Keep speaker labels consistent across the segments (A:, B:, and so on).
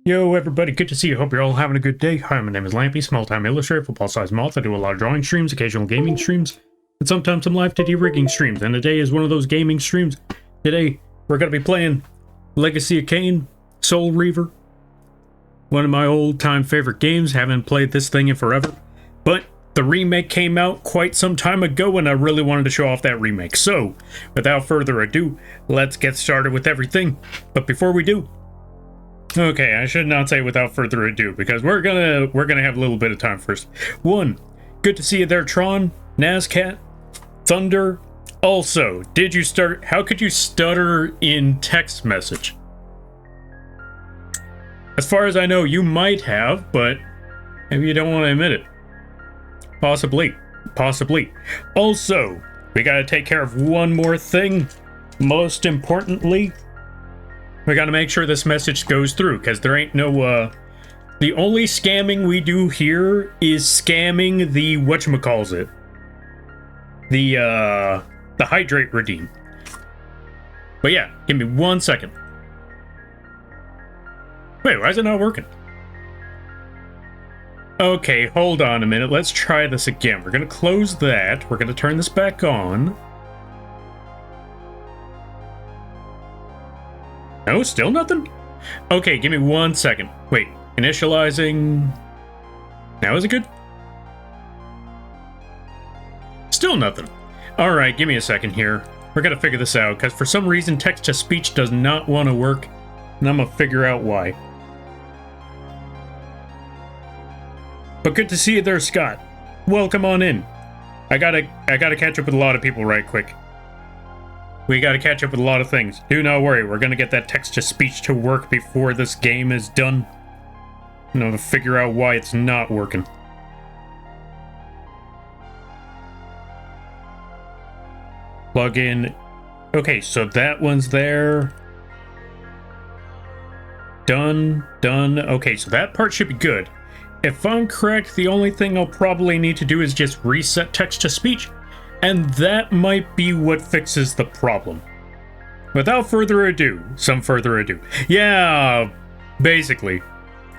A: Yo, everybody, good to see you. Hope you're all having a good day. Hi, my name is Lampy, small-time illustrator, football-sized mods. I do a lot of drawing streams, occasional gaming streams, and sometimes some live 2D rigging streams. And today is one of those gaming streams. Today, we're going to be playing Legacy of Kain, Soul Reaver. One of my old-time favorite games. Haven't played this thing in forever. But the remake came out quite some time ago, and I really wanted to show off that remake. So, without further ado, let's get started with everything. But before we do, okay, I should not say without further ado, because we're gonna have a little bit of time first. One, good to see you there, Tron, Nazcat, Thunder. Also, how could you stutter in text message? As far as I know, you might have, but maybe you don't want to admit it. Possibly. Also, we gotta take care of one more thing. Most importantly, we gotta make sure this message goes through, because there ain't no, the only scamming we do here is scamming the whatchamacallit. The hydrate redeem. But yeah, give me 1 second. Wait, why is it not working? Okay, hold on a minute. Let's try this again. We're gonna close that. We're gonna turn this back on. No, still nothing? Okay, give me 1 second. Wait, initializing. Now is it good? Still nothing. Alright, give me a second here. We're gonna figure this out, because for some reason text-to-speech does not want to work, and I'm gonna figure out why. But good to see you there, Scott. Welcome on in. I gotta catch up with a lot of people right quick. We gotta catch up with a lot of things. Do not worry, we're gonna get that text-to-speech to work before this game is done. I'm gonna figure out why it's not working. Plug in. Okay, so that one's there. Done. Okay, so that part should be good. If I'm correct, the only thing I'll probably need to do is just reset text-to-speech, and that might be what fixes the problem. Without further ado, yeah, basically.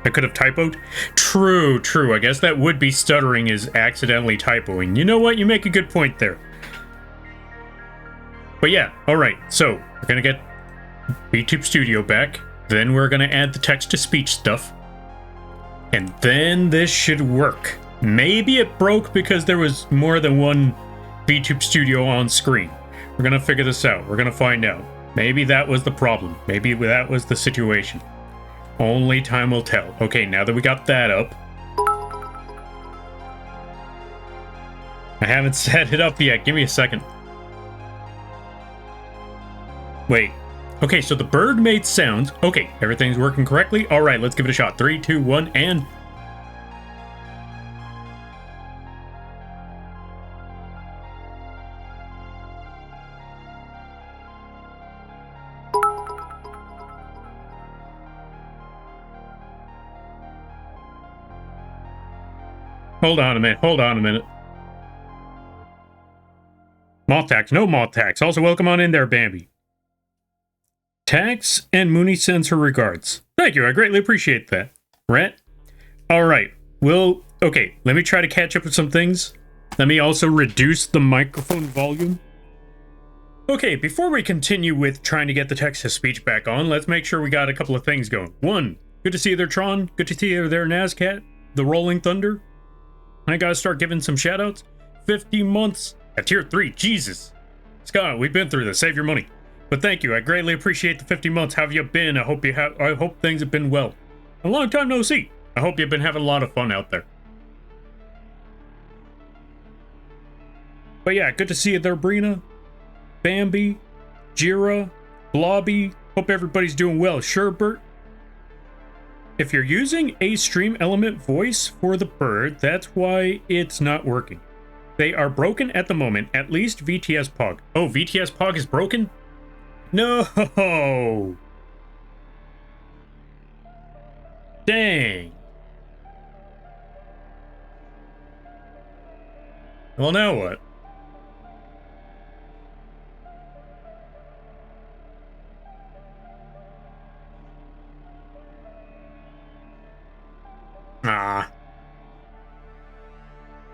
A: I could have typoed. True, I guess that would be stuttering is accidentally typoing. You know what, you make a good point there. But yeah, alright, so we're gonna get VTube Studio back, then we're gonna add the text-to-speech stuff, and then this should work. Maybe it broke because there was more than one VTube Studio on screen. We're gonna figure this out. We're gonna find out. Maybe that was the problem. Maybe that was the situation. Only time will tell. Okay, now that we got that up. I haven't set it up yet. Give me a second. Wait. Okay, so the bird made sounds. Okay, everything's working correctly. All right, let's give it a shot. 3, 2, 1, and... Hold on a minute. Moth tax, no moth tax. Also, welcome on in there, Bambi. Tax and Mooney sends her regards. Thank you, I greatly appreciate that. Rat? Alright, okay, let me try to catch up with some things. Let me also reduce the microphone volume. Okay, before we continue with trying to get the text-to-speech back on, let's make sure we got a couple of things going. One, good to see you there, Tron. Good to see you there, Nazcat. The Rolling Thunder. I gotta start giving some shoutouts. 50 months at tier 3. Jesus. Scott, we've been through this. Save your money. But thank you. I greatly appreciate the 50 months. How have you been? I hope things have been well. A long time no see. I hope you've been having a lot of fun out there. But yeah, good to see you there, Brina, Bambi, Jira, Blobby. Hope everybody's doing well. Sherbert. If you're using a stream element voice for the bird, that's why it's not working. They are broken at the moment, at least VTS Pog. Oh, VTS Pog is broken? No! Dang. Well, now what?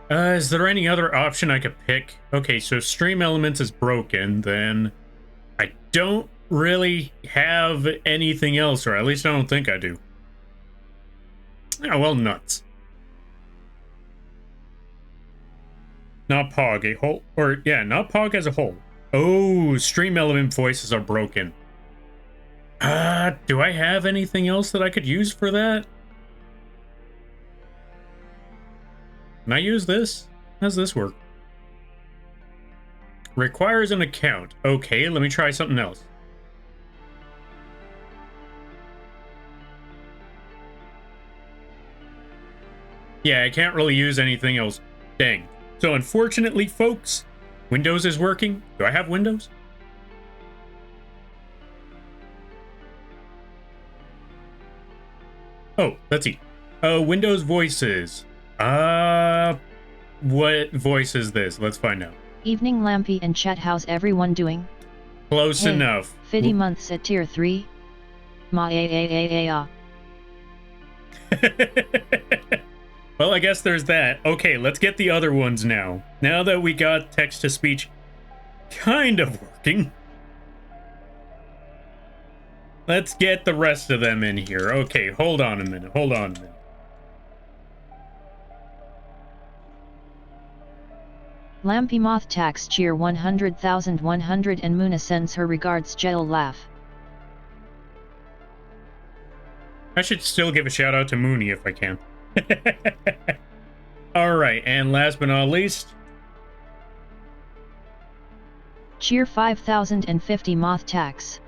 A: Is there any other option I could pick? Okay, so Stream Elements is broken, then I don't really have anything else, or at least I don't think I do. Oh, well, nuts. Not Pog, a whole, or yeah, not Pog as a whole. Oh, Stream Element voices are broken. Do I have anything else that I could use for that? Can I use this? How does this work? Requires an account. Okay, let me try something else. Yeah, I can't really use anything else. Dang. So unfortunately, folks, Windows is working. Do I have Windows? Oh, let's see. Windows voices. What voice is this? Let's find out.
B: Evening Lampy and chat, how's everyone doing?
A: Close enough.
B: 50 months at tier 3. Ma
A: Well, I guess there's that. Okay, let's get the other ones now. Now that we got text-to-speech kind of working. Let's get the rest of them in here. Okay, hold on a minute. Hold on a minute.
B: Lampy Moth tax cheer 100,100 and Muna sends her regards gel laugh.
A: I should still give a shout out to Mooney if I can. Alright, and last but not least,
B: cheer 5,050 moth tax.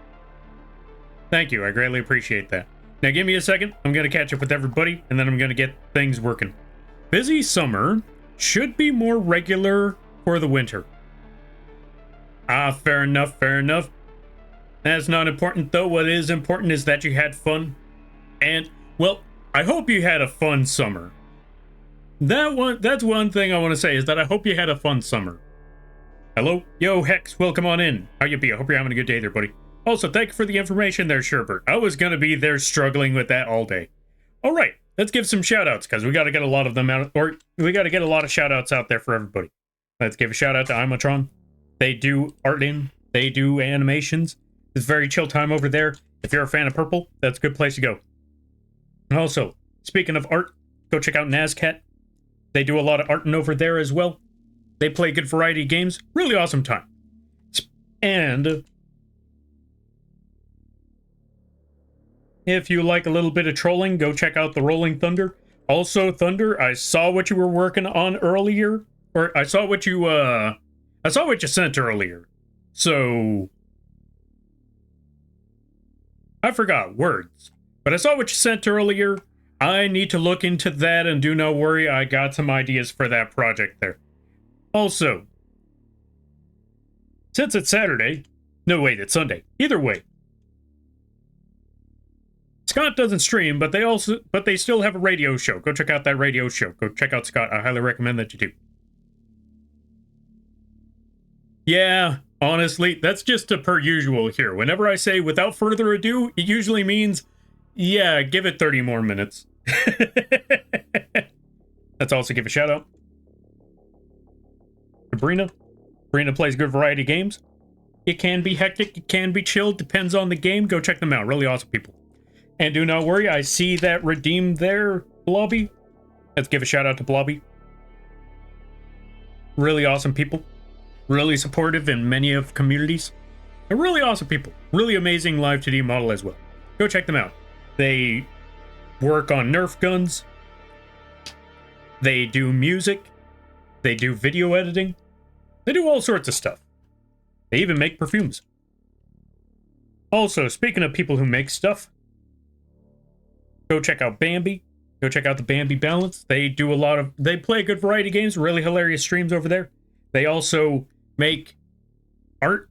A: Thank you, I greatly appreciate that. Now give me a second, I'm gonna catch up with everybody, and then I'm gonna get things working. Busy summer should be more regular for the winter. Fair enough, fair enough. That's not important though. What is important is that you had fun. And, well, I hope you had a fun summer. That's one thing I want to say, is that I hope you had a fun summer. Hello? Yo, Hex, welcome on in. How you be? I hope you're having a good day there, buddy. Also, thank you for the information there, Sherbert. I was gonna be there struggling with that all day. Alright, let's give some shout-outs, because we gotta get a lot of them out, or we gotta get a lot of shout-outs out there for everybody. Let's give a shout-out to Imatron. They do art in, they do animations. It's very chill time over there. If you're a fan of purple, that's a good place to go. Also, speaking of art, go check out Nazcat. They do a lot of arting over there as well. They play good variety of games. Really awesome time. And if you like a little bit of trolling, go check out the Rolling Thunder. Also, Thunder, I saw what you were working on earlier. Or I saw what you sent earlier. So I forgot words. But I saw what you sent earlier. I need to look into that, and do not worry, I got some ideas for that project there. Also, since it's Saturday, no wait, it's Sunday. Either way, Scott doesn't stream, but they still have a radio show. Go check out that radio show. Go check out Scott. I highly recommend that you do. Yeah, honestly, that's just a per usual here. Whenever I say without further ado, it usually means, yeah, give it 30 more minutes. Let's also give a shout out to Brina. Brina plays good variety of games. It can be hectic, it can be chill, depends on the game. Go check them out, really awesome people. And do not worry, I see that redeemed there, Blobby. Let's give a shout out to Blobby. Really awesome people. Really supportive in many of communities. And really awesome people. Really amazing live 2D model as well. Go check them out. They work on Nerf guns. They do music. They do video editing. They do all sorts of stuff. They even make perfumes. Also, speaking of people who make stuff, go check out Bambi. Go check out the Bambi Balance. They play a good variety of games, really hilarious streams over there. They also make art.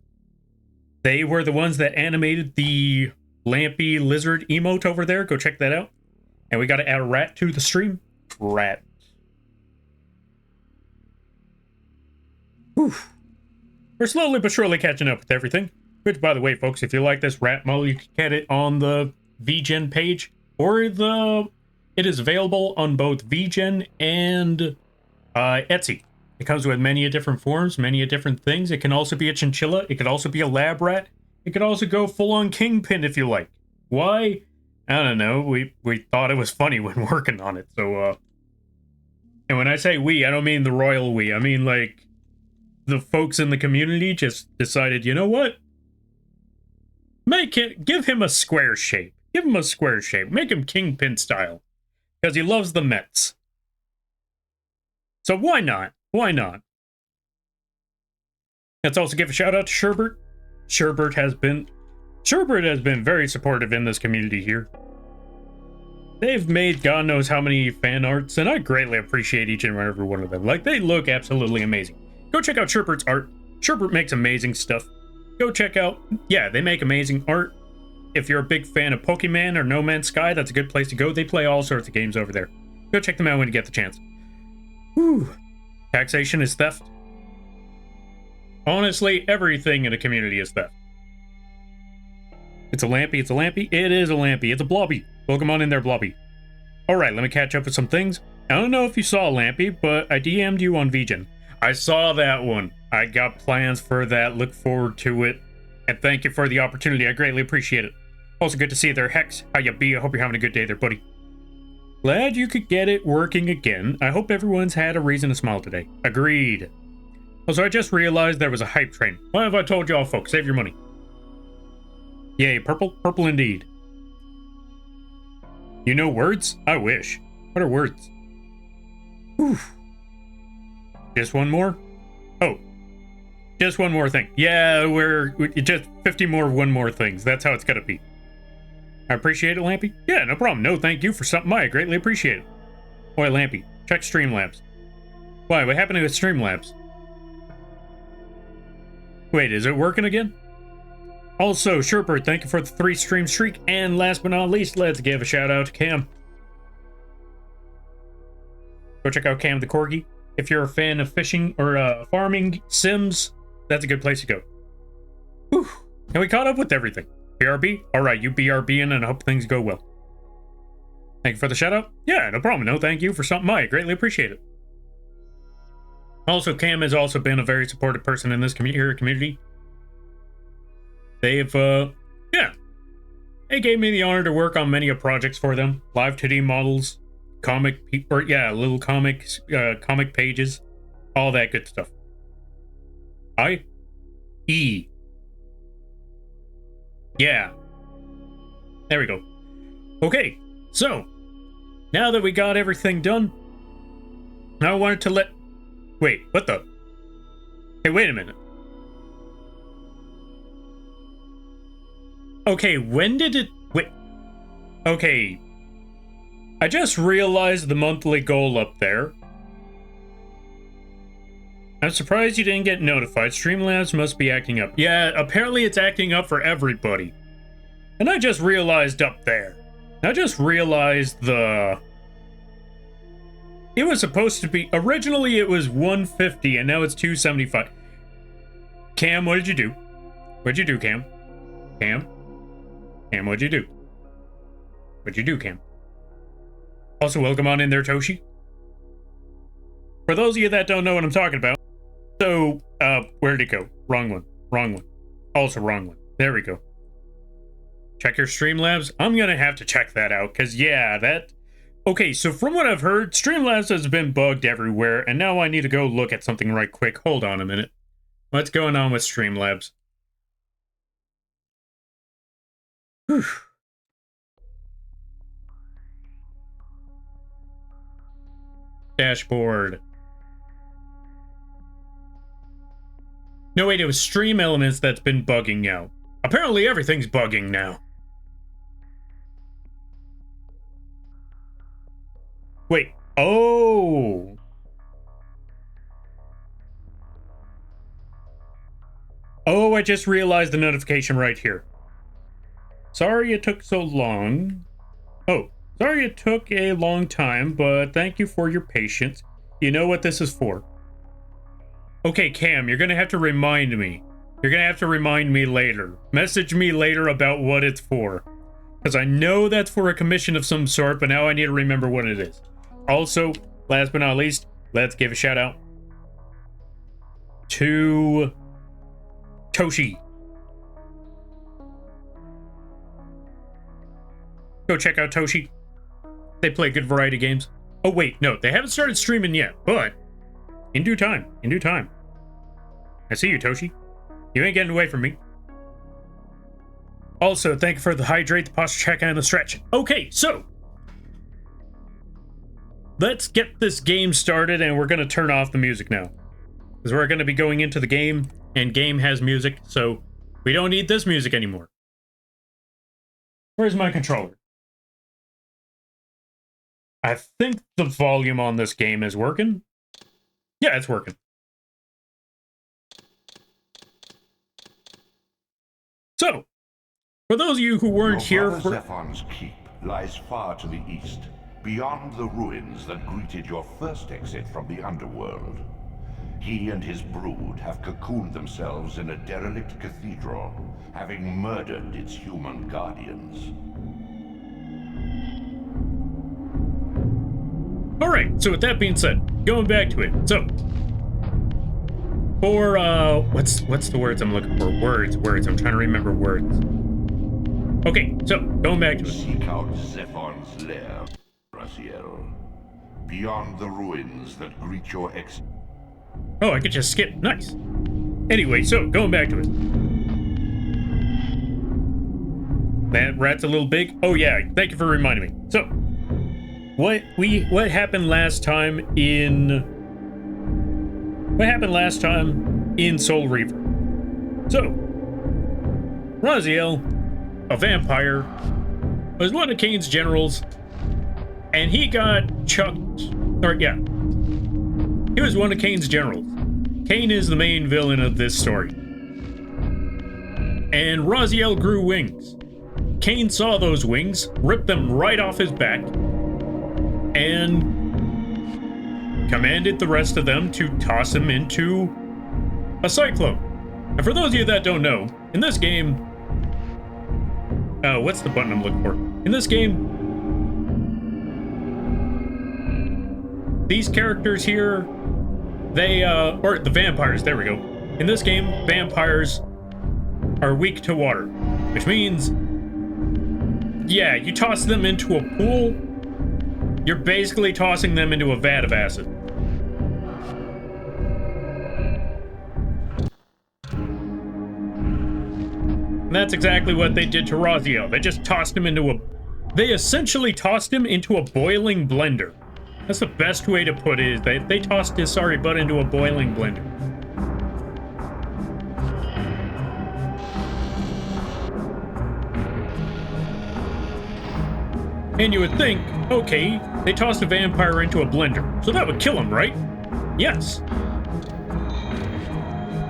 A: They were the ones that animated the Lampy Lizard emote over there. Go check that out. And we got to add a rat to the stream. Rat. Whew. We're slowly but surely catching up with everything. Which, by the way, folks, if you like this rat model, you can get it on the vgen page. Or it is available on both vgen and Etsy. It comes with many different forms, many different things. It can also be a chinchilla. It could also be a lab rat. It could also go full-on kingpin if you like. Why? I don't know. We thought it was funny when working on it. So, and when I say we, I don't mean the royal we. I mean, like, the folks in the community just decided, you know what? Give him a square shape. Give him a square shape. Make him kingpin style. Because he loves the Mets. So why not? Why not? Let's also give a shout out to Sherbert. Sherbert has been very supportive in this community here. They've made God knows how many fan arts, and I greatly appreciate each and every one of them. Like, they look absolutely amazing. Go check out Sherbert's art. Sherbert makes amazing stuff. Go check out, yeah, they make amazing art. If you're a big fan of Pokemon or No Man's Sky, that's a good place to go. They play all sorts of games over there. Go check them out when you get the chance. Whew. Taxation is theft. Honestly, everything in a community is theft. It's a lampy, it's a lampy. It is a lampy, it's a blobby. Welcome on in there, blobby. Alright, let me catch up with some things. I don't know if you saw Lampy, but I DM'd you on vgen. I saw that one. I got plans for that, look forward to it. And thank you for the opportunity, I greatly appreciate it. Also good to see you there, Hex. How you be? I hope you're having a good day there, buddy. Glad you could get it working again. I hope everyone's had a reason to smile today. Agreed. Also, I just realized there was a hype train. What have I told y'all, folks? Save your money. Yay, purple? Purple indeed. You know words? I wish. What are words? Whew. Just one more? Oh. Just one more thing. Yeah, we're just 50 more one more things. That's how it's gotta be. I appreciate it, Lampy. Yeah, no problem. No, thank you for something. I greatly appreciate it. Boy, Lampy, check Streamlabs. Why, what happened to Streamlabs? Wait, is it working again? Also, Sherbert, thank you for the 3 stream streak. And last but not least, let's give a shout out to Cam. Go check out Cam the Corgi. If you're a fan of fishing or farming sims, that's a good place to go. Whew. And we caught up with everything. BRB? Alright, you BRBing, and I hope things go well. Thank you for the shout out. Yeah, no problem. No, thank you for something. I greatly appreciate it. Also, Cam has also been a very supportive person in this community. They've, yeah. They gave me the honor to work on many of projects for them. Live 2D models, little comics, comic pages, all that good stuff. E. Yeah. There we go. Okay, so, now that we got everything done, I wanted to let... Wait, what the... Hey, wait a minute. Okay, when did it... Wait. Okay. I just realized the monthly goal up there. I'm surprised you didn't get notified. Streamlabs must be acting up. Yeah, apparently it's acting up for everybody. And I just realized up there. I just realized the... It was supposed to be... Originally it was 150 and now it's 275. Cam, what did you do? What'd you do, Cam? Cam? Cam, what'd you do? What'd you do, Cam? Also, welcome on in there, Toshi. For those of you that don't know what I'm talking about, so, where'd it go? Wrong one. Wrong one. Also wrong one. There we go. Check your Streamlabs. I'm gonna have to check that out, because, yeah, that... Okay, so from what I've heard, Streamlabs has been bugged everywhere, and now I need to go look at something right quick. Hold on a minute. What's going on with Streamlabs? Whew. Dashboard. No, wait, it was Stream Elements that's been bugging out. Apparently everything's bugging now. Wait, oh! Oh, I just realized the notification right here. Sorry it took so long. Oh, sorry it took a long time, but thank you for your patience. You know what this is for. Okay, Cam, you're gonna have to remind me. You're gonna have to remind me later. Message me later about what it's for. Because I know that's for a commission of some sort, but now I need to remember what it is. Also, last but not least, let's give a shout out to Toshi. Go check out Toshi. They play good variety games. Oh wait, no, they haven't started streaming yet, but in due time, in due time. I see you, Toshi. You ain't getting away from me. Also, thank you for the hydrate, the posture check, and the stretch. Okay, so let's get this game started, and we're going to turn off the music now. Because we're going to be going into the game, and game has music, so we don't need this music anymore. Where's my controller? I think the volume on this game is working. Yeah, it's working. So, for those of you who weren't here for...
C: Zephon's keep lies far to the east, beyond the ruins that greeted your first exit from the underworld. He and his brood have cocooned themselves in a derelict cathedral, having murdered its human guardians.
A: Alright, so with that being said, going back to it. So, for, what's the words I'm looking for? Words. I'm trying to remember words. Okay, so, going back to it.
C: Seek out Zephon's lair, Raziel. Beyond the ruins that greet your exit.
A: Oh, I could just skip. Nice. Anyway, so, going back to it. That rat's a little big. Oh yeah, thank you for reminding me. So, what happened last time in... What happened last time in Soul Reaver? So, Raziel, a vampire, was one of Kane's generals, and he got chucked, or yeah, he was one of Kane's generals. Kane is the main villain of this story. And Raziel grew wings. Kane saw those wings, ripped them right off his back, and commanded the rest of them to toss him into a cyclone. And for those of you that don't know, in this game... what's the button I'm looking for? In this game, these characters here, they, or the vampires, there we go. In this game, vampires are weak to water, which means, yeah, you toss them into a pool, you're basically tossing them into a vat of acid. And that's exactly what they did to Raziel. They just tossed him into a... They essentially tossed him into a boiling blender. That's the best way to put it. They tossed his sorry butt into a boiling blender. And you would think, okay, they tossed a vampire into a blender, so that would kill him, right? Yes.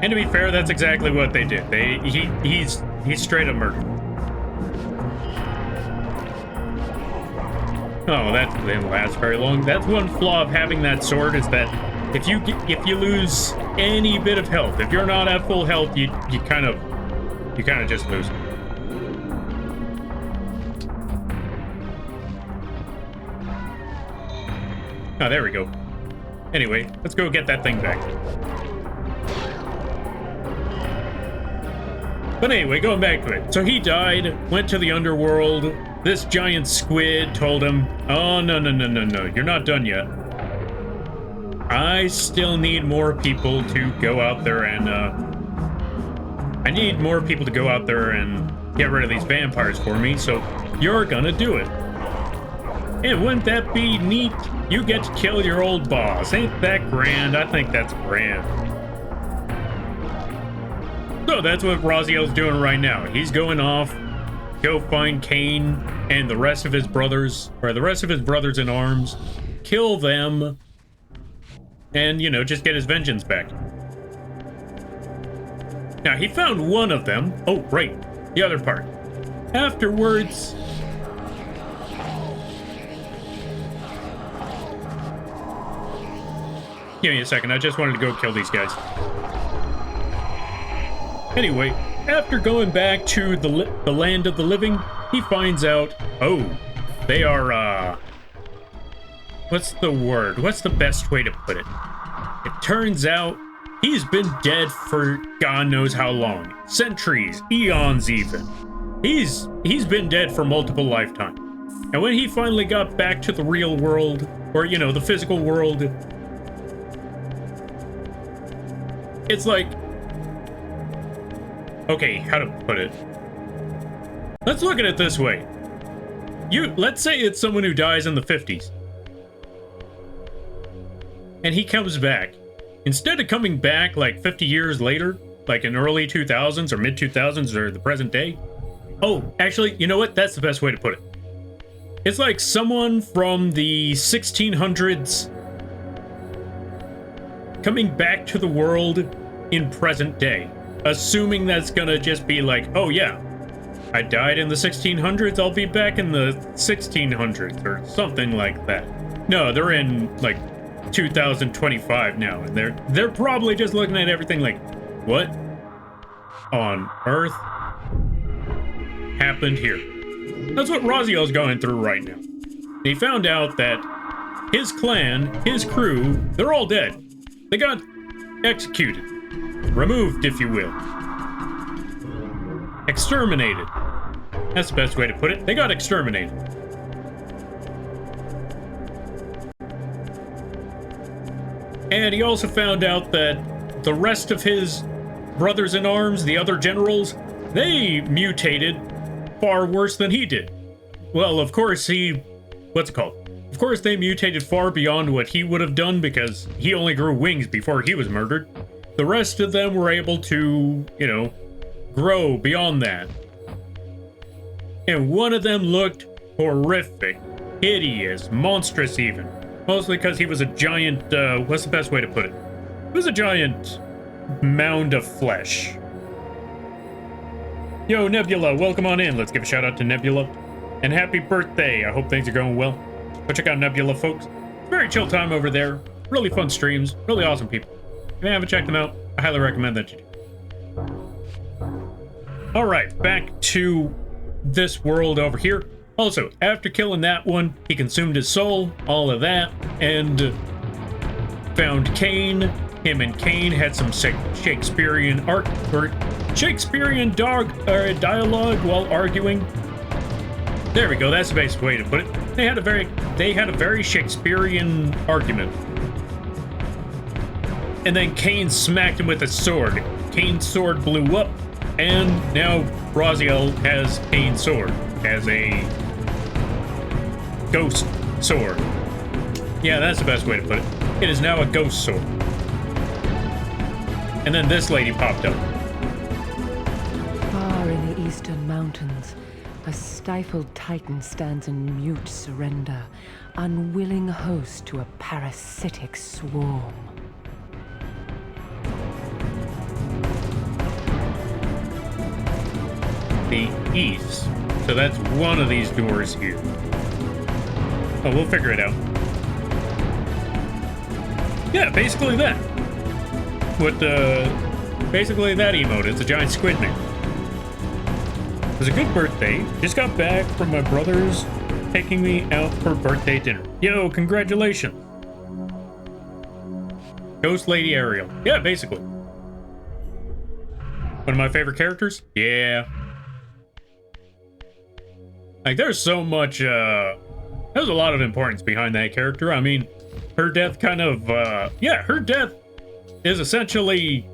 A: And to be fair, that's exactly what they did. He's straight up murdered. Oh, that didn't last very long. That's one flaw of having that sword, is that if you lose any bit of health, if you're not at full health, you kind of just lose it. Oh, there we go. Anyway, let's go get that thing back. But anyway, going back to it. So he died, went to the underworld. This giant squid told him, oh, no, you're not done yet. I still need more people to go out there and, I need more people to go out there and get rid of these vampires for me, so you're gonna do it. And wouldn't that be neat? You get to kill your old boss. Ain't that grand? I think that's grand. So that's what Raziel's doing right now. He's going off, go find Kane and the rest of his brothers, or the rest of his brothers in arms, kill them, and, you know, just get his vengeance back. Now, he found one of them. Oh, right, the other part. Afterwards... Give me a second, I just wanted to go kill these guys. Anyway, after going back to the land of the living, he finds out, oh, they are, what's the word? What's the best way to put it? It turns out he's been dead for God knows how long. Centuries, eons even. He's been dead for multiple lifetimes. And when he finally got back to the real world, or, you know, the physical world, it's like, okay, how to put it? Let's look at it this way. Let's say it's someone who dies in the 50s. And he comes back. Instead of coming back like 50 years later, like in early 2000s or mid 2000s or the present day. Oh, actually, you know what? That's the best way to put it. It's like someone from the 1600s coming back to the world in present day, assuming that's gonna just be like, oh yeah, I died in the 1600s, I'll be back in the 1600s or something like that. No, they're in like 2025 now, and they're probably just looking at everything like, what on earth happened here? That's what Raziel's going through right now. He found out that his clan, his crew, they're all dead. They got executed. Removed, if you will. Exterminated. That's the best way to put it. They got exterminated. And he also found out that the rest of his brothers in arms, the other generals, they mutated far worse than he did. Well, of course what's it called? Of course they mutated far beyond what he would have done because he only grew wings before he was murdered. The rest of them were able to, you know, grow beyond that. And one of them looked horrific, hideous, monstrous even. Mostly because he was a giant, what's the best way to put it? He was a giant mound of flesh. Yo, Nebula, welcome on in. Let's give a shout out to Nebula. And happy birthday. I hope things are going well. Go check out Nebula, folks. Very chill time over there. Really fun streams. Really awesome people. If you haven't checked them out, I highly recommend that you do. Alright, back to this world over here. Also, after killing that one, he consumed his soul, all of that, and found Cain. Him and Cain had some Shakespearean dialogue while arguing. There we go. That's the basic way to put it. They had a very Shakespearean argument. And then Cain smacked him with a sword. Cain's sword blew up, and now Raziel has Cain's sword as a ghost sword. Yeah, that's the best way to put it. It is now a ghost sword. And then this lady popped up.
D: Far in the eastern mountains, a stifled titan stands in mute surrender, unwilling host to a parasitic swarm.
A: The east. So that's one of these doors here. Oh, we'll figure it out. Yeah, basically that. Basically that emote. It's a giant squid man. It was a good birthday. Just got back from my brother's taking me out for birthday dinner. Yo, congratulations. Ghost Lady Ariel. Yeah, basically. One of my favorite characters? Yeah. Like, there's so much, there's a lot of importance behind that character. I mean, her death kind of, her death is essentially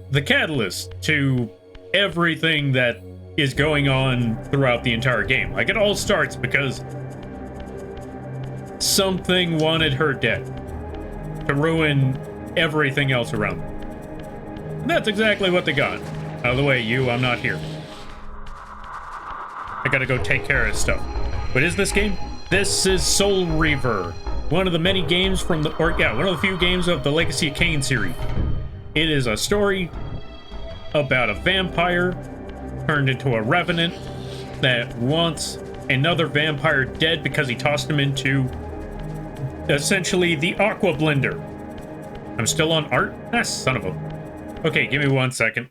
A: the catalyst to everything that is going on throughout the entire game. Like, it all starts because something wanted her dead to ruin everything else around her. And that's exactly what they got. Out of the way, I'm not here. I gotta go take care of stuff. What is this game? This is Soul Reaver. One of the many games from one of the few games of the Legacy of Kain series. It is a story about a vampire turned into a revenant that wants another vampire dead because he tossed him into essentially the aqua blender. I'm still on art? Ah, son of a... Okay, give me 1 second.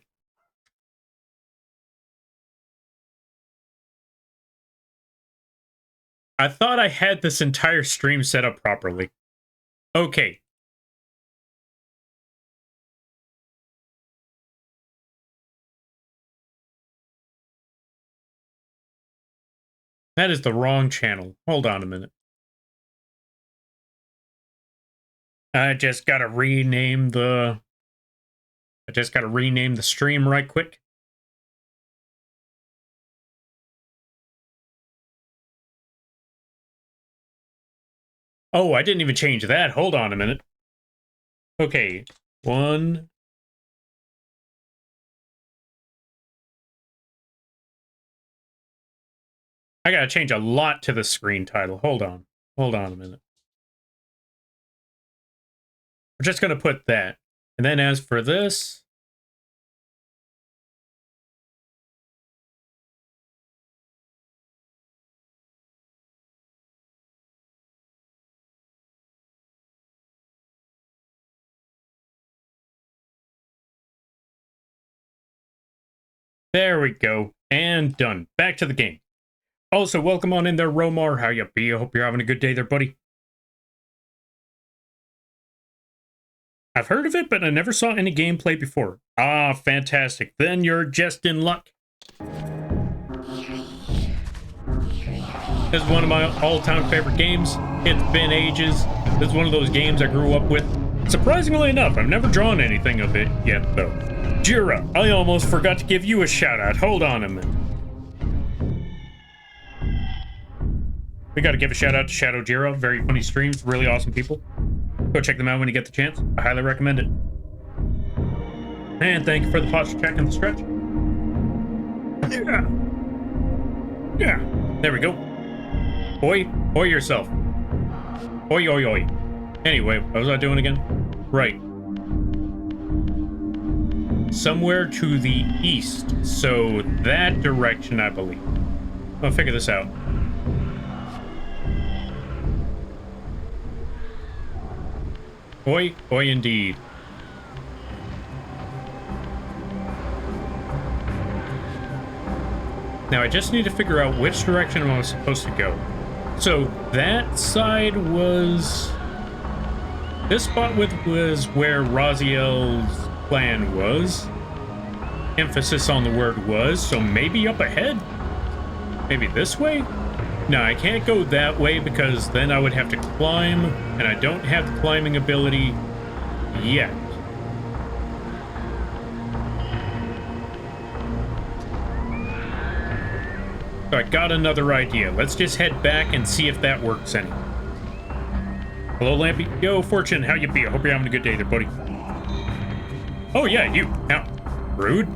A: I thought I had this entire stream set up properly. Okay. That is the wrong channel. Hold on a minute. I just gotta rename the stream right quick. Oh, I didn't even change that. Hold on a minute. Okay, one. I gotta change a lot to the screen title. Hold on a minute. We're just gonna put that. And then as for this, there we go. And done. Back to the game. Also, welcome on in there, Romar. How you be? I hope you're having a good day there, buddy. I've heard of it, but I never saw any gameplay before. Ah, fantastic. Then you're just in luck. This is one of my all-time favorite games. It's been ages. This is one of those games I grew up with. Surprisingly enough, I've never drawn anything of it yet, though. Jira, I almost forgot to give you a shout-out. Hold on a minute. We gotta give a shout-out to Shadow Jira. Very funny streams, really awesome people. Go check them out when you get the chance. I highly recommend it. And thank you for the posture check and the stretch. Yeah. Yeah. There we go. Oi yourself. Oi. Anyway, what was I doing again? Right. Somewhere to the east. So that direction, I believe. I'll figure this out. Oi indeed. Now I just need to figure out which direction I was supposed to go. So that side was... This spot was where Raziel's plan was. Emphasis on the word was, so maybe up ahead? Maybe this way? No, I can't go that way because then I would have to climb, and I don't have the climbing ability yet. So I got another idea. Let's just head back and see if that works any. Hello, Lampy. Yo, Fortune, how you be? I hope you're having a good day there, buddy. Oh, yeah, you. How? Rude.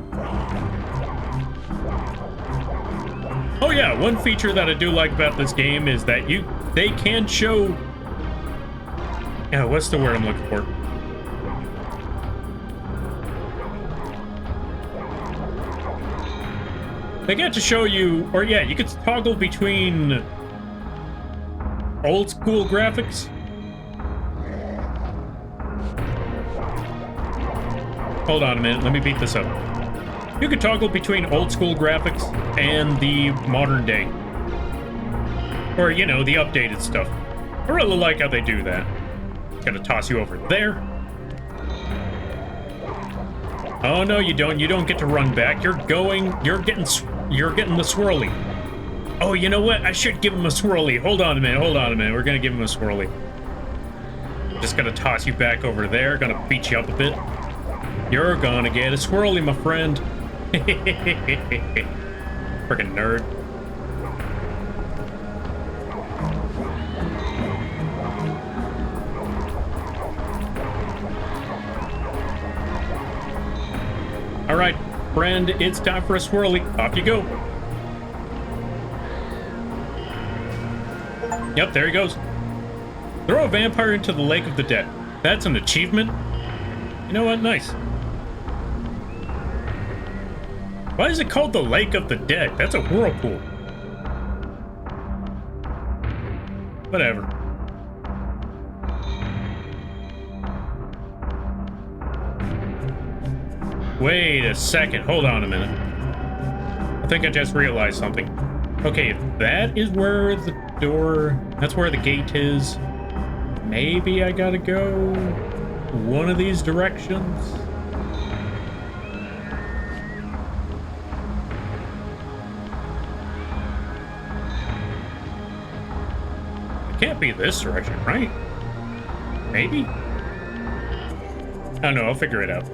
A: Oh yeah, one feature that I do like about this game is that they can show... what's the word I'm looking for? They get to show you, or yeah, you could toggle between old school graphics. Hold on a minute, let me beat this up. You could toggle between old school graphics and the modern day. Or, you know, the updated stuff. I really like how they do that. Gonna toss you over there. Oh no, you don't. You don't get to run back. You're getting the swirly. Oh, you know what? I should give him a swirly. Hold on a minute. We're gonna give him a swirly. Just gonna toss you back over there. Gonna beat you up a bit. You're gonna get a swirly, my friend. Freaking nerd. All right, friend, it's time for a swirly. Off you go. Yep, there he goes. Throw a vampire into the Lake of the Dead. That's an achievement. You know what? Nice. Why is it called the Lake of the Dead? That's a whirlpool. Whatever. Wait a second. Hold on a minute. I think I just realized something. Okay, if that is where the door. That's where the gate is. Maybe I gotta go one of these directions. It can't be this direction, right? Maybe? I don't know, I'll figure it out.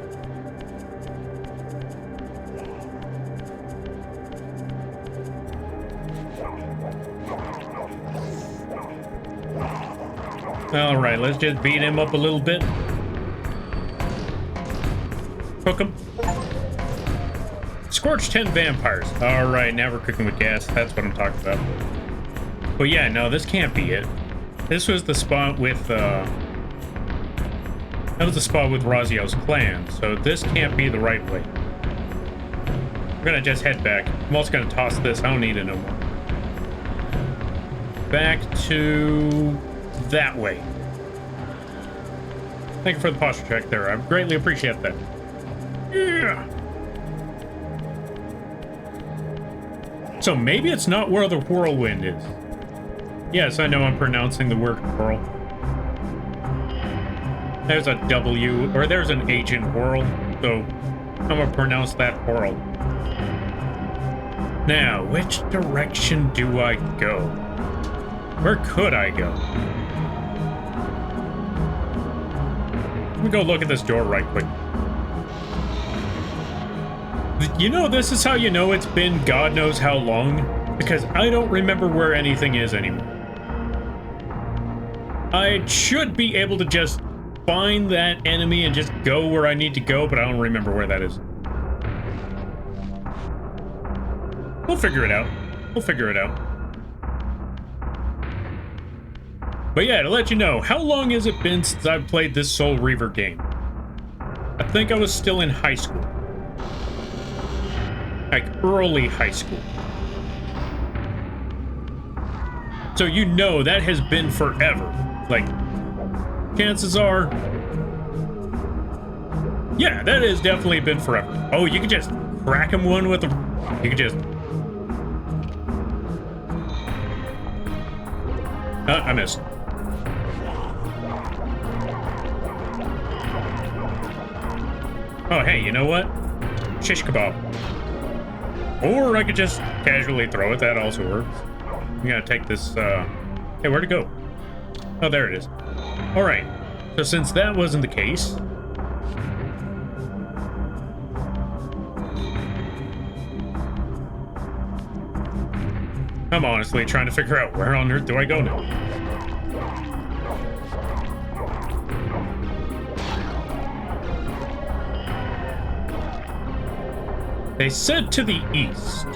A: Alright, let's just beat him up a little bit. Cook him. Scorch 10 vampires. Alright, now we're cooking with gas. That's what I'm talking about. But yeah, no, this can't be it. This was the spot with, that was the spot with Razio's clan, so this can't be the right way. We're gonna just head back. I'm also gonna toss this. I don't need it no more. Back to that way. Thank you for the posture check there. I greatly appreciate that. Yeah. So maybe it's not where the whirlwind is. Yes, I know I'm pronouncing the word whirl. There's a W, or there's an H in whirl, so I'm gonna pronounce that whirl. Now, which direction do I go? Where could I go? Let me go look at this door right quick. You know, this is how you know it's been God knows how long, because I don't remember where anything is anymore. I should be able to just find that enemy and just go where I need to go, but I don't remember where that is. We'll figure it out. We'll figure it out. But yeah, to let you know, how long has it been since I've played this Soul Reaver game? I think I was still in high school. Like, early high school. So you know that has been forever. Like, chances are... yeah, that has definitely been forever. Oh, you could just crack him one with a... you could just... I missed. Oh, hey, you know what? Shish kebab. Or I could just casually throw it. That also works. I'm gonna take this, hey, where'd it go? Oh, there it is. Alright. So since that wasn't the case... I'm honestly trying to figure out where on earth do I go now. They said to the east.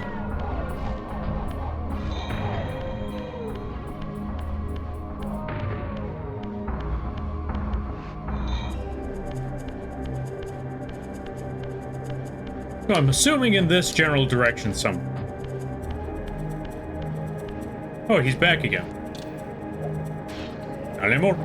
A: So I'm assuming in this general direction somewhere. Oh, he's back again. Not anymore.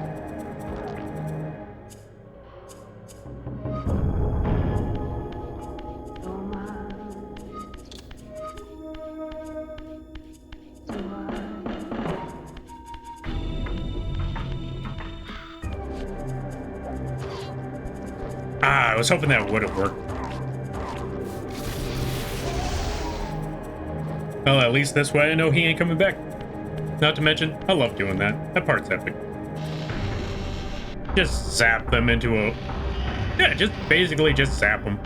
A: Ah, I was hoping that would have worked. Well, at least this way I know he ain't coming back. Not to mention, I love doing that. That part's epic. Just zap them into a... yeah, just basically just zap them.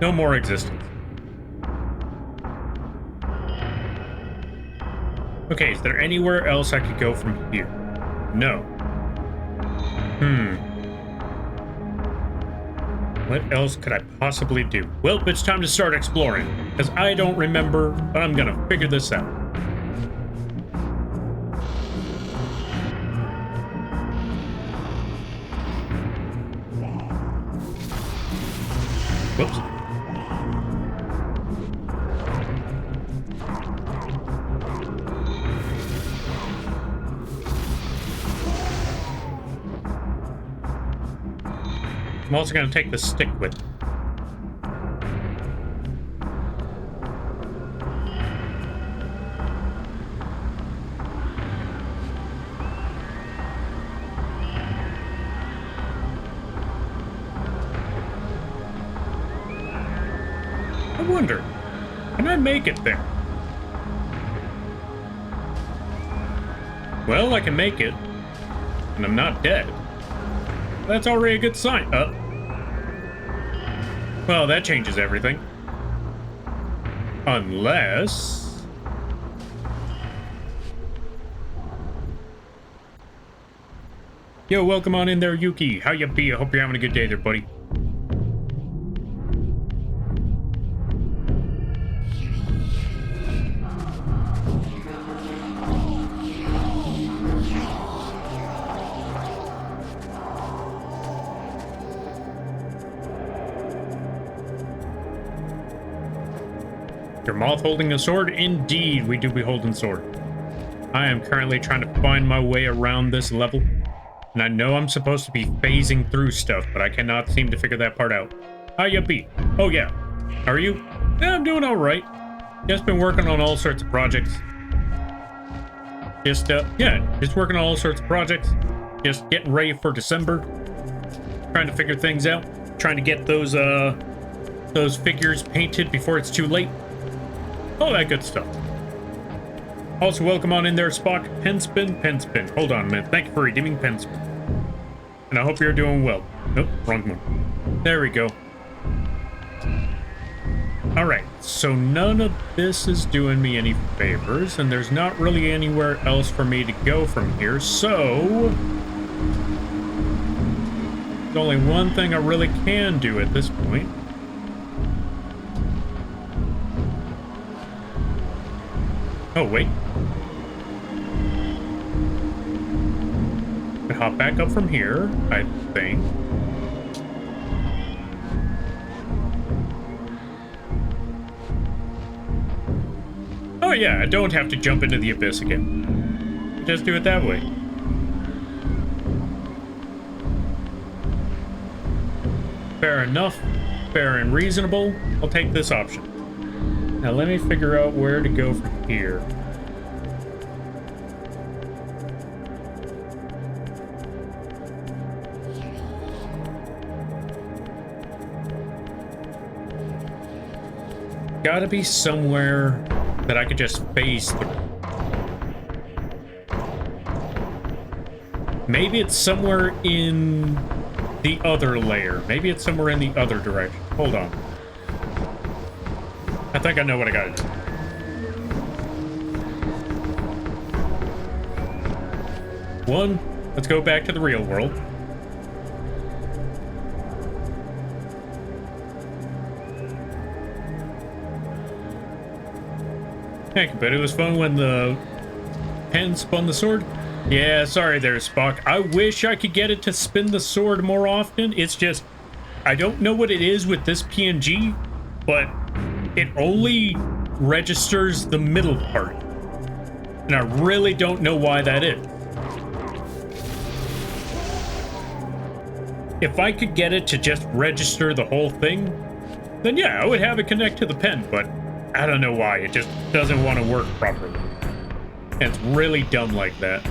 A: No more existence. Okay, is there anywhere else I could go from here? No. What else could I possibly do? Well, it's time to start exploring, because I don't remember, but I'm gonna figure this out. Whoops. I'm also going to take the stick with me. wonder, can I make it there? Well, I can make it, and I'm not dead. That's already a good sign. Well, that changes everything. Unless... Yo, welcome on in there, Yuki. How you be? I hope you're having a good day there, buddy. Your moth holding a sword? Indeed, we do be holding sword. I am currently trying to find my way around this level. And I know I'm supposed to be phasing through stuff, but I cannot seem to figure that part out. How you be? Oh yeah. How are you? Yeah, I'm doing alright. Just been working on all sorts of projects. Just working on all sorts of projects. Just getting ready for December. Trying to figure things out. Trying to get those figures painted before it's too late. All that good stuff. Also, welcome on in there, Spock. Penspin. Hold on a minute. Thank you for redeeming Penspin. And I hope you're doing well. Nope, wrong one. There we go. Alright, so none of this is doing me any favors, and there's not really anywhere else for me to go from here, so... there's only one thing I really can do at this point. Oh, wait. I hop back up from here, I think. Oh yeah, I don't have to jump into the abyss again. Just do it that way. Fair enough. Fair and reasonable. I'll take this option. Now let me figure out where to go from here. Gotta be somewhere that I could just phase through. Maybe it's somewhere in the other layer. Maybe it's somewhere in the other direction. Hold on. I think I know what I gotta do. One, let's go back to the real world. Thank you, but it was fun when the pen spun the sword. Yeah, sorry there, Spock. I wish I could get it to spin the sword more often. It's just, I don't know what it is with this PNG, but it only registers the middle part. And I really don't know why that is. If I could get it to just register the whole thing, then yeah, I would have it connect to the pen, but I don't know why. It just doesn't want to work properly. And it's really dumb like that.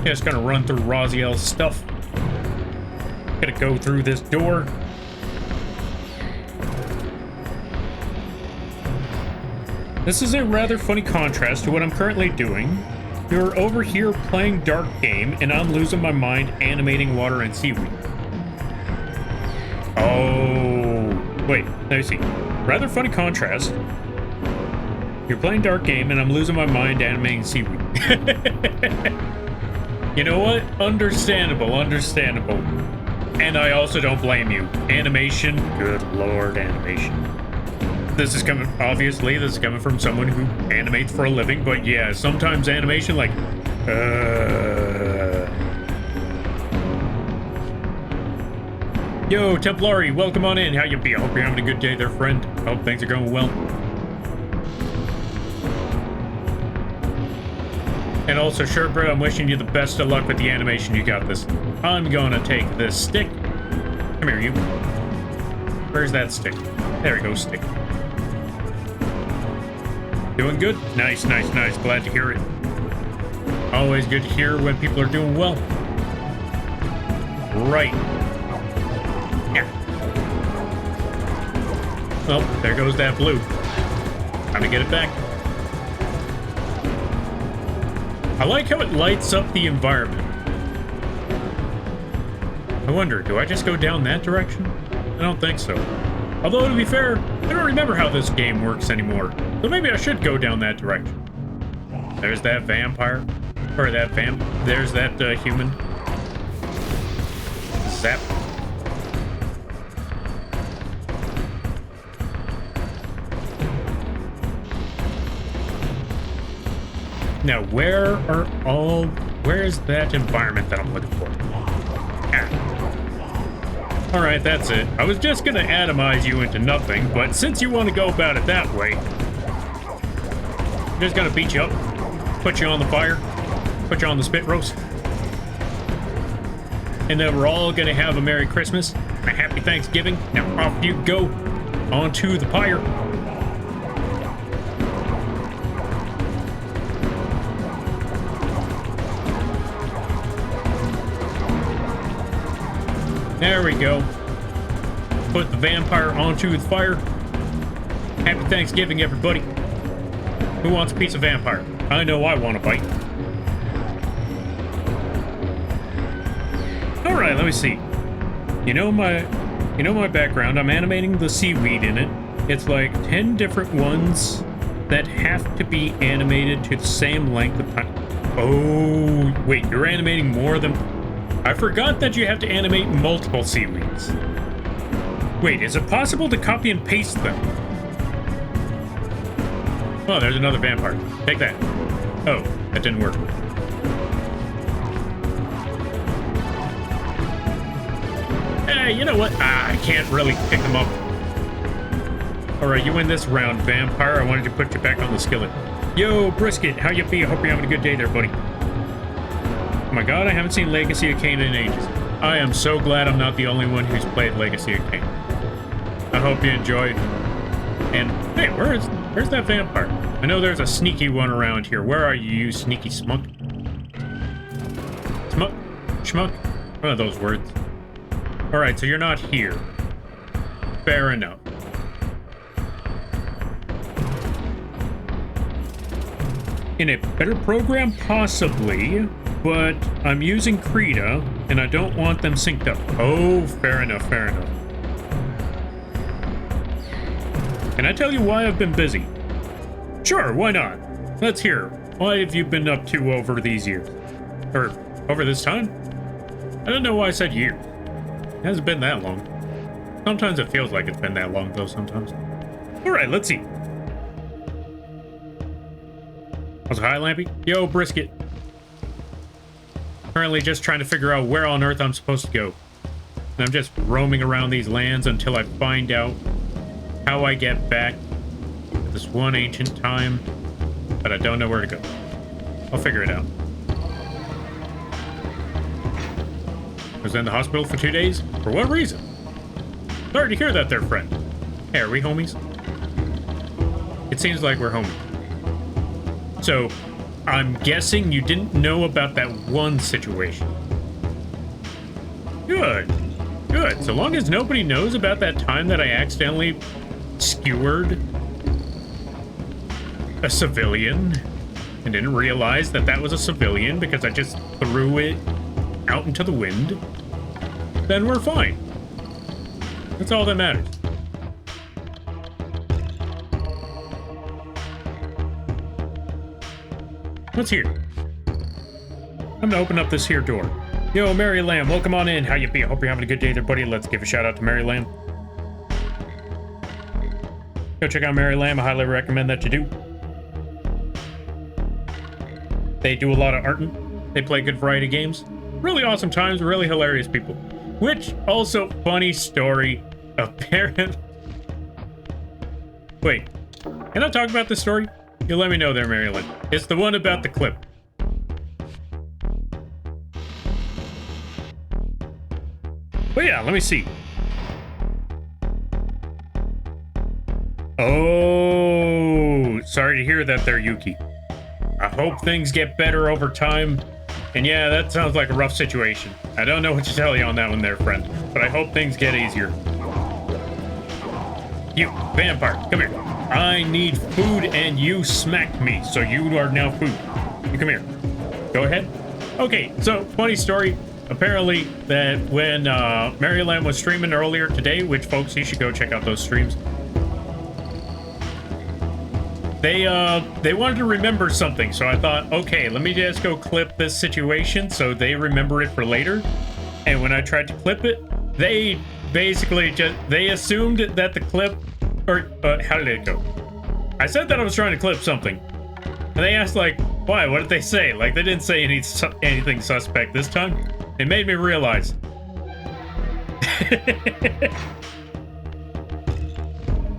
A: Just gonna run through Raziel's stuff. Gotta go through this door. This is a rather funny contrast to what I'm currently doing. You're over here playing Dark Game, and I'm losing my mind animating water and seaweed. Oh, wait, let me see. Rather funny contrast. You're playing Dark Game, and I'm losing my mind animating seaweed. You know what? Understandable. And I also don't blame you. Animation, good lord, animation. This is coming from someone who animates for a living, but yeah, sometimes animation, like, Yo, Templari, welcome on in. How you be? I hope you're having a good day there, friend. I hope things are going well. And also, Sherbert, I'm wishing you the best of luck with the animation. You got this. I'm gonna take this stick. Come here, you. Where's that stick? There we go, stick. Doing good? Nice, nice, nice. Glad to hear it. Always good to hear when people are doing well. Right. Yeah. Well, there goes that blue. Time to get it back. I like how it lights up the environment. I wonder, do I just go down that direction? I don't think so. Although, to be fair, I don't remember how this game works anymore. So maybe I should go down that direction. There's that vampire. Or that there's that human. Zap. Now, where's that environment that I'm looking for? Ah. Alright, that's it. I was just gonna atomize you into nothing, but since you want to go about it that way, I'm just gonna beat you up, put you on the fire, put you on the spit roast, and then we're all gonna have a Merry Christmas, a Happy Thanksgiving. Now off you go, onto the pyre. There we go. Put the vampire onto the fire. Happy Thanksgiving, everybody. Who wants a piece of vampire? I know I want a bite. All right, let me see. You know my background. I'm animating the seaweed in it. It's like 10 different ones that have to be animated to the same length of time. Oh, wait, you're animating more than... I forgot that you have to animate multiple seaweeds. Wait, is it possible to copy and paste them? Oh, there's another vampire. Take that. Oh, that didn't work. Hey, you know what? I can't really pick them up. Alright, you win this round, vampire. I wanted to put you back on the skillet. Yo, Brisket, how you be? I hope you're having a good day there, buddy. Oh my god, I haven't seen Legacy of Kain in ages. I am so glad I'm not the only one who's played Legacy of Kain. I hope you enjoyed. And, hey, where's that vampire? I know there's a sneaky one around here. Where are you, you sneaky smunk? Smuck? Schmuck? One of those words. Alright, so you're not here. Fair enough. In a better program, possibly, but I'm using Krita, and I don't want them synced up. Oh, fair enough, fair enough. Can I tell you why I've been busy? Sure, why not? Let's hear. Why have you been up to over these years? Or, over this time? I don't know why I said years. It hasn't been that long. Sometimes it feels like it's been that long, though, sometimes. Alright, let's see. Also, hi, Lampy. Yo, Brisket. Currently just trying to figure out where on Earth I'm supposed to go. And I'm just roaming around these lands until I find out how I get back to this one ancient time, but I don't know where to go. I'll figure it out. I was in the hospital for 2 days? For what reason? Sorry to hear that there, friend. Hey, are we homies? It seems like we're homies. So, I'm guessing you didn't know about that one situation. Good. Good. So long as nobody knows about that time that I accidentally skewered a civilian and didn't realize that that was a civilian because I just threw it out into the wind, then we're fine. That's all that matters. What's here? I'm gonna open up this here door. Yo, Mary Lamb, welcome on in. How you be? I hope you're having a good day there, buddy. Let's give a shout out to Mary Lamb. Go check out Mary Lamb. I highly recommend that you do. They do a lot of art. They play a good variety of games. Really awesome times, really hilarious people. Which, also, funny story. Apparently... Wait, can I talk about this story? You let me know there, Marilyn. It's the one about the clip. But yeah, let me see. Oh, sorry to hear that there, Yuki. I hope things get better over time. And yeah, that sounds like a rough situation. I don't know what to tell you on that one there, friend. But I hope things get easier. You, vampire, come here. I need food and you smacked me, so you are now food. You come here. Go ahead. Okay, so funny story. Apparently that when Mary Lamb was streaming earlier today, which folks, you should go check out those streams. They wanted to remember something, so I thought, okay, let me just go clip this situation so they remember it for later. And when I tried to clip it, they basically they assumed that the clip, or how did it go? I said that I was trying to clip something, and they asked like, why? What did they say? Like they didn't say anything suspect this time. It made me realize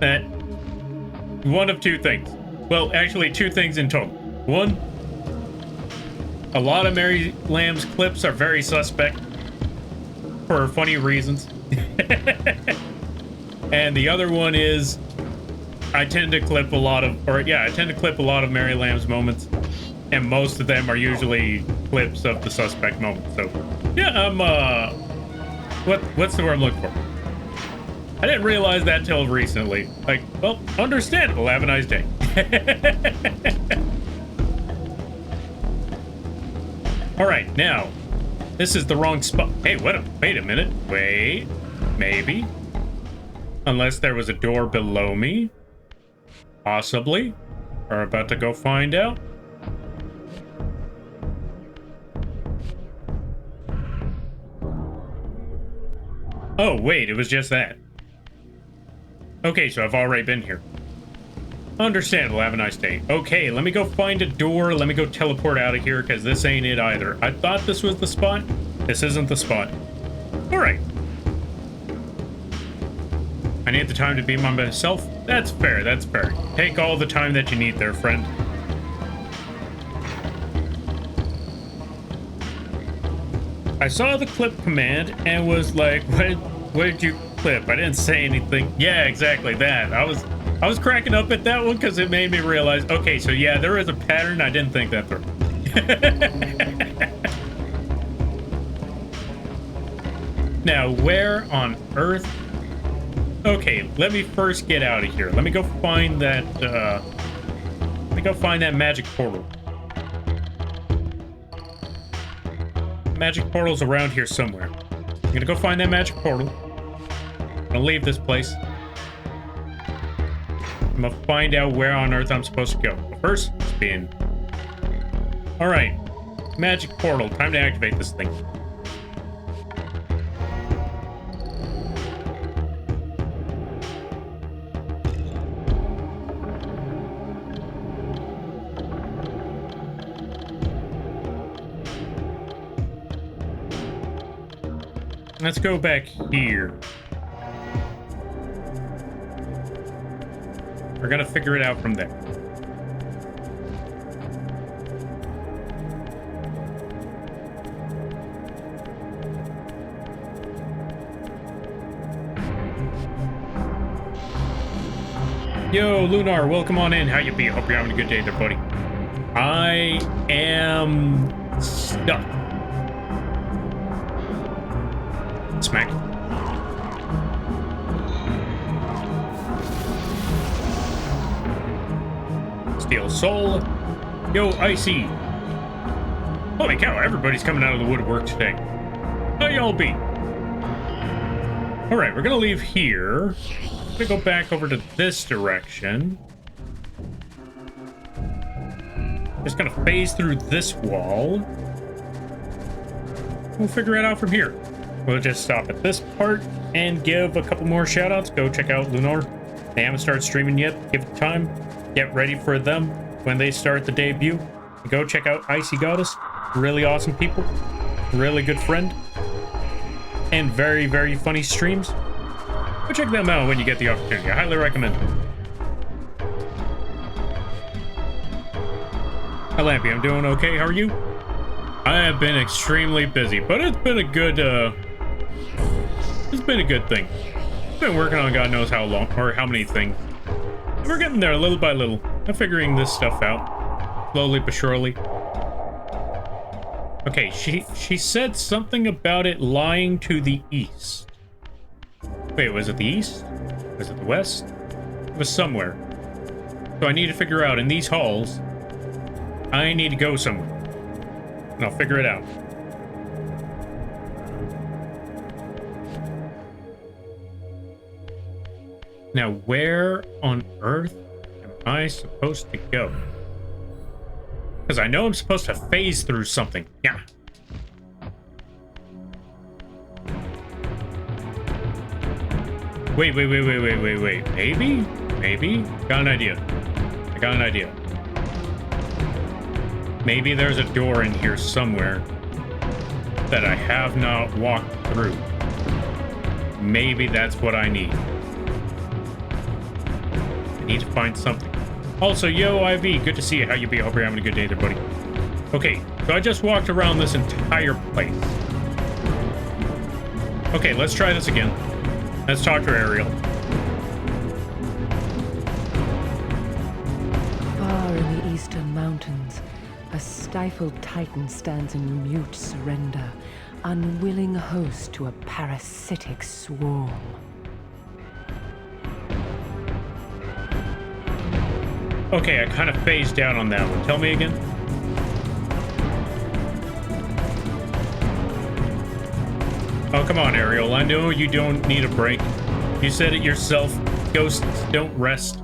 A: that one of two things. Well, actually, two things in total. One, a lot of Mary Lamb's clips are very suspect for funny reasons. And the other one is I tend to clip a lot of Mary Lamb's moments, and most of them are usually clips of the suspect moment. So, yeah, I'm what's the word I'm looking for? I didn't realize that till recently. Like, well, understandable. Have a nice day. All right, now this is the wrong spot. Hey, wait a minute. Wait, maybe. Unless there was a door below me. Possibly. We're about to go find out. Oh, wait, it was just that. Okay, so I've already been here. Understandable, have a nice day. Okay, let me go find a door. Let me go teleport out of here, because this ain't it either. I thought this was the spot. This isn't the spot. All right. I need the time to be myself. That's fair, that's fair. Take all the time that you need there, friend. I saw the clip command and was like, what did you clip? I didn't say anything. Yeah, exactly that. I was cracking up at that one because it made me realize, okay, so yeah, there is a pattern. I didn't think that through. Now, where on earth? Okay, let me first get out of here. Let me go find that, magic portal. Magic portal's around here somewhere. I'm gonna go find that magic portal. I'm gonna leave this place. I'm gonna find out where on earth I'm supposed to go. But first, spin. Alright. Magic portal. Time to activate this thing. Let's go back here. We're gonna figure it out from there. Yo, Lunar, welcome on in. How you be? Hope you're having a good day there, buddy. I am stuck. Smack. Steel Soul. Yo, Icy. Holy cow, everybody's coming out of the woodwork today. How y'all be? Alright, we're gonna leave here. I'm gonna go back over to this direction. Just gonna phase through this wall. We'll figure it out from here. We'll just stop at this part and give a couple more shout-outs. Go check out Lunar. They haven't started streaming yet. Give it time. Get ready for them when they start the debut. Go check out Icy Goddess. Really awesome people. Really good friend. And very, very funny streams. Go check them out when you get the opportunity. I highly recommend them. Hi, Lampy. I'm doing okay. How are you? I have been extremely busy, but it's been a good, it's been a good thing. I've been working on God knows how long, or how many things. We're getting there little by little. I'm figuring this stuff out. Slowly but surely. Okay, she said something about it lying to the east. Wait, was it the east? Was it the west? It was somewhere. So I need to figure out in these halls, I need to go somewhere. And I'll figure it out. Now, where on earth am I supposed to go? Because I know I'm supposed to phase through something. Yeah. Wait. Maybe? Got an idea. I got an idea. Maybe there's a door in here somewhere that I have not walked through. Maybe that's what I need. I need to find something. Also, yo, IV, good to see you. How you be? Hope you're having a good day there, buddy. Okay, so I just walked around this entire place. Okay, let's try this again. Let's talk to Ariel.
D: Far in the eastern mountains, a stifled titan stands in mute surrender, unwilling host to a parasitic swarm.
A: Okay, I kind of phased out on that one. Tell me again. Oh, come on, Ariel. I know you don't need a break. You said it yourself. Ghosts don't rest.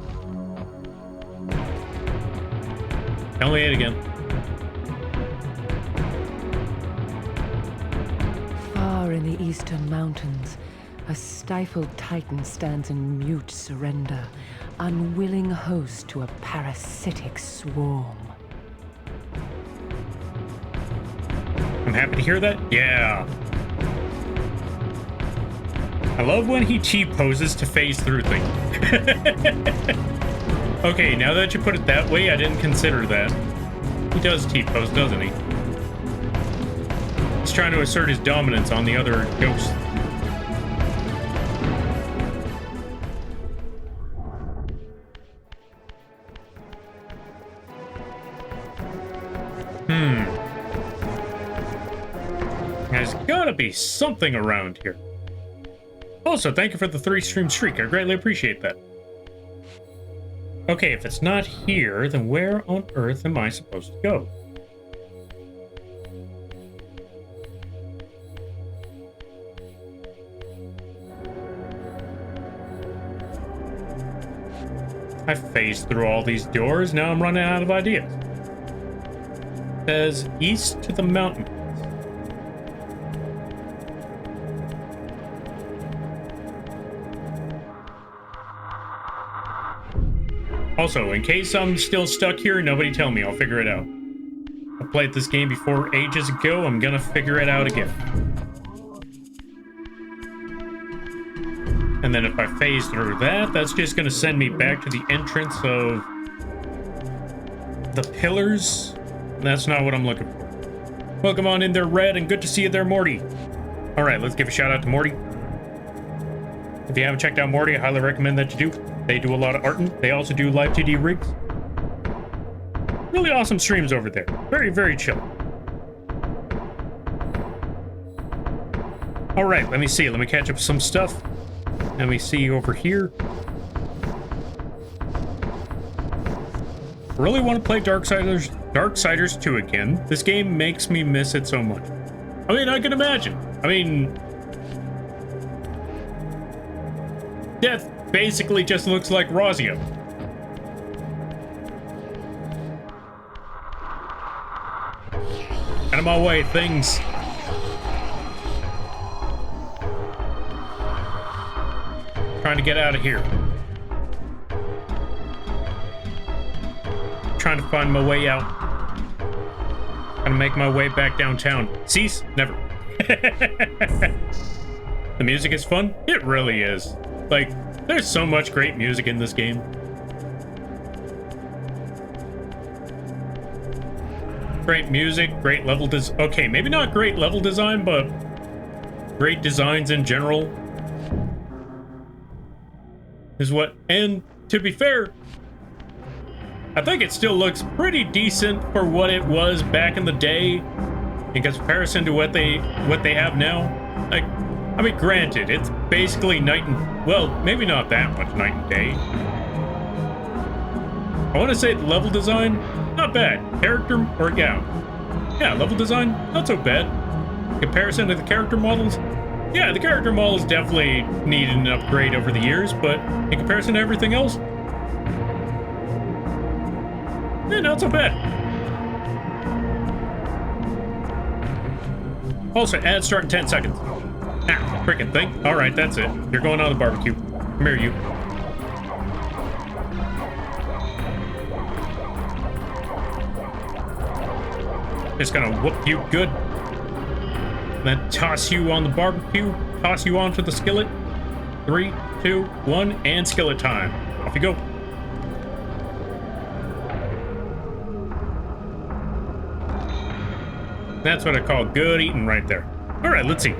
A: Tell me it again.
D: Far in the eastern mountains, a stifled titan stands in mute surrender, unwilling host to a parasitic swarm.
A: I'm happy to hear that. Yeah. I love when he T-poses to phase through things. Okay, now that you put it that way, I didn't consider that. He does T-pose, doesn't he? He's trying to assert his dominance on the other ghosts. There's gotta be something around here. Also, thank you for the 3-stream streak. I greatly appreciate that. Okay, if it's not here, then where on earth am I supposed to go? I phased through all these doors, now I'm running out of ideas. It says east to the mountain. Also, in case I'm still stuck here, nobody tell me, I'll figure it out. I played this game before ages ago, I'm gonna figure it out again. And then if I phase through that, that's just gonna send me back to the entrance of the pillars. That's not what I'm looking for. Welcome on in there, Red, and good to see you there, Morty. Alright, let's give a shout out to Morty. If you haven't checked out Morty, I highly recommend that you do. They do a lot of art. They also do live 2D rigs. Really awesome streams over there. Very, very chill. All right, let me see. Let me catch up some stuff. Let me see over here. Really want to play Darksiders 2 again. This game makes me miss it so much. I mean, I can imagine. I mean, death basically just looks like Razio. Out of my way, things. Trying to get out of here. Trying to find my way out. Gonna make my way back downtown. Cease? Never. The music is fun? It really is. Like, there's so much great music in this game. Great music, great level design. Okay, maybe not great level design, but great designs in general. Is what, and to be fair, I think it still looks pretty decent for what it was back in the day in comparison to what they have now. Like, I mean, granted, it's basically night and, well, maybe not that much night and day. I want to say the level design, not bad. Character, or yeah, level design, not so bad. In comparison to the character models, yeah, the character models definitely needed an upgrade over the years, but in comparison to everything else, yeah, not so bad. Also, ad start in 10 seconds. Ah, freaking thing. Alright, that's it. You're going on the barbecue. Come here, you. Just gonna whoop you good. Then toss you on the barbecue. Toss you onto the skillet. 3, 2, 1, and skillet time. Off you go. That's what I call good eating right there. Alright, let's see.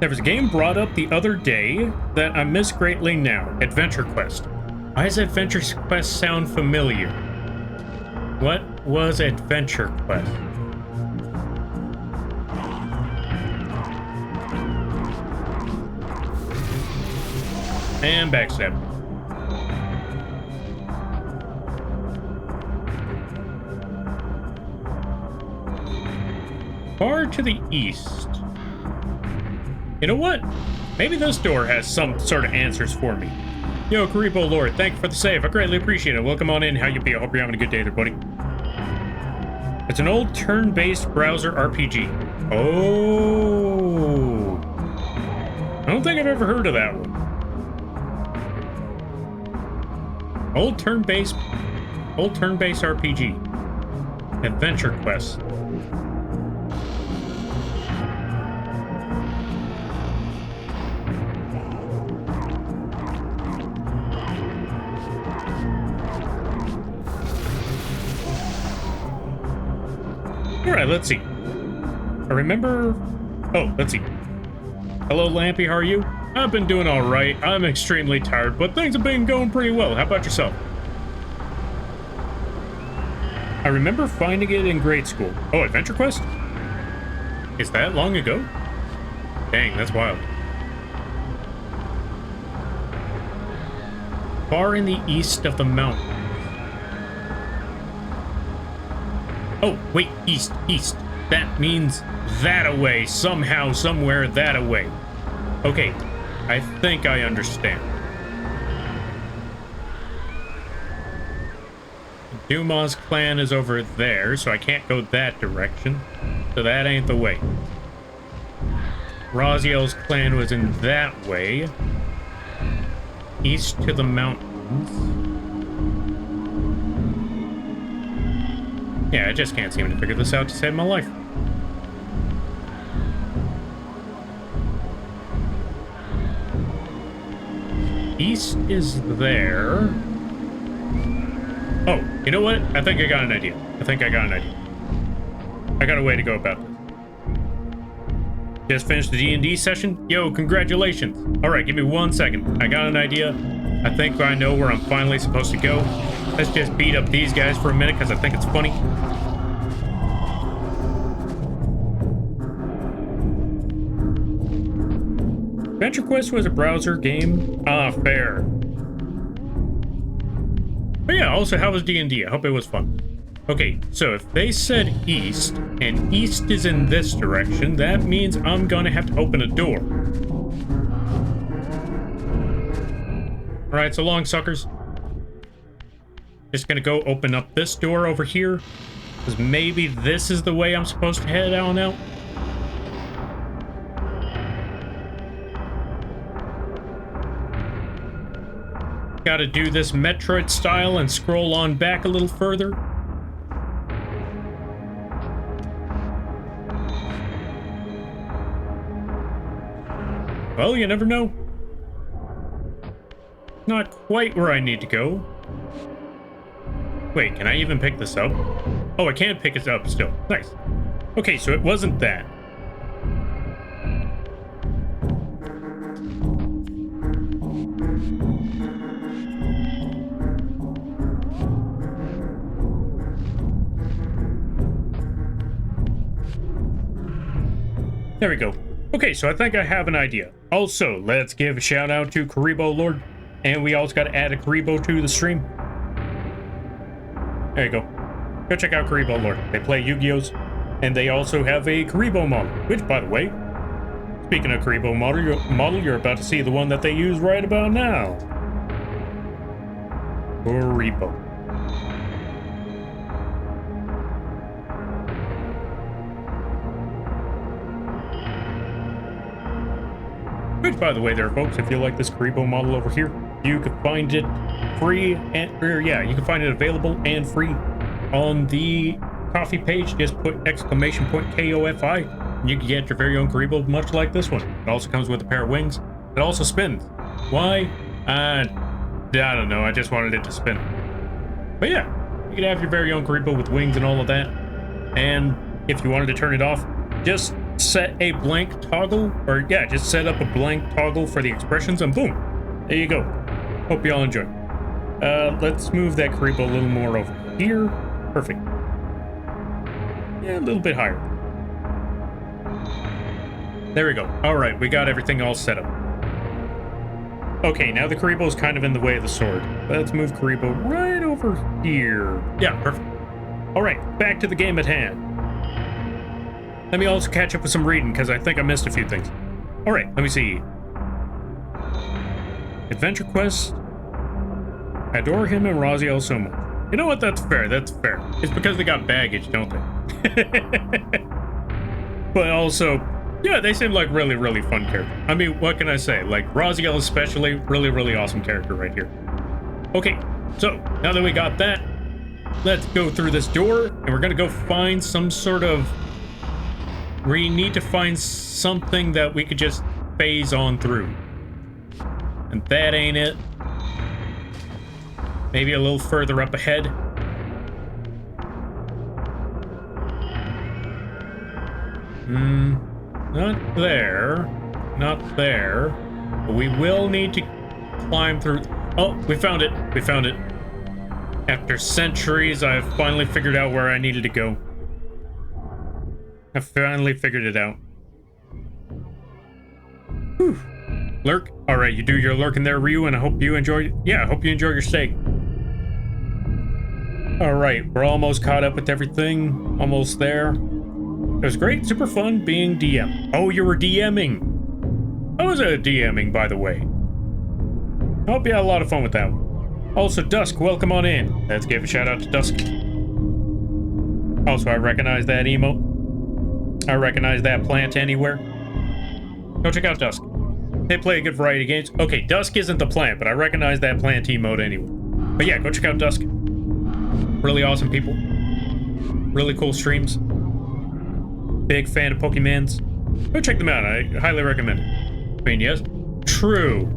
A: There was a game brought up the other day that I miss greatly now. Adventure Quest. Why does Adventure Quest sound familiar? What was Adventure Quest? And backstab. Far to the east. You know what? Maybe this door has some sort of answers for me. Yo, Karibo Lord, thank you for the save. I greatly appreciate it. Welcome on in. How you be? I hope you're having a good day there, buddy. It's an old turn-based browser RPG. Oh. I don't think I've ever heard of that one. Old turn-based RPG. Adventure Quest. Alright, let's see. I remember... Oh, let's see. Hello, Lampy, how are you? I've been doing alright. I'm extremely tired, but things have been going pretty well. How about yourself? I remember finding it in grade school. Oh, Adventure Quest? Is that long ago? Dang, that's wild. Far in the east of the mountain. Oh, wait, east. That means that away, somehow, somewhere, that away. Okay, I think I understand. Dumas' clan is over there, so I can't go that direction. So that ain't the way. Raziel's clan was in that way. East to the mountains. Yeah, I just can't seem to figure this out to save my life. East is there. Oh, you know what? I think I got an idea. I got a way to go about this. Just finished the D&D session? Yo, congratulations. Alright, give me 1 second. I got an idea. I think I know where I'm finally supposed to go. Let's just beat up these guys for a minute because I think it's funny. Adventure Quest was a browser game. Ah, fair. But yeah, also, how was D&D? I hope it was fun. Okay, so if they said east, and east is in this direction, that means I'm gonna have to open a door. Alright, so long, suckers. Just gonna go open up this door over here, because maybe this is the way I'm supposed to head on out. Gotta do this Metroid style and scroll on back a little further. Well, you never know. Not quite where I need to go. Wait, can I even pick this up? Oh, I can pick it up still. Nice. Okay, so it wasn't that. There we go. Okay, so I think I have an idea. Also, let's give a shout out to Karibo Lord. And we also got to add a Karibo to the stream. There you go. Go check out Karibo Lord. They play Yu-Gi-Ohs. And they also have a Karibo model. Which, by the way, speaking of Karibo model, you're about to see the one that they use right about now. Karibo. Which, by the way, there, folks, if you like this Karibo model over here, you can find it free and, you can find it available and free on the coffee page. Just put !KOFI, and you can get your very own Karibo, much like this one. It also comes with a pair of wings. It also spins. Why? I don't know. I just wanted it to spin. But yeah, you can have your very own Karibo with wings and all of that. And if you wanted to turn it off, just set a blank toggle, or just set up a blank toggle for the expressions, and boom, there you go. Hope you all enjoy. Let's move that Karibo a little more over here. Perfect. Yeah, a little bit higher. There we go. All right, we got everything all set up. Okay, now the Karibo is kind of in the way of the sword. Let's move Karibo right over here. Yeah, perfect. All right, back to the game at hand. Let me also catch up with some reading, because I think I missed a few things. All right, let me see. Adventure Quest. I adore him and Raziel so much. You know what? That's fair. That's fair. It's because they got baggage, don't they? But also, yeah, they seem like really, really fun characters. I mean, what can I say? Like, Raziel especially, really, really awesome character right here. Okay, so now that we got that, let's go through this door, and we're gonna go find some sort of... We need to find something that we could just phase on through. And that ain't it. Maybe a little further up ahead. Not there. Not there. But we will need to climb through... Oh, we found it. We found it. After centuries, I've finally figured out where I needed to go. I finally figured it out. Whew. Lurk. All right, you do your lurking there, Ryu, and I hope you enjoy. Yeah, I hope you enjoy your steak. All right, we're almost caught up with everything. Almost there. It was great, super fun being DM. Oh, you were DMing. I was DMing, by the way. I hope you had a lot of fun with that one. Also, Dusk, welcome on in. Let's give a shout out to Dusk. Also, I recognize that emote. I recognize that plant anywhere. Go check out Dusk. They play a good variety of games. Okay, Dusk isn't the plant, but I recognize that plant emote anyway. But yeah, go check out Dusk. Really awesome people. Really cool streams. Big fan of Pokemans. Go check them out. I highly recommend it. I mean, yes, true.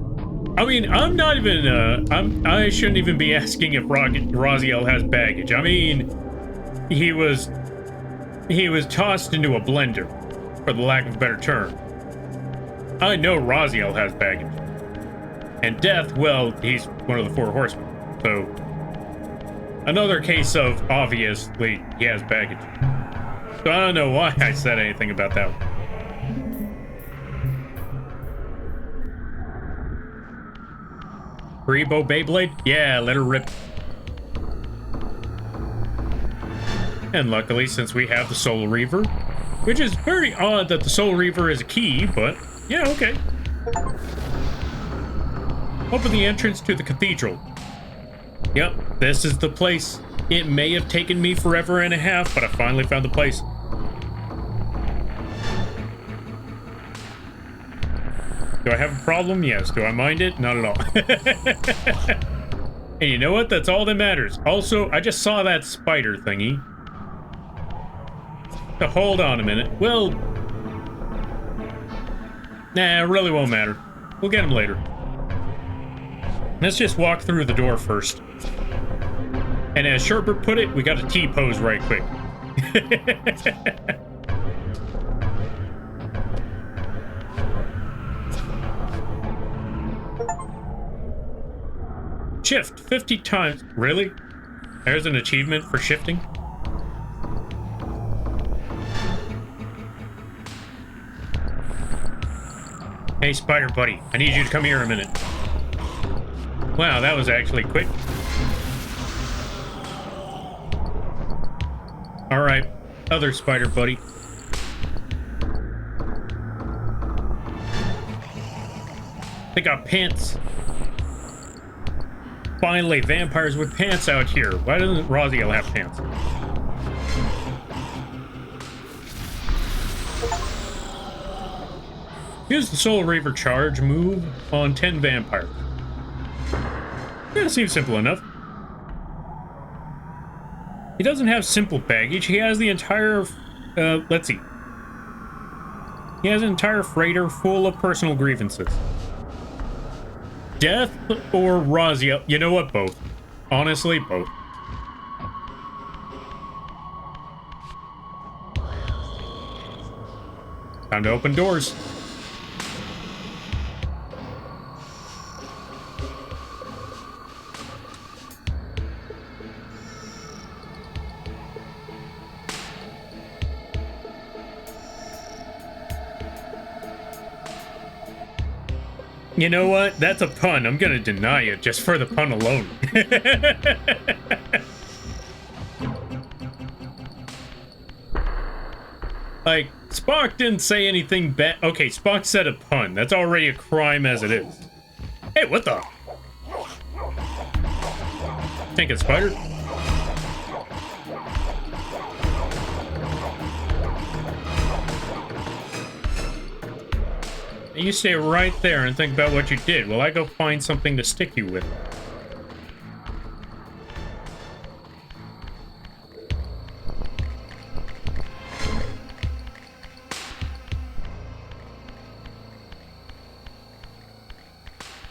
A: I mean, I'm not even, I shouldn't even be asking if Raziel has baggage. I mean, he was tossed into a blender, for the lack of a better term. I know Raziel has baggage. And Death, well, he's one of the four horsemen. So, another case of, obviously, he has baggage. So I don't know why I said anything about that one. Karibo Beyblade? Yeah, let her rip. And luckily, since we have the Soul Reaver, which is very odd that the Soul Reaver is a key, but yeah, okay. Open the entrance to the cathedral. Yep, this is the place. It may have taken me forever and a half, but I finally found the place. Do I have a problem? Yes. Do I mind it? Not at all. And you know what? That's all that matters. Also, I just saw that spider thingy. So hold on a minute. Well, nah, it really won't matter. We'll get him later. Let's just walk through the door first. And as Sherbert put it, we got a T-pose right quick. Shift 50 times. Really? There's an achievement for shifting? Hey, Spider Buddy, I need you to come here a minute. Wow, that was actually quick. Alright, other Spider Buddy. They got pants. Finally, vampires with pants out here. Why doesn't Raziel have pants? Use the Soul Reaver charge move on 10 vampires. Yeah, seems simple enough. He doesn't have simple baggage. He has the entire... let's see. He has an entire freighter full of personal grievances. Death or Raziel? You know what? Both. Honestly, both. Time to open doors. You know what? That's a pun. I'm gonna deny it just for the pun alone. Like, Spock didn't say anything bad. Okay, Spock said a pun. That's already a crime as it is. Hey, what the? Think it's Spider? You stay right there and think about what you did while I go find something to stick you with.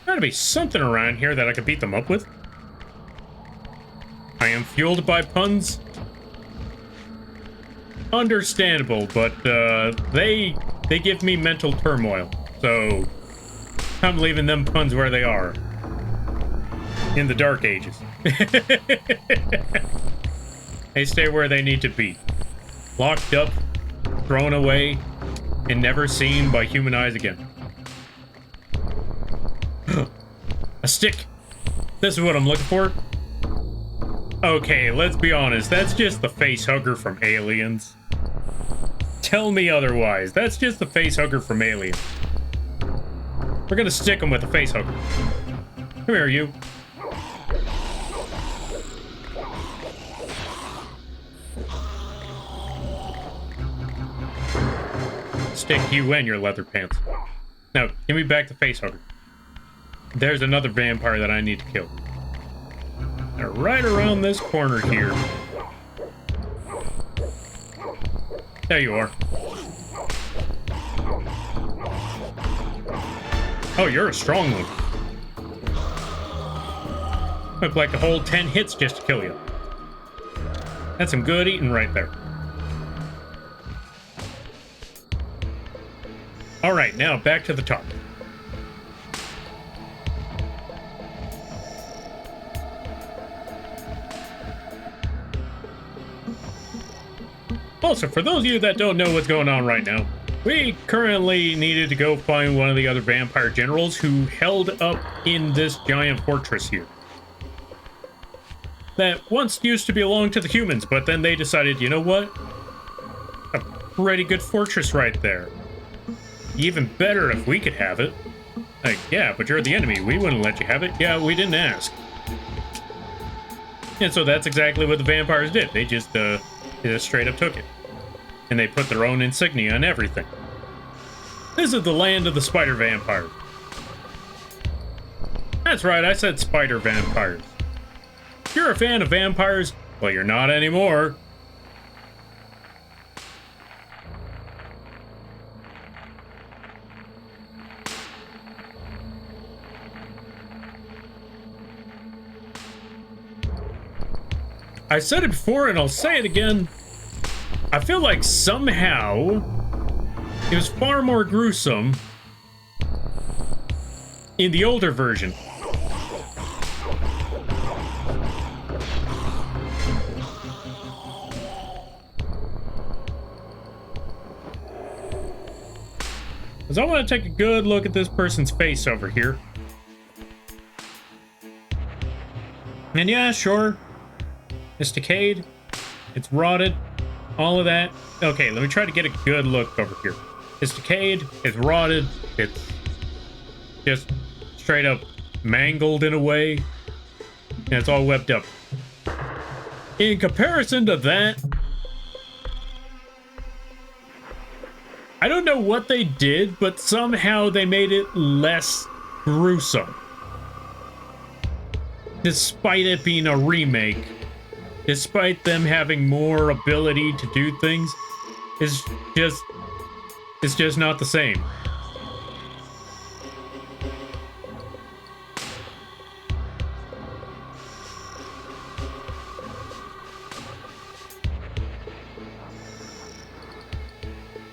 A: Gotta be something around here that I could beat them up with. I am fueled by puns. Understandable, but they give me mental turmoil. So, I'm leaving them puns where they are. In the Dark Ages. They stay where they need to be. Locked up, thrown away, and never seen by human eyes again. A stick! This is what I'm looking for. Okay, let's be honest. That's just the face hugger from Aliens. Tell me otherwise. That's just the face hugger from Aliens. We're gonna stick him with a face hugger. Come here, you. Stick you and your leather pants. Now, give me back the face hugger. There's another vampire that I need to kill. Now, right around this corner here. There you are. Oh, you're a strong one. I'd like to hold 10 hits just to kill you. That's some good eating right there. Alright, now back to the top. Also, for those of you that don't know what's going on right now, we currently needed to go find one of the other vampire generals who held up in this giant fortress here. That once used to belong to the humans, but then they decided, you know what? A pretty good fortress right there. Even better if we could have it. Like, yeah, but you're the enemy. We wouldn't let you have it. Yeah, we didn't ask. And so that's exactly what the vampires did. They just straight up took it. And they put their own insignia on everything. This is the land of the spider vampires. That's right, I said spider vampires. If you're a fan of vampires, well, you're not anymore. I said it before and I'll say it again. I feel like somehow it was far more gruesome in the older version. Because is I want to take a good look at this person's face over here. And yeah, sure, it's decayed, it's rotted, all of that. Okay, let me try to get a good look over here. It's decayed, it's rotted, it's just straight up mangled in a way, and it's all webbed up. In comparison to that, I don't know what they did, but somehow they made it less gruesome. Despite it being a remake, despite them having more ability to do things, it's just not the same.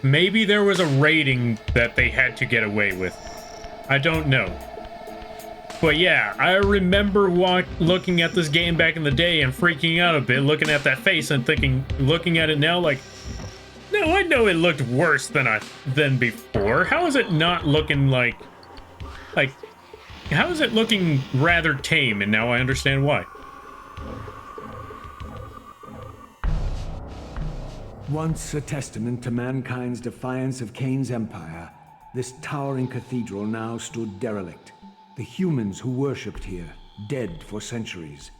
A: Maybe there was a rating that they had to get away with. I don't know. But yeah, I remember looking at this game back in the day and freaking out a bit, looking at that face and thinking, looking at it now like, no, I know it looked worse than before. How is it not looking like, how is it looking rather tame? And now I understand why.
E: Once a testament to mankind's defiance of Cain's empire, this towering cathedral now stood derelict. The humans who worshipped here, dead for centuries.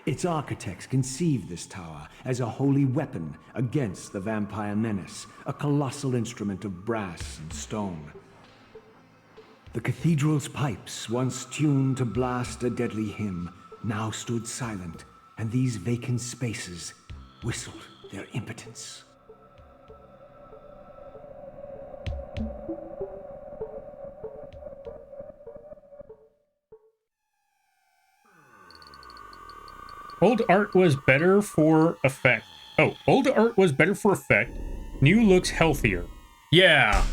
E: Its architects conceived this tower as a holy weapon against the vampire menace, a colossal instrument of brass and stone. The cathedral's pipes, once tuned to blast a deadly hymn, now stood silent, and these vacant spaces whistled their impotence.
A: Old art was better for effect. Oh, old art was better for effect. New looks healthier. Yeah,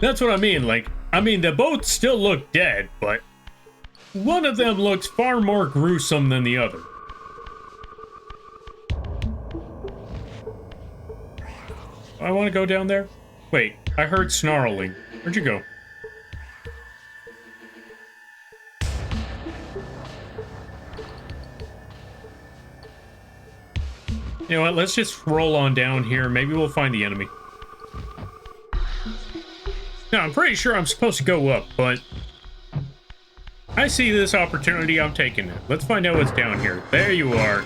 A: that's what I mean. Like, I mean, they both still look dead, but one of them looks far more gruesome than the other. I want to go down there. Wait, I heard snarling. Where'd you go? You know what, let's just roll on down here. Maybe we'll find the enemy. Now, I'm pretty sure I'm supposed to go up, but I see this opportunity, I'm taking it. Let's find out what's down here. There you are.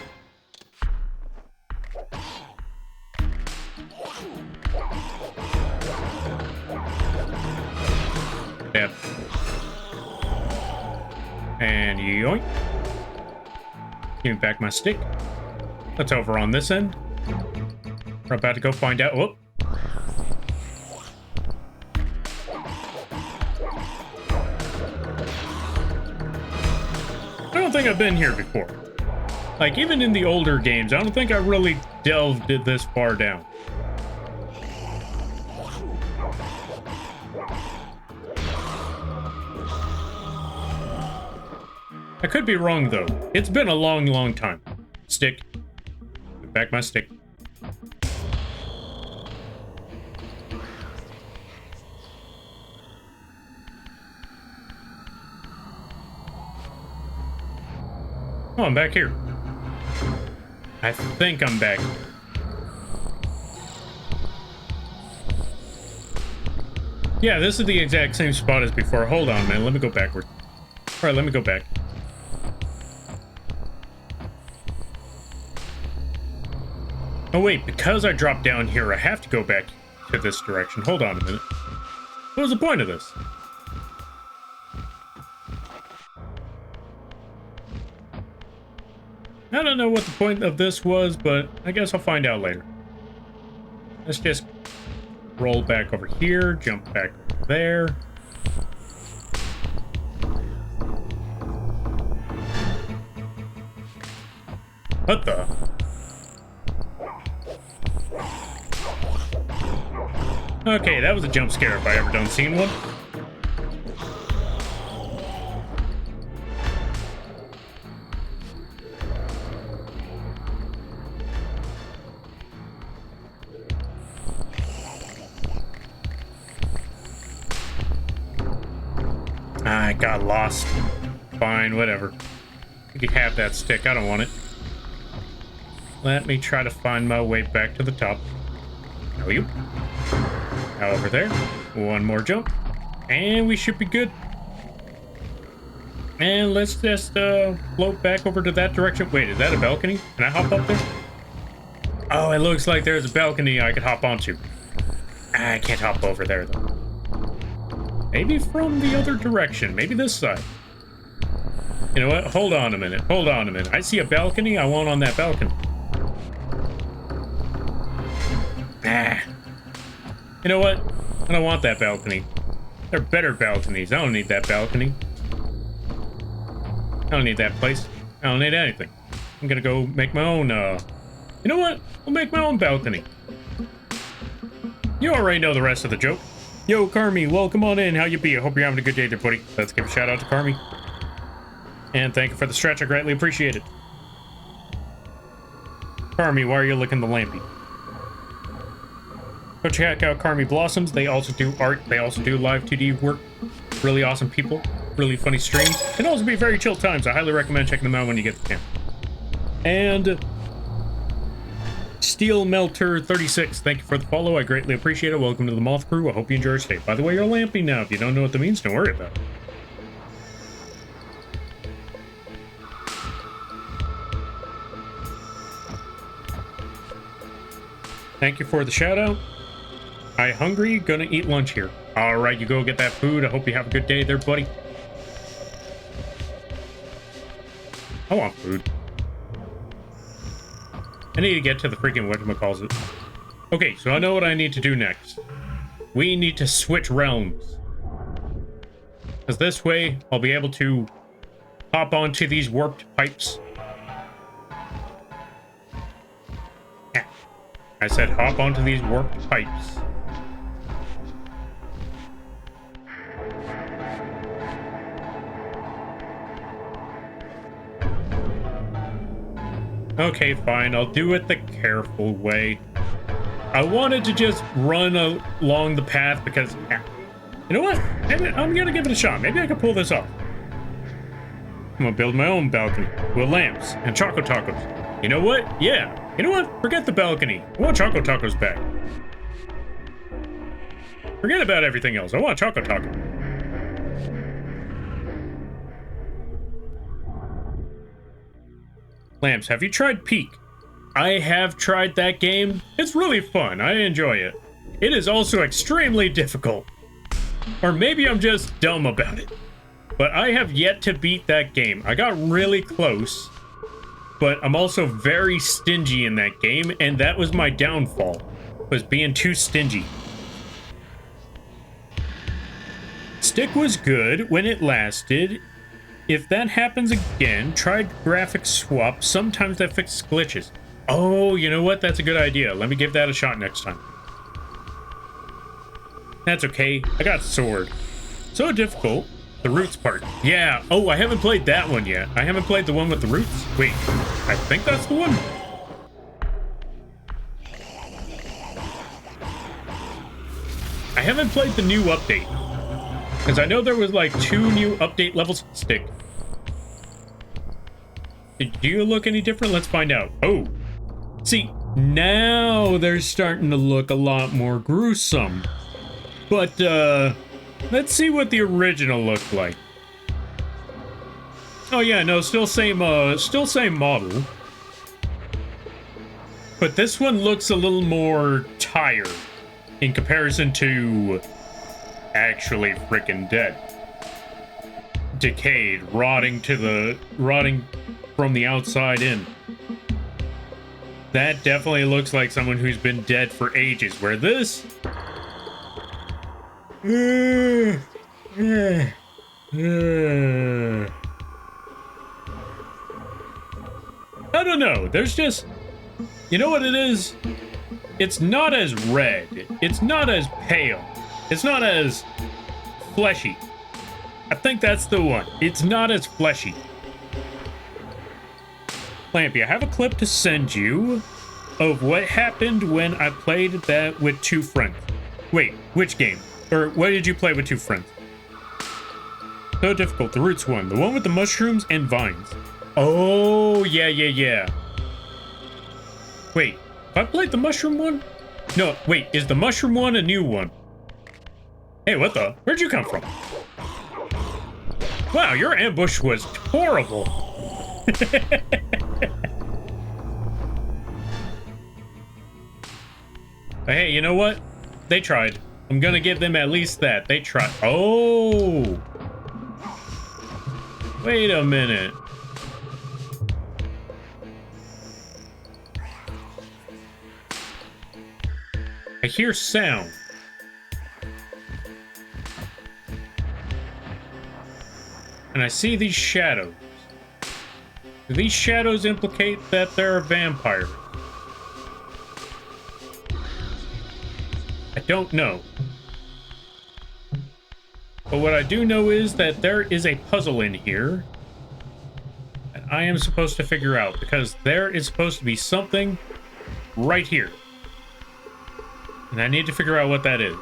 A: Yep. And yoink. Give me back my stick. That's over on this end. We're about to go find out. Whoop. I don't think I've been here before. Like, even in the older games, I don't think I really delved this far down. I could be wrong, though. It's been a long, long time. Stick. Give back my stick. Oh, I'm back here. I think I'm back. Yeah, this is the exact same spot as before. Hold on, man. Let me go backward. All right, let me go back. Oh, wait. Because I dropped down here, I have to go back to this direction. Hold on a minute. What was the point of this? I don't know what the point of this was, but I guess I'll find out later. Let's just roll back over here, jump back over there. What the? Okay, that was a jump scare if I ever done seen one. I got lost. Fine, whatever. You can have that stick. I don't want it. Let me try to find my way back to the top. How are you? Now over there. One more jump. And we should be good. And let's just float back over to that direction. Wait, is that a balcony? Can I hop up there? Oh, it looks like there's a balcony I could hop onto. I can't hop over there, though. Maybe from the other direction. Maybe this side. You know what? Hold on a minute. Hold on a minute. I see a balcony. I want on that balcony. Ah. You know what? I don't want that balcony. There are better balconies. I don't need that balcony. I don't need that place. I don't need anything. I'm gonna go make my own, You know what? I'll make my own balcony. You already know the rest of the joke. Yo, Carmi, welcome on in. How you be? I hope you're having a good day there, buddy. Let's give a shout out to Carmi. And thank you for the stretch. I greatly appreciate it. Carmi, why are you licking the lampy? Go check out Carmi Blossoms. They also do art. They also do live 2D work. Really awesome people. Really funny streams. Can also be very chill times. I highly recommend checking them out when you get the chance. And Steel Melter 36, thank you for the follow. I greatly appreciate it. Welcome to the Moth Crew. I hope you enjoy your stay. By the way, you're lampy now. If you don't know what that means, don't worry about it. Thank you for the shout out. I hungry, gonna eat lunch here. All right, you go get that food. I hope you have a good day there, buddy. I want food. I need to get to the freaking whatchamacallit. Okay, so I know what I need to do next. We need to switch realms. Because this way, I'll be able to hop onto these warped pipes. I said hop onto these warped pipes. Okay, fine. I'll do it the careful way. I wanted to just run along the path because... You know what? I'm gonna give it a shot. Maybe I can pull this off. I'm gonna build my own balcony with lamps and Choco Tacos. You know what? Yeah. You know what? Forget the balcony. I want Choco Tacos back. Forget about everything else. I want Choco Taco. Lamps, have you tried Peak? I have tried that game. It's really fun. I enjoy it. It is also extremely difficult. Or maybe I'm just dumb about it. But I have yet to beat that game. I got really close. But I'm also very stingy in that game, and that was my downfall. Was being too stingy. Stick was good when it lasted. If that happens again, try graphics swap. Sometimes that fixes glitches. Oh, you know what? That's a good idea. Let me give that a shot next time. That's okay. I got sword. So difficult. The roots part. Yeah. Oh, I haven't played that one yet. I haven't played the one with the roots. Wait. I think that's the one. I haven't played the new update. Because I know there was like 2 new update levels. Stick. Did you look any different? Let's find out. Oh. See, now they're starting to look a lot more gruesome. But, let's see what the original looked like. Oh yeah, no, still same model. But this one looks a little more tired in comparison to actually freaking dead. Decayed, rotting from the outside in. That definitely looks like someone who's been dead for ages, where this... I don't know, there's just... You know what it is? It's not as red. It's not as pale. It's not as fleshy. I think that's the one. It's not as fleshy. Lampy, I have a clip to send you of what happened when I played that with 2 friends. Wait, which game? Or what did you play with 2 friends? So difficult. The roots one. The one with the mushrooms and vines. Oh, yeah. Wait, have I played the mushroom one? No, wait, is the mushroom one a new one? Hey, what the? Where'd you come from? Wow, your ambush was horrible. But hey, you know what? They tried. I'm gonna give them at least that. They tried. Oh! Wait a minute. I hear sound. And I see these shadows. Do these shadows implicate that they're a vampire? I don't know. But what I do know is that there is a puzzle in here that I am supposed to figure out, because there is supposed to be something right here. And I need to figure out what that is.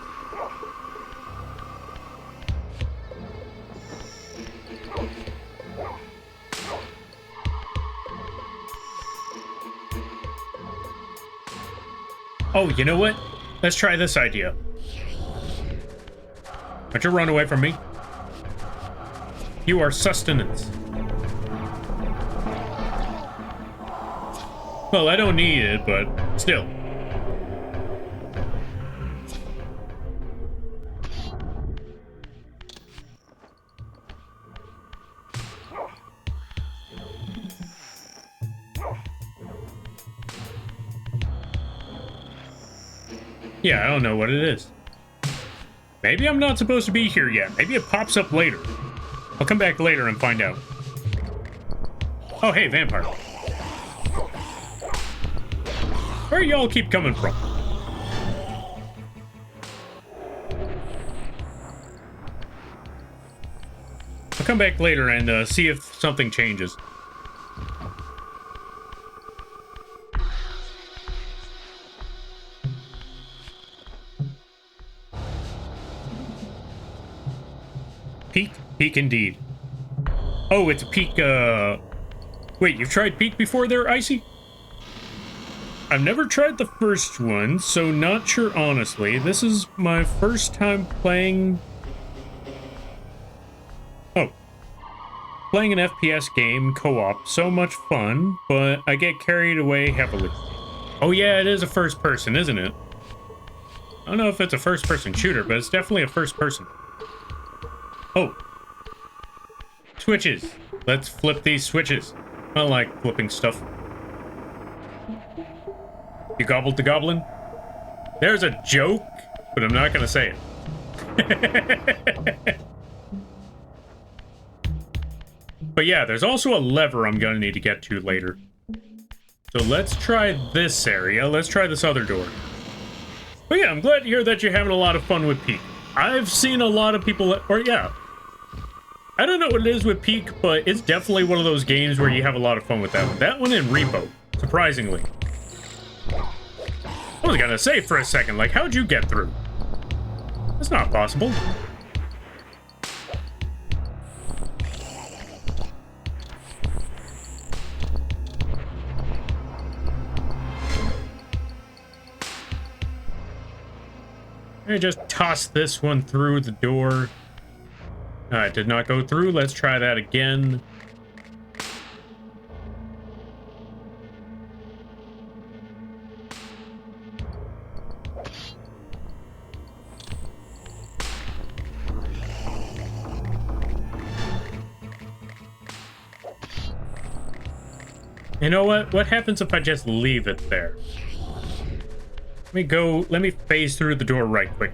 A: Oh, you know what? Let's try this idea. Don't you run away from me. You are sustenance. Well, I don't need it, but still. Yeah, I don't know what it is. Maybe I'm not supposed to be here yet. Maybe it pops up later. I'll come back later and find out. Oh, hey, vampire. Where y'all keep coming from? I'll come back later and see if something changes. Peak? Peak indeed. Oh, it's a peak, Wait, you've tried peak before there, Icy? I've never tried the first one, so not sure honestly. This is my first time playing... Oh. Playing an FPS game, co-op, so much fun, but I get carried away heavily. Oh yeah, it is a first person, isn't it? I don't know if it's a first person shooter, but it's definitely a first person. Oh. Switches. Let's flip these switches. I don't like flipping stuff. You gobbled the goblin? There's a joke, but I'm not gonna say it. But yeah, there's also a lever I'm gonna need to get to later. So let's try this area. Let's try this other door. But yeah, I'm glad to hear that you're having a lot of fun with Peak. I've seen a lot of people, or yeah. I don't know what it is with Peak, but it's definitely one of those games where you have a lot of fun with that one. That one and Repo, surprisingly. I was gonna say for a second, like, how'd you get through? That's not possible. Let me just toss this one through the door. It did not go through. Let's try that again. You know what? What happens if I just leave it there? Let me phase through the door right quick.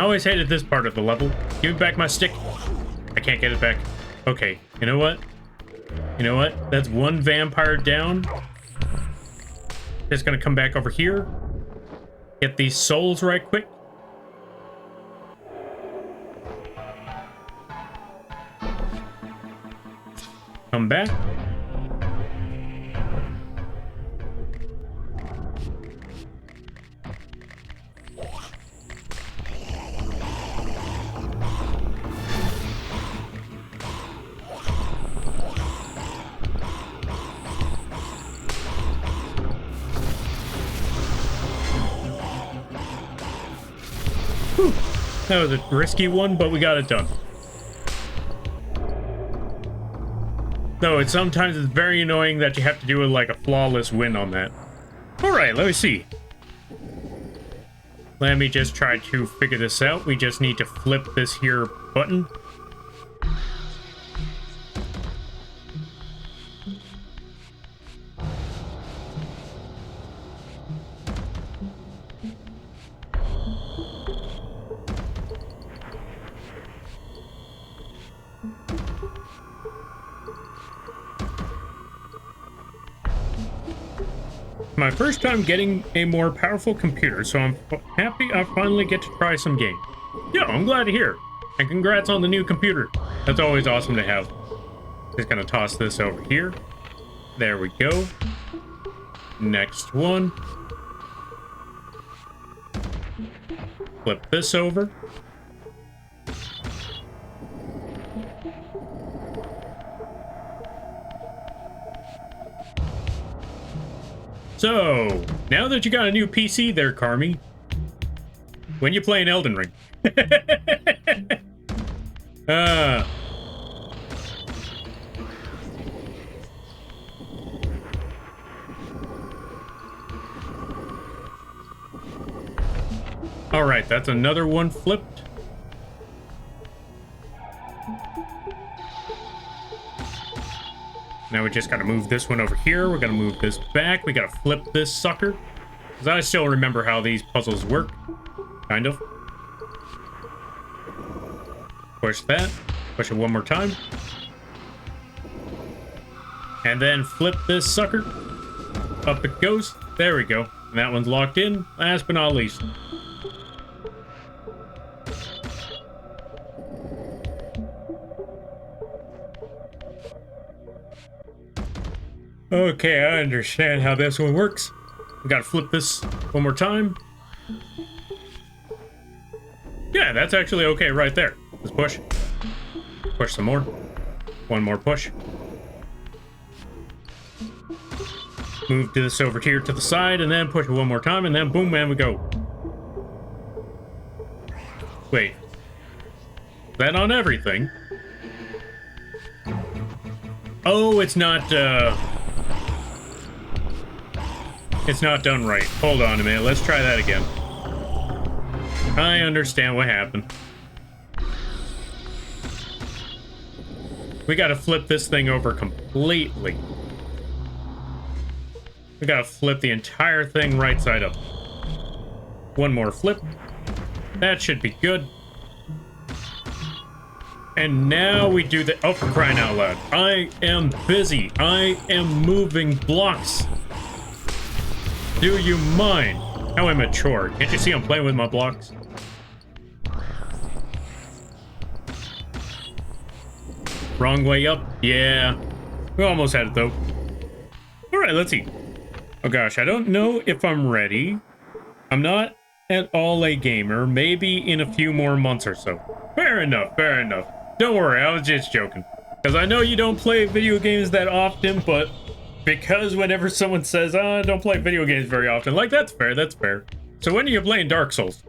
A: always hated this part of the level. Give me back my stick. I can't get it back. Okay, you know what? You know what? That's one vampire down. Just gonna come back over here. Get these souls right quick. Come back. Whew. That was a risky one, but we got it done. Though sometimes it's very annoying that you have to do like a flawless win on that. Alright, let me see. Let me just try to figure this out. We just need to flip this here button. My first time getting a more powerful computer, so I'm happy I finally get to try some games. Yeah, I'm glad to hear. And congrats on the new computer. That's always awesome to have. Just gonna toss this over here. There we go. Next one. Flip this over. So, now that you got a new PC there, Carmi, when you play an Elden Ring. Alright, that's another one flipped. Now we just gotta move this one over here. We're gonna move this back. We gotta flip this sucker. Because I still remember how these puzzles work. Kind of. Push that. Push it one more time. And then flip this sucker. Up it goes. There we go. And that one's locked in. Last but not least. Okay, I understand how this one works. We gotta flip this one more time. Yeah, that's actually okay right there. Let's push. Push some more. One more push. Move this over here to the side, and then push it one more time, and then boom, man, we go. Wait. Is that on everything? Oh, it's not done right. Hold on a minute. Let's try that again. I understand what happened. We gotta flip this thing over completely. We gotta flip the entire thing right side up. One more flip. That should be good. And now we do the... Oh, for crying out loud. I am busy. I am moving blocks. Do you mind? How immature. Can't you see I'm playing with my blocks? Wrong way up. Yeah. We almost had it, though. Alright, let's see. Oh, gosh. I don't know if I'm ready. I'm not at all a gamer. Maybe in a few more months or so. Fair enough. Fair enough. Don't worry. I was just joking. Because I know you don't play video games that often, but... Because whenever someone says, don't play video games very often, like, that's fair, that's fair. So when are you playing Dark Souls?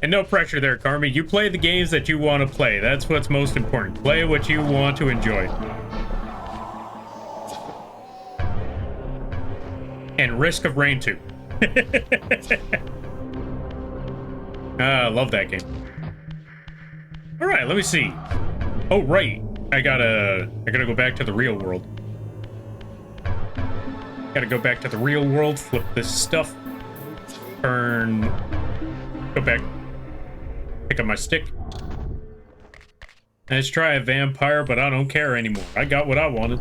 A: And no pressure there, Carmi. You play the games that you want to play. That's what's most important. Play what you want to enjoy. And Risk of Rain 2. I love that game. Alright, let me see. Oh, right. I gotta go back to the real world. Gotta go back to the real world, flip this stuff, turn, go back, pick up my stick. Let's try a vampire, but I don't care anymore. I got what I wanted.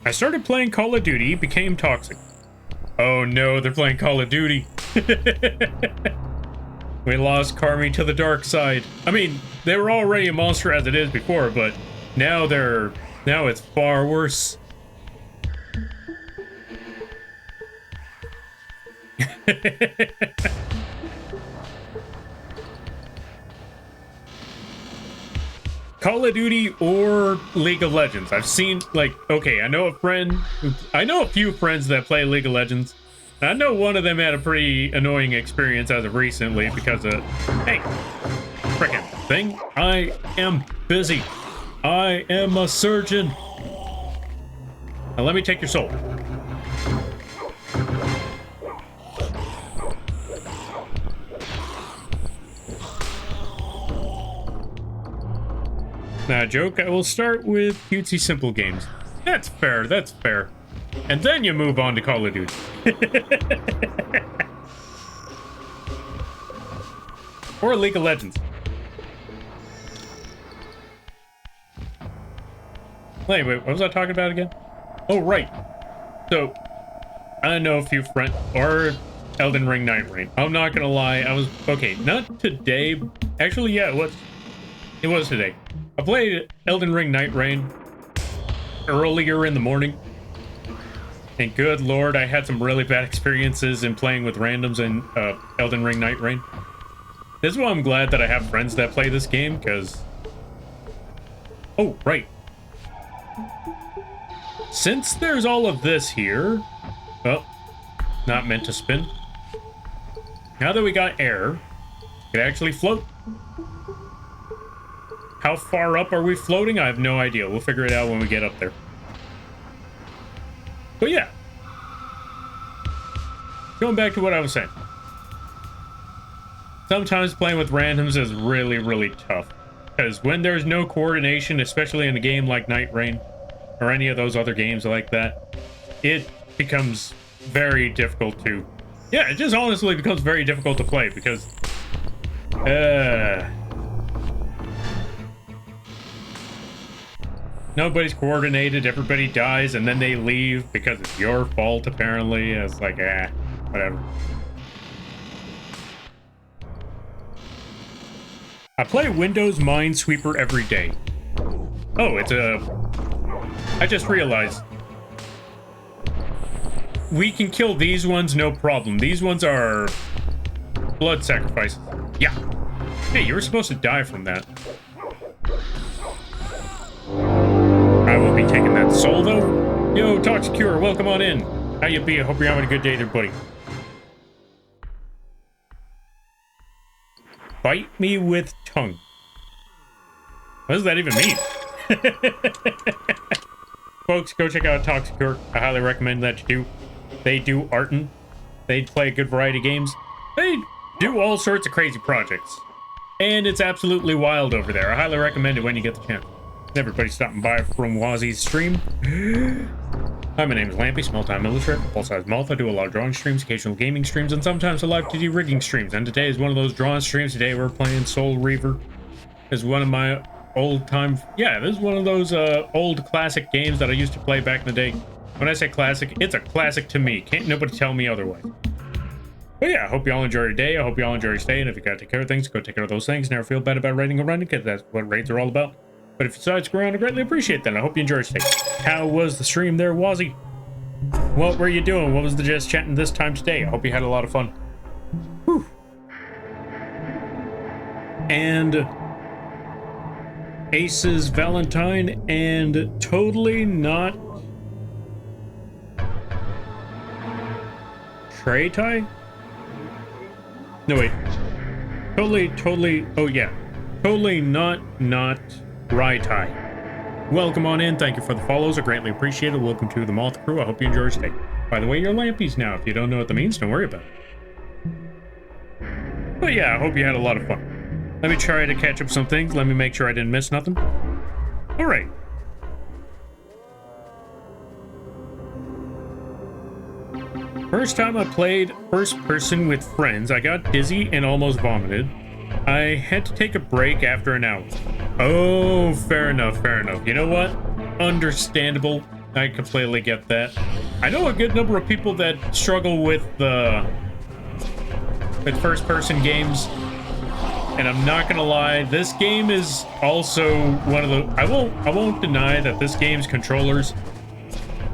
A: I started playing Call of Duty, became toxic. Oh no, they're playing Call of Duty. We lost Carmi to the dark side. I mean, they were already a monster as it is before, but now it's far worse. Call of Duty or League of Legends. I've seen, like, okay, I know a few friends that play League of Legends. I know one of them had a pretty annoying experience as of recently because of, hey, frickin' thing, I am busy. I am a surgeon. Now let me take your soul. Now, joke, I will start with cutesy simple games. That's fair, that's fair. And then you move on to Call of Duty. Or League of Legends. Wait, what was I talking about again? Oh, right. So, I know a few friends, or Elden Ring Night Rain. I'm not gonna lie, okay, not today. Actually, yeah, it was today. I played Elden Ring Night Rain earlier in the morning. And good lord, I had some really bad experiences in playing with randoms in Elden Ring Night Rain. This is why I'm glad that I have friends that play this game, because... Oh, right. Since there's all of this here... Oh, not meant to spin. Now that we got air, we can actually float. How far up are we floating? I have no idea. We'll figure it out when we get up there. But yeah. Going back to what I was saying. Sometimes playing with randoms is really, really tough. Because when there's no coordination, especially in a game like Night Rain, or any of those other games like that, it becomes very difficult to... Yeah, it just honestly becomes very difficult to play, because... Nobody's coordinated, everybody dies, and then they leave because it's your fault, apparently. It's like, whatever. I play Windows Minesweeper every day. Oh, I just realized. We can kill these ones, no problem. These ones are blood sacrifices. Yeah. Hey, you were supposed to die from that. I will be taking that soul, though. Yo, Toxicure, welcome on in. How you be? I hope you're having a good day there, buddy. Bite me with tongue. What does that even mean? Folks, go check out Toxicure. I highly recommend that you do. They do artin. They play a good variety of games. They do all sorts of crazy projects. And it's absolutely wild over there. I highly recommend it when you get the chance. Everybody stopping by from Wazzy's stream. Hi, my name is Lampy, small-time illustrator, full-size moth. I do a lot of drawing streams, occasional gaming streams, and sometimes a live 2D rigging streams. And today is one of those drawing streams. Today we're playing Soul Reaver. It's one of my old-time... Yeah, this is one of those old classic games that I used to play back in the day. When I say classic, it's a classic to me. Can't nobody tell me otherwise. But yeah, I hope you all enjoy your day. I hope you all enjoy your stay. And if you gotta take care of things, go take care of those things. Never feel bad about raiding or running, because that's what raids are all about. But if you decide to go around, I greatly appreciate that. I hope you enjoy your stay. How was the stream there, Wazzy? What were you doing? What was the just chatting this time today? I hope you had a lot of fun. Whew. And Ace's Valentine and totally not Trey tie? No, wait. Totally, oh yeah. Totally not Raitai. Welcome on in. Thank you for the follows. I greatly appreciate it. Welcome to the Moth Crew. I hope you enjoy your stay. By the way, you're lampies now. If you don't know what that means, don't worry about it. But yeah, I hope you had a lot of fun. Let me try to catch up some things. Let me make sure I didn't miss nothing. All right. First time I played first person with friends, I got dizzy and almost vomited. I had to take a break after an hour. Oh, fair enough, fair enough. You know what? Understandable. I completely get that. I know a good number of people that struggle with first person games. And I'm not gonna lie, this game is also one of the... I won't deny that this game's controllers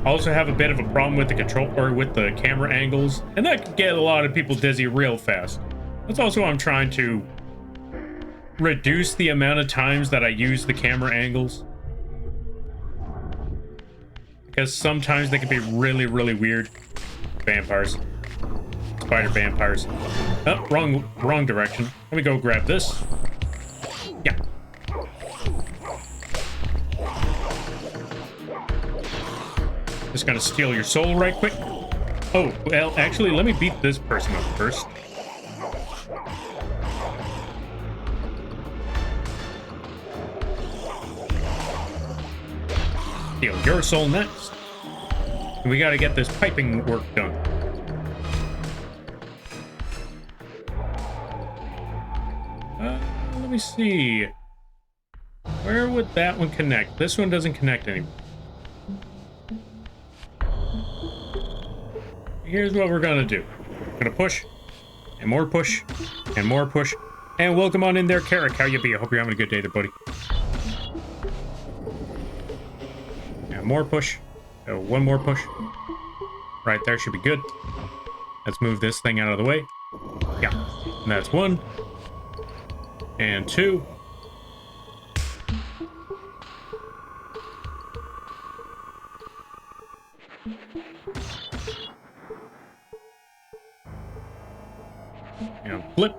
A: also have a bit of a problem with the with the camera angles, and that could get a lot of people dizzy real fast. That's also why I'm trying to reduce the amount of times that I use the camera angles, because sometimes they can be really, really weird. Vampires. Spider vampires. Oh, wrong direction. Let me go grab this. Yeah. Just gonna steal your soul right quick. Oh, well, actually, let me beat this person up first. Steal your soul next. And we gotta get this piping work done. Let me see. Where would that one connect? This one doesn't connect anymore. Here's what we're gonna do. We're gonna push, and more push, and more push. And welcome on in there, Carrick. How you be? I hope you're having a good day there, buddy. And more push. Oh, one more push. Right there should be good. Let's move this thing out of the way. Yeah. And that's one. And two. And flip.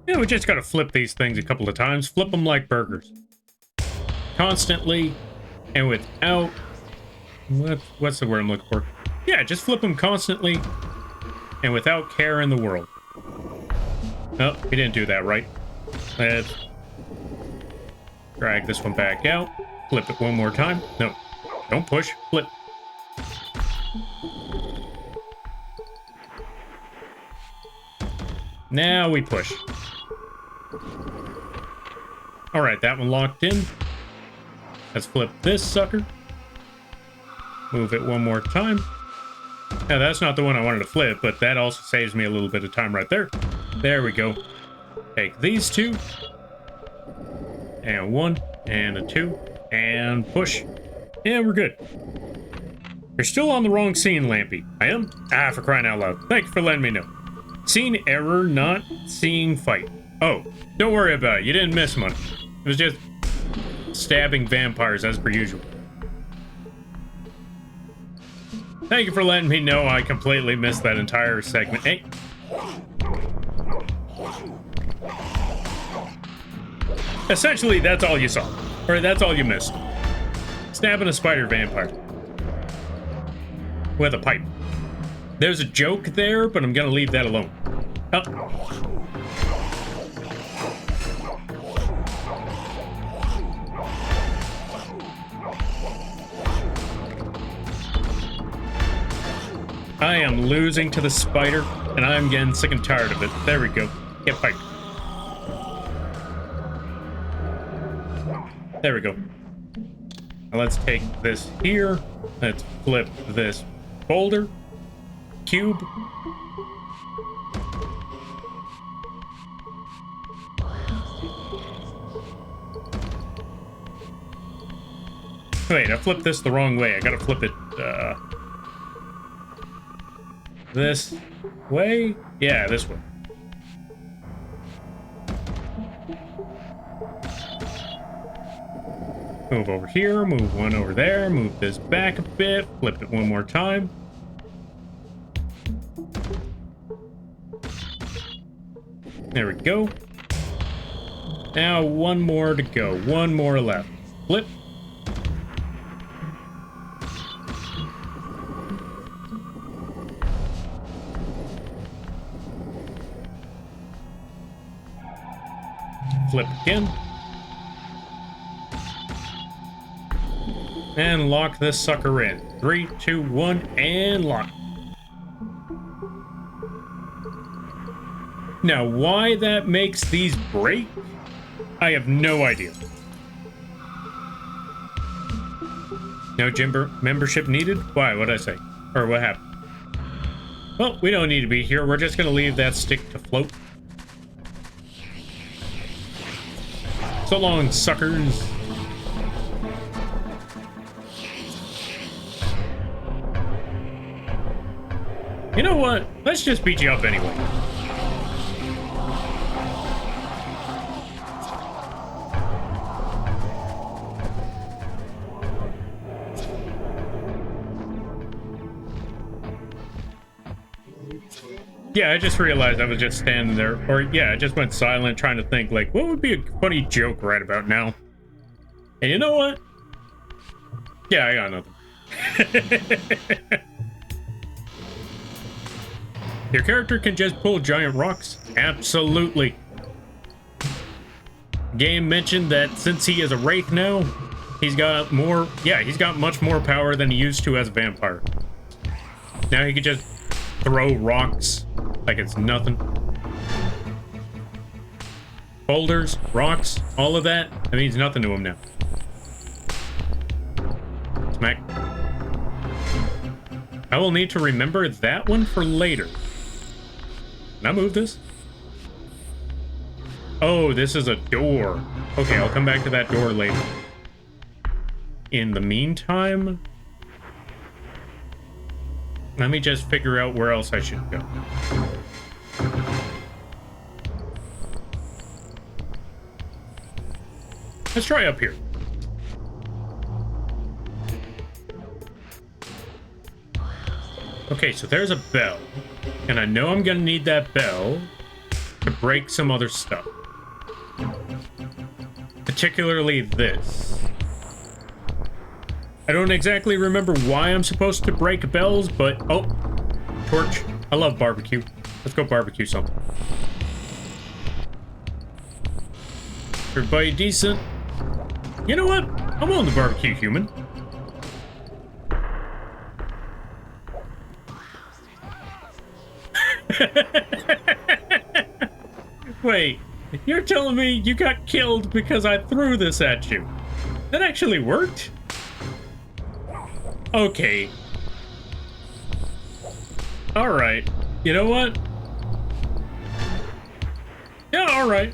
A: Yeah, we just gotta flip these things a couple of times. Flip them like burgers. Constantly and without... What's the word I'm looking for? Yeah, just flip them constantly and without care in the world. Oh, we didn't do that right. Let's drag this one back out. Flip it one more time. No, don't push. Flip. Now we push. All right, that one locked in. Let's flip this sucker. Move it one more time. Now, that's not the one I wanted to flip, but that also saves me a little bit of time right there. There we go. Take these two. And one. And a two. And push. And we're good. You're still on the wrong scene, Lampy. I am? Ah, for crying out loud. Thank you for letting me know. Scene error, not seeing fight. Oh, don't worry about it. You didn't miss much. It was just stabbing vampires as per usual. Thank you for letting me know I completely missed that entire segment. Hey. Essentially, that's all you saw. Or that's all you missed. Stabbing a spider vampire. With a pipe. There's a joke there, but I'm gonna leave that alone. Oh. I am losing to the spider, and I'm getting sick and tired of it. There we go. Get piped. There we go. Now let's take this here. Let's flip this boulder. Cube. Wait, I flipped this the wrong way. I gotta flip it, this way? Yeah, this way. Move over here, move one over there, move this back a bit, flip it one more time. There we go. Now one more to go, one more left. Flip. flip again. And lock this sucker in. 3, 2, 1, and lock. Now, why that makes these break, I have no idea. No gym membership needed? Why? What'd I say? Or what happened? Well, we don't need to be here. We're just gonna leave that stick to float. So long, suckers. You know what? Let's just beat you up anyway. Yeah, I just realized I was just standing there. Or, yeah, I just went silent trying to think, like, what would be a funny joke right about now? And you know what? Yeah, I got nothing. Your character can just pull giant rocks? Absolutely. Game mentioned that since he is a wraith now, he's got more... Yeah, he's got much more power than he used to as a vampire. Now he could just throw rocks like it's nothing. Boulders, rocks, all of that, that means nothing to him now. Smack. I will need to remember that one for later. Can I move this? Oh, this is a door. Okay, I'll come back to that door later. In the meantime, let me just figure out where else I should go. Let's try up here. Okay, so there's a bell. And I know I'm gonna need that bell to break some other stuff. Particularly this. I don't exactly remember why I'm supposed to break bells, but... Oh! Torch. I love barbecue. Let's go barbecue something. Everybody decent? You know what? I'm willing to barbecue human. Wait, you're telling me you got killed because I threw this at you? That actually worked? Okay. Alright. You know what? Yeah, alright.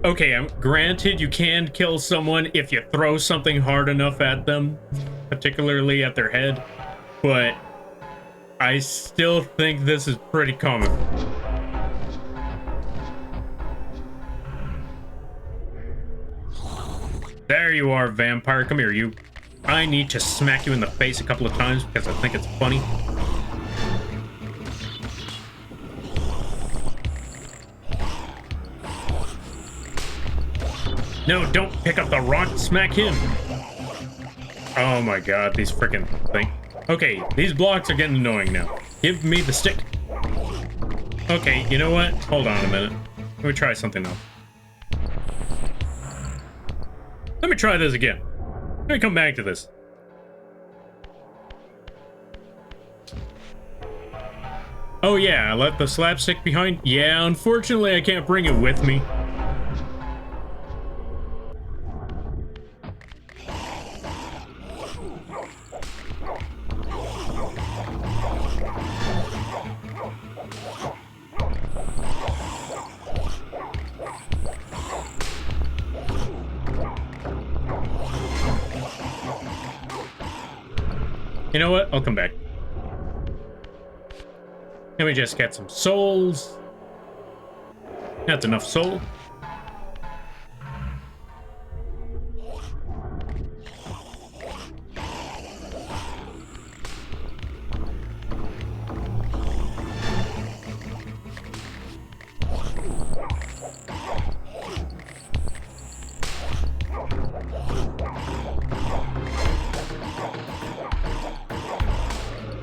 A: Okay, granted you can kill someone if you throw something hard enough at them, particularly at their head, but I still think this is pretty common. There you are, vampire. Come here, you. I need to smack you in the face a couple of times because I think it's funny. No, don't pick up the rock. Smack him. Oh my god, these freaking things. Okay, these blocks are getting annoying now. Give me the stick. Okay, you know what? Hold on a minute. Let me try something else. Let me try this again. Let me come back to this. Oh yeah, I left the slapstick behind. Yeah, unfortunately I can't bring it with me. You know what? I'll come back. Let me just get some souls. That's enough soul.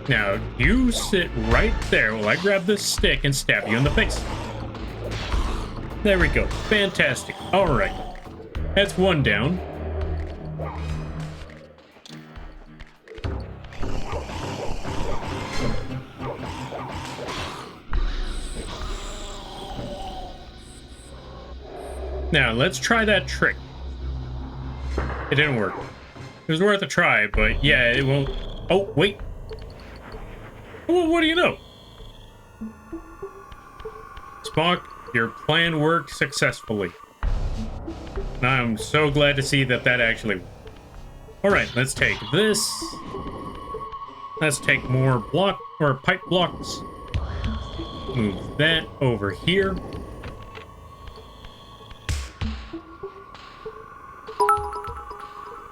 A: Now, you sit right there while I grab this stick and stab you in the face. There we go. Fantastic. All right. That's one down. Now, let's try that trick. It didn't work. It was worth a try, but yeah, it won't... Oh, wait. Well, what do you know? Spock, your plan worked successfully. And I'm so glad to see that that actually worked. Alright, let's take this. Let's take more block or pipe blocks. Move that over here.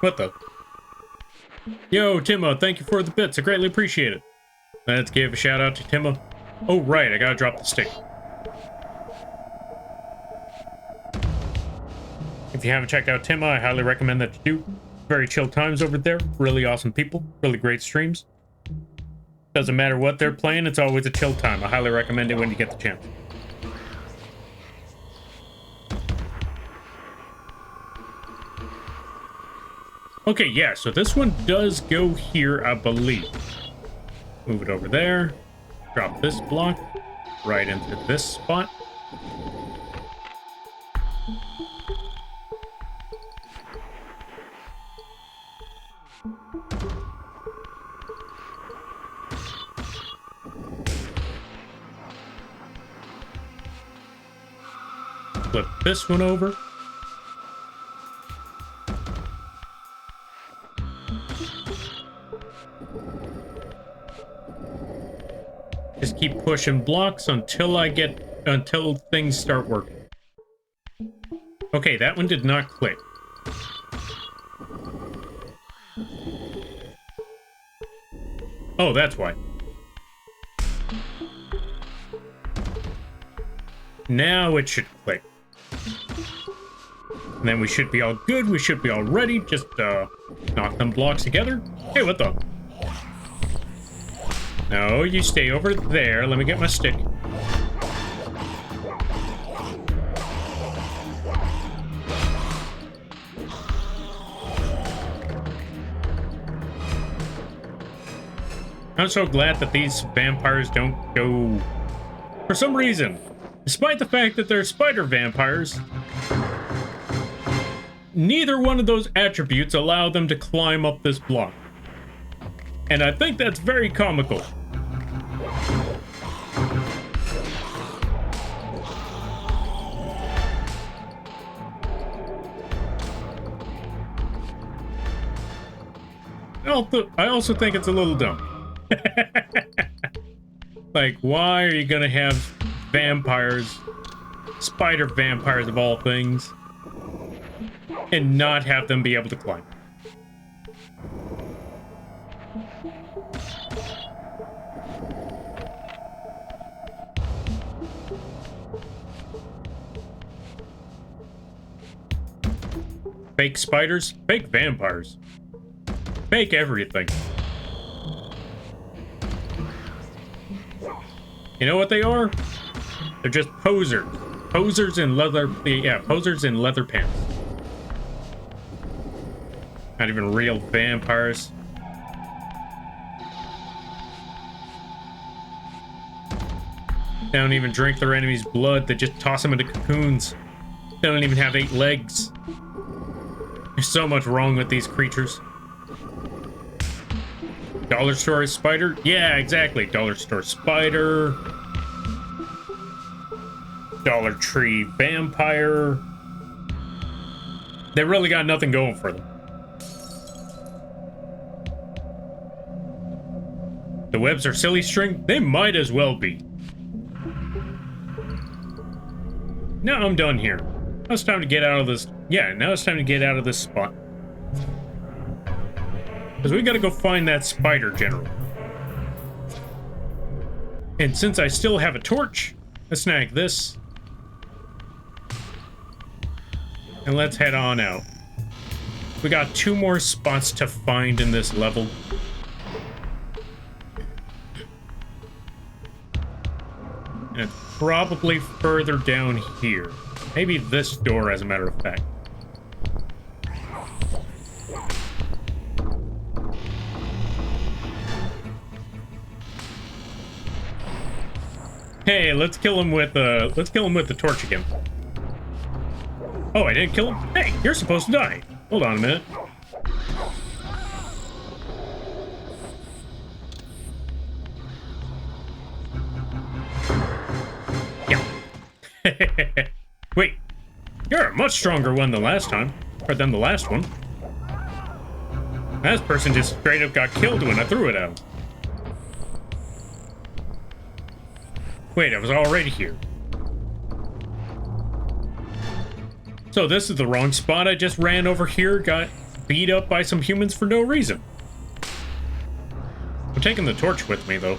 A: What the? Yo, Timo, thank you for the bits. I greatly appreciate it. Let's give a shout out to Timo. Oh, right, I gotta drop the stick. If you haven't checked out Timo, I highly recommend that you do. Very chill times over there. Really awesome people. Really great streams. Doesn't matter what they're playing, it's always a chill time. I highly recommend it when you get the chance. Okay, yeah, so this one does go here, I believe. Move it over there. Drop this block right into this spot. Flip this one over. Just keep pushing blocks until things start working. Okay, that one did not click. Oh, that's why. Now it should click. And then we should be all good. We should be all ready. Just knock them blocks together. Hey, what the? No, you stay over there. Let me get my stick. I'm so glad that these vampires don't go... For some reason, despite the fact that they're spider vampires, neither one of those attributes allow them to climb up this block. And I think that's very comical. I also think it's a little dumb. Like, why are you gonna have vampires, spider vampires of all things, and not have them be able to climb? Fake spiders, fake vampires, fake everything. You know what they are? They're just posers. Posers in leather, yeah, posers in leather pants. Not even real vampires. They don't even drink their enemy's blood. They just toss them into cocoons. They don't even have 8 legs. There's so much wrong with these creatures. Dollar store spider? Yeah, exactly. Dollar store spider. Dollar Tree vampire. They really got nothing going for them. The webs are silly string? They might as well be. Now I'm done here. Now it's time to get out of this. Yeah, now it's time to get out of this spot. Because we gotta go find that spider general. And since I still have a torch, let's snag this. And let's head on out. We got 2 more spots to find in this level. And it's probably further down here. Maybe this door, as a matter of fact. Hey, let's kill him with the torch again. Oh, I didn't kill him? Hey, you're supposed to die. Hold on a minute. Yeah. Wait, you're a much stronger one than last time, or than the last one. That person just straight up got killed when I threw it at him. Wait, I was already here. So this is the wrong spot. I just ran over here, got beat up by some humans for no reason. I'm taking the torch with me, though.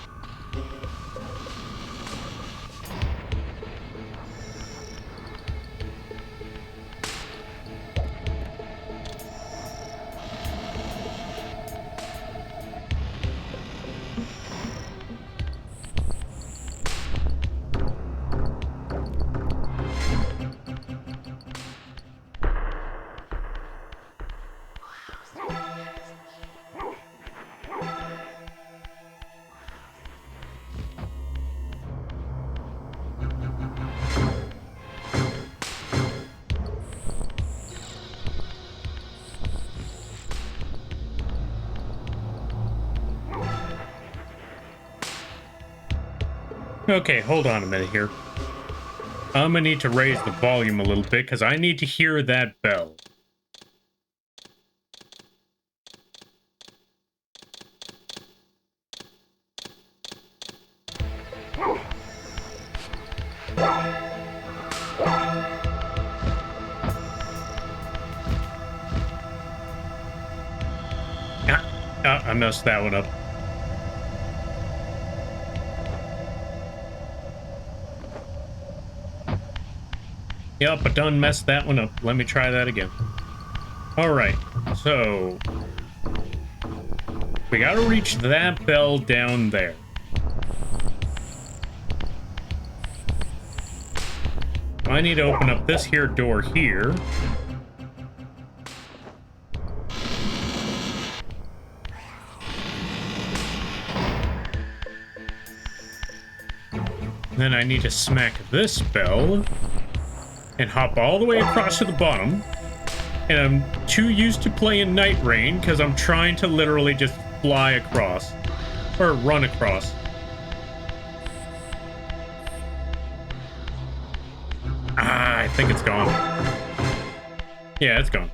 A: Okay, hold on a minute here. I'm gonna need to raise the volume a little bit because I need to hear that bell. I messed that one up. Yep, I done messed that one up. Let me try that again. Alright, so... we gotta reach that bell down there. I need to open up this here door here. Then I need to smack this bell. And hop all the way across to the bottom. And I'm too used to playing Night Rain because I'm trying to literally just fly across. Or run across. Ah, I think it's gone. Yeah, it's gone.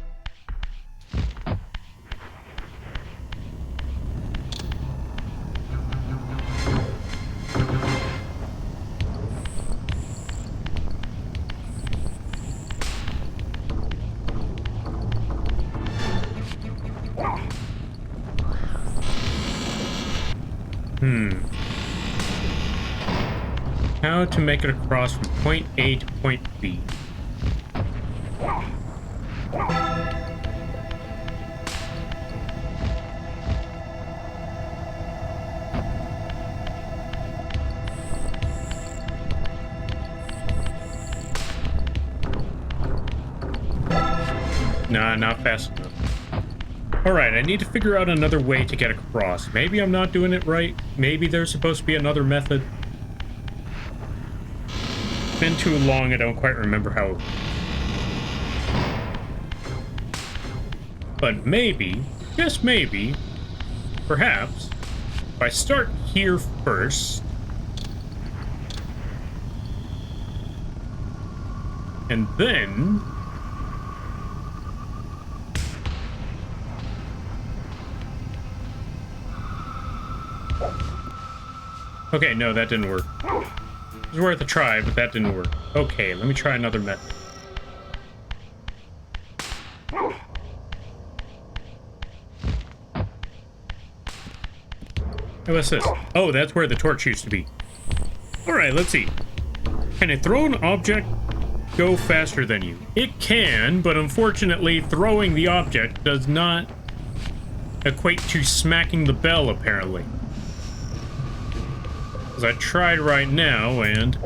A: How to make it across from point A to point B. Nah, not fast enough. Alright, I need to figure out another way to get across. Maybe I'm not doing it right. Maybe there's supposed to be another method. It's been too long, I don't quite remember how. But maybe, just maybe, perhaps, if I start here first, and then... okay, no, that didn't work. It was worth a try, but that didn't work. Okay, let me try another method. Hey, what's this? Oh, that's where the torch used to be. Alright, let's see. Can a thrown object go faster than you? It can, but unfortunately, throwing the object does not equate to smacking the bell, apparently. Because I tried right now, and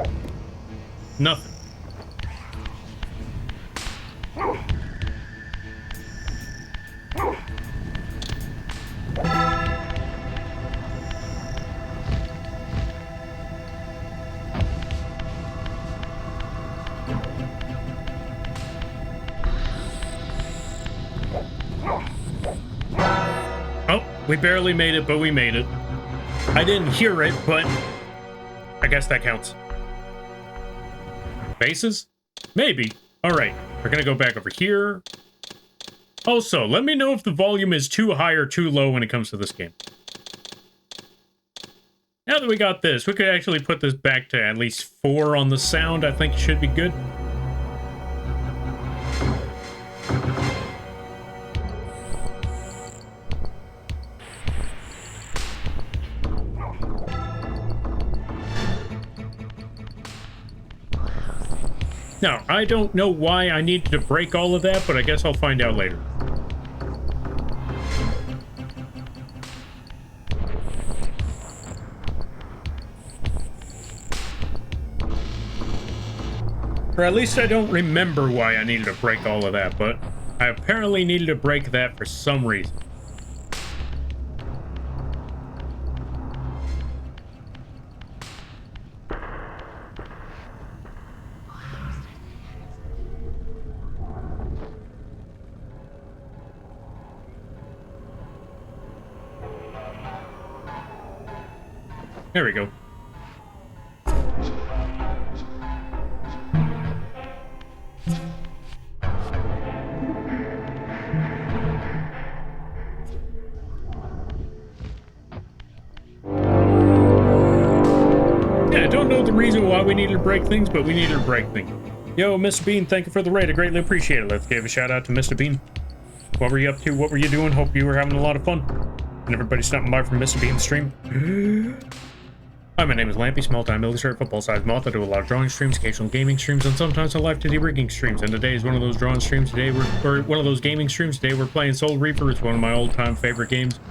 A: nothing. Oh, we barely made it, but we made it. I didn't hear it, but I guess that counts. Bases? Maybe. All right, we're gonna go back over here. Also, let me know if the volume is too high or too low when it comes to this game. Now that we got this, we could actually put this back to at least 4 on the sound. I think it should be good. Now, I don't know why I needed to break all of that, but I guess I'll find out later. Or at least I don't remember why I needed to break all of that, but I apparently needed to break that for some reason. There we go. Yeah, I don't know the reason why we needed to break things, but we needed to break things. Yo, Mr. Bean, thank you for the raid. I greatly appreciate it. Let's give a shout out to Mr. Bean. What were you up to? What were you doing? Hope you were having a lot of fun. And everybody stopping by from Mr. Bean's stream. Hi, my name is Lampy, small-time illustrator, football-sized moth. I do a lot of drawing streams, occasional gaming streams, and sometimes I live to do rigging streams. And today is one of those drawing streams. Today or one of those gaming streams. Today we're playing Soul Reaver. It's one of my old-time favorite games.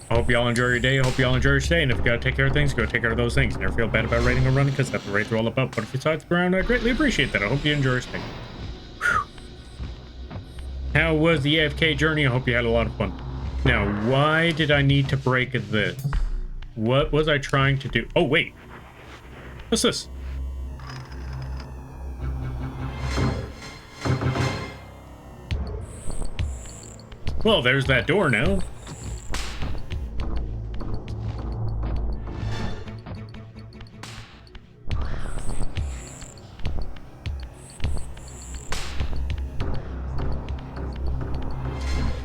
A: I hope y'all enjoy your day. I hope y'all enjoy your stay. And if you gotta take care of things, go take care of those things. Never feel bad about raiding or running, because that's what raids are all about. But if you side the ground, I greatly appreciate that. I hope you enjoy your stay. Whew. How was the AFK journey? I hope you had a lot of fun. Now, why did I need to break this? What was I trying to do? Oh, wait. What's this? Well, there's that door now.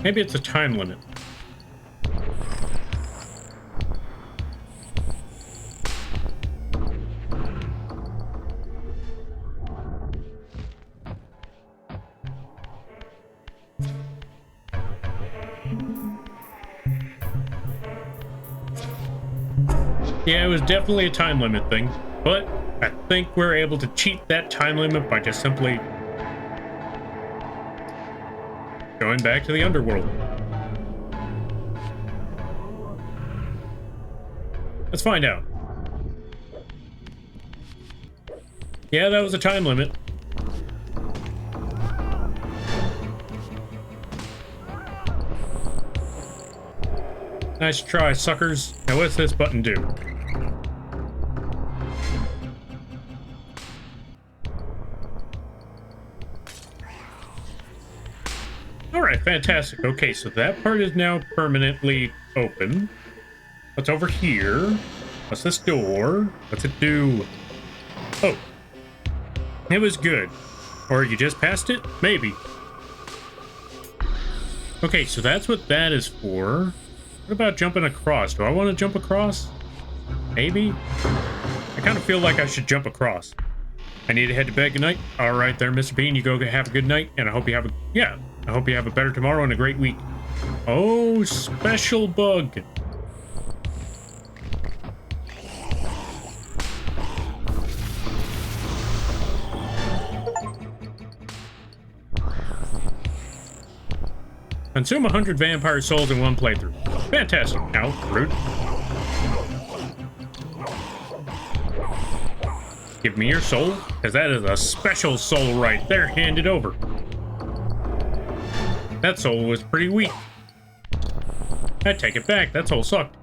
A: Maybe it's a time limit. Yeah, it was definitely a time limit thing, but I think we're able to cheat that time limit by just simply going back to the underworld. Let's find out. Yeah, that was a time limit. Nice try, suckers. Now what's this button do? Alright, fantastic. Okay, so that part is now permanently open. What's over here? What's this door? What's it do? Oh. It was good. Or you just passed it? Maybe. Okay, so that's what that is for. What about jumping across? Do I want to jump across? Maybe? I kind of feel like I should jump across. I need to head to bed. Good night. All right there, Mr. Bean. You go have a good night, and I hope you have a... Yeah, I hope you have a better tomorrow and a great week. Oh, special bug. Consume 100 vampire souls in one playthrough. Fantastic. Ow, rude. Give me your soul, because that is a special soul right there. Hand it over. That soul was pretty weak. I take it back. That soul sucked.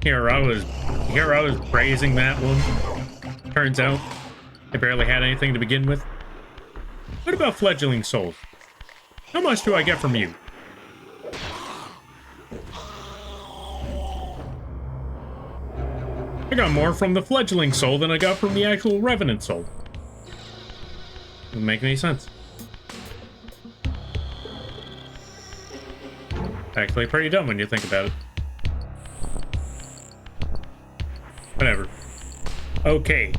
A: Here I was praising that one. Turns out I barely had anything to begin with. What about fledgling souls? How much do I get from you? I got more from the fledgling soul than I got from the actual revenant soul. Doesn't make any sense. Actually pretty dumb when you think about it. Whatever. Okay.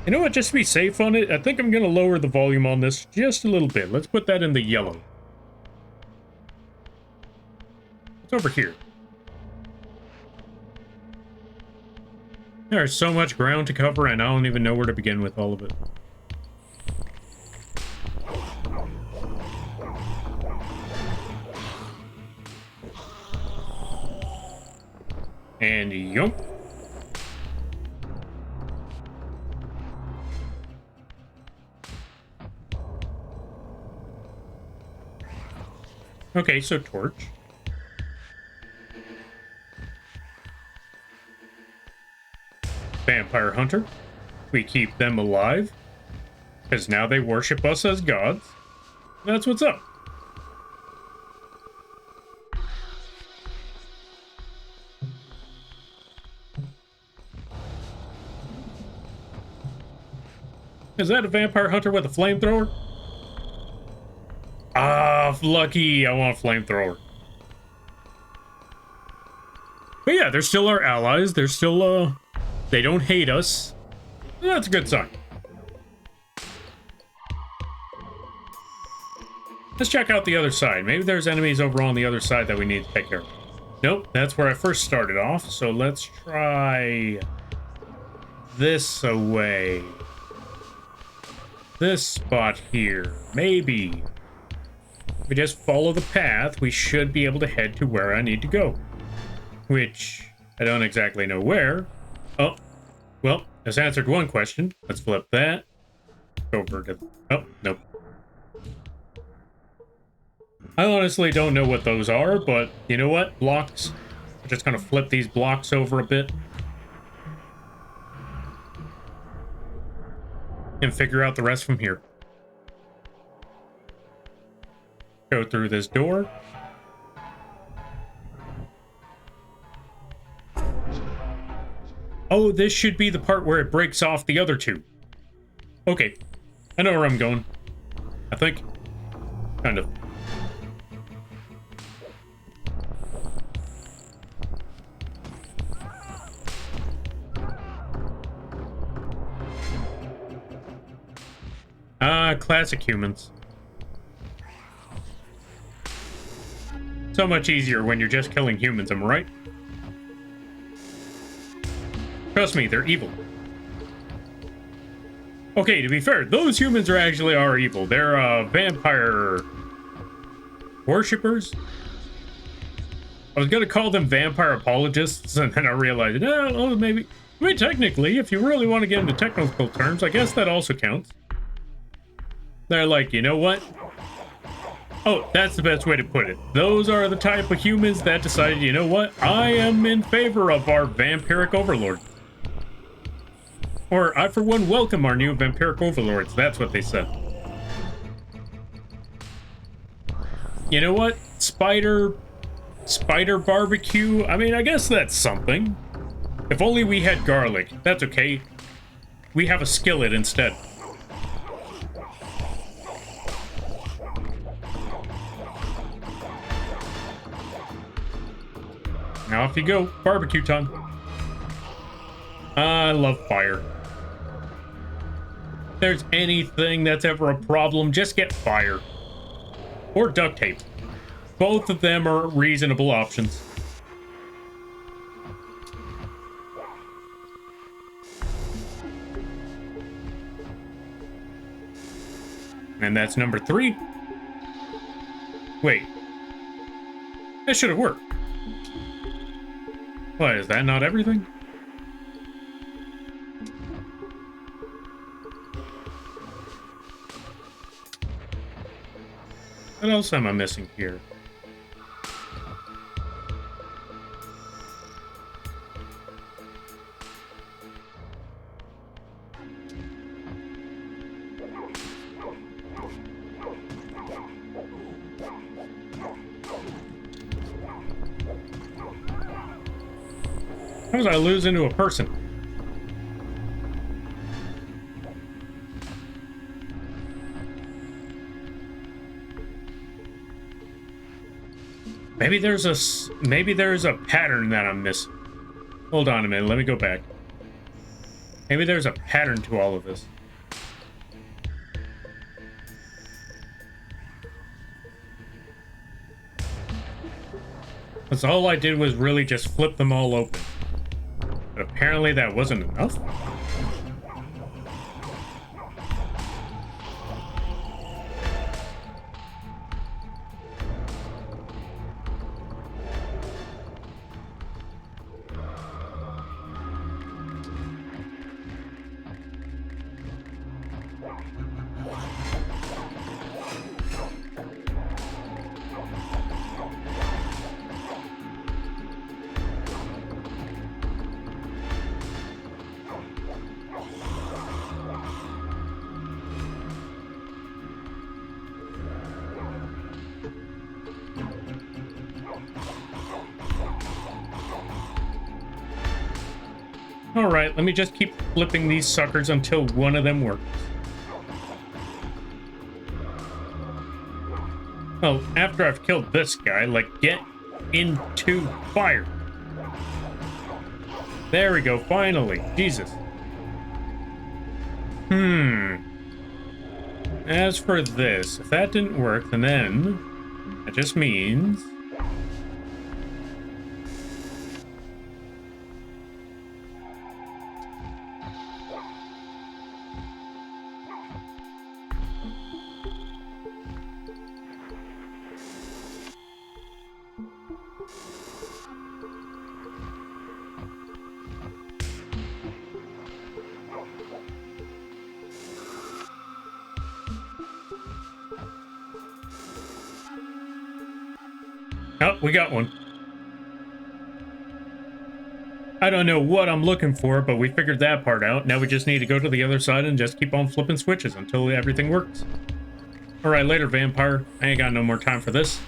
A: You know what, just to be safe on it, I think I'm gonna lower the volume on this just a little bit. Let's put that in the yellow. It's over here. There's so much ground to cover and I don't even know where to begin with all of it. And yump. Okay, so torch. Vampire hunter. We keep them alive. Because now they worship us as gods. That's what's up. Is that a vampire hunter with a flamethrower? Ah, lucky. I want a flamethrower. But yeah, they're still our allies. They're still, they don't hate us. That's a good sign. Let's check out the other side. Maybe there's enemies over on the other side that we need to take care of. Nope, that's where I first started off. So let's try this away. This spot here. Maybe. If we just follow the path, we should be able to head to where I need to go. Which, I don't exactly know where. Oh, well, that's answered one question. Let's flip that. Over to... Oh, nope. I honestly don't know what those are, but you know what? Blocks. I'm just gonna flip these blocks over a bit. And figure out the rest from here. Go through this door. Oh, this should be the part where it breaks off the other two. Okay. I know where I'm going. I think. Kind of. Ah, classic humans. So much easier when you're just killing humans, am I right? Trust me, they're evil. Okay, to be fair, those humans are actually evil. They're vampire worshippers. I was gonna call them vampire apologists, and then I realized, no, maybe. I mean, technically, if you really want to get into technical terms, I guess that also counts. They're like, you know what? Oh, that's the best way to put it. Those are the type of humans that decided, you know what? I am in favor of our vampiric overlord. Or, I for one welcome our new vampiric overlords. That's what they said. You know what? Spider barbecue? I mean, I guess that's something. If only we had garlic. That's okay. We have a skillet instead. Now off you go. Barbecue time. I love fire. If there's anything that's ever a problem, just get fire. Or duct tape. Both of them are reasonable options. And that's number 3. Wait. That should have worked. What, is that not everything? What else am I missing here? How was I lose into a person? Maybe there's a pattern that I'm missing. Hold on a minute, let me go back. Maybe there's a pattern to all of this. Because all I did was really just flip them all open. But apparently that wasn't enough. Alright, let me just keep flipping these suckers until one of them works. Oh, after I've killed this guy, like, get into fire. There we go, finally. Jesus. As for this, if that didn't work, then that just means... Oh, we got one. I don't know what I'm looking for, but we figured that part out. Now we just need to go to the other side and just keep on flipping switches until everything works. Alright, later, vampire. I ain't got no more time for this.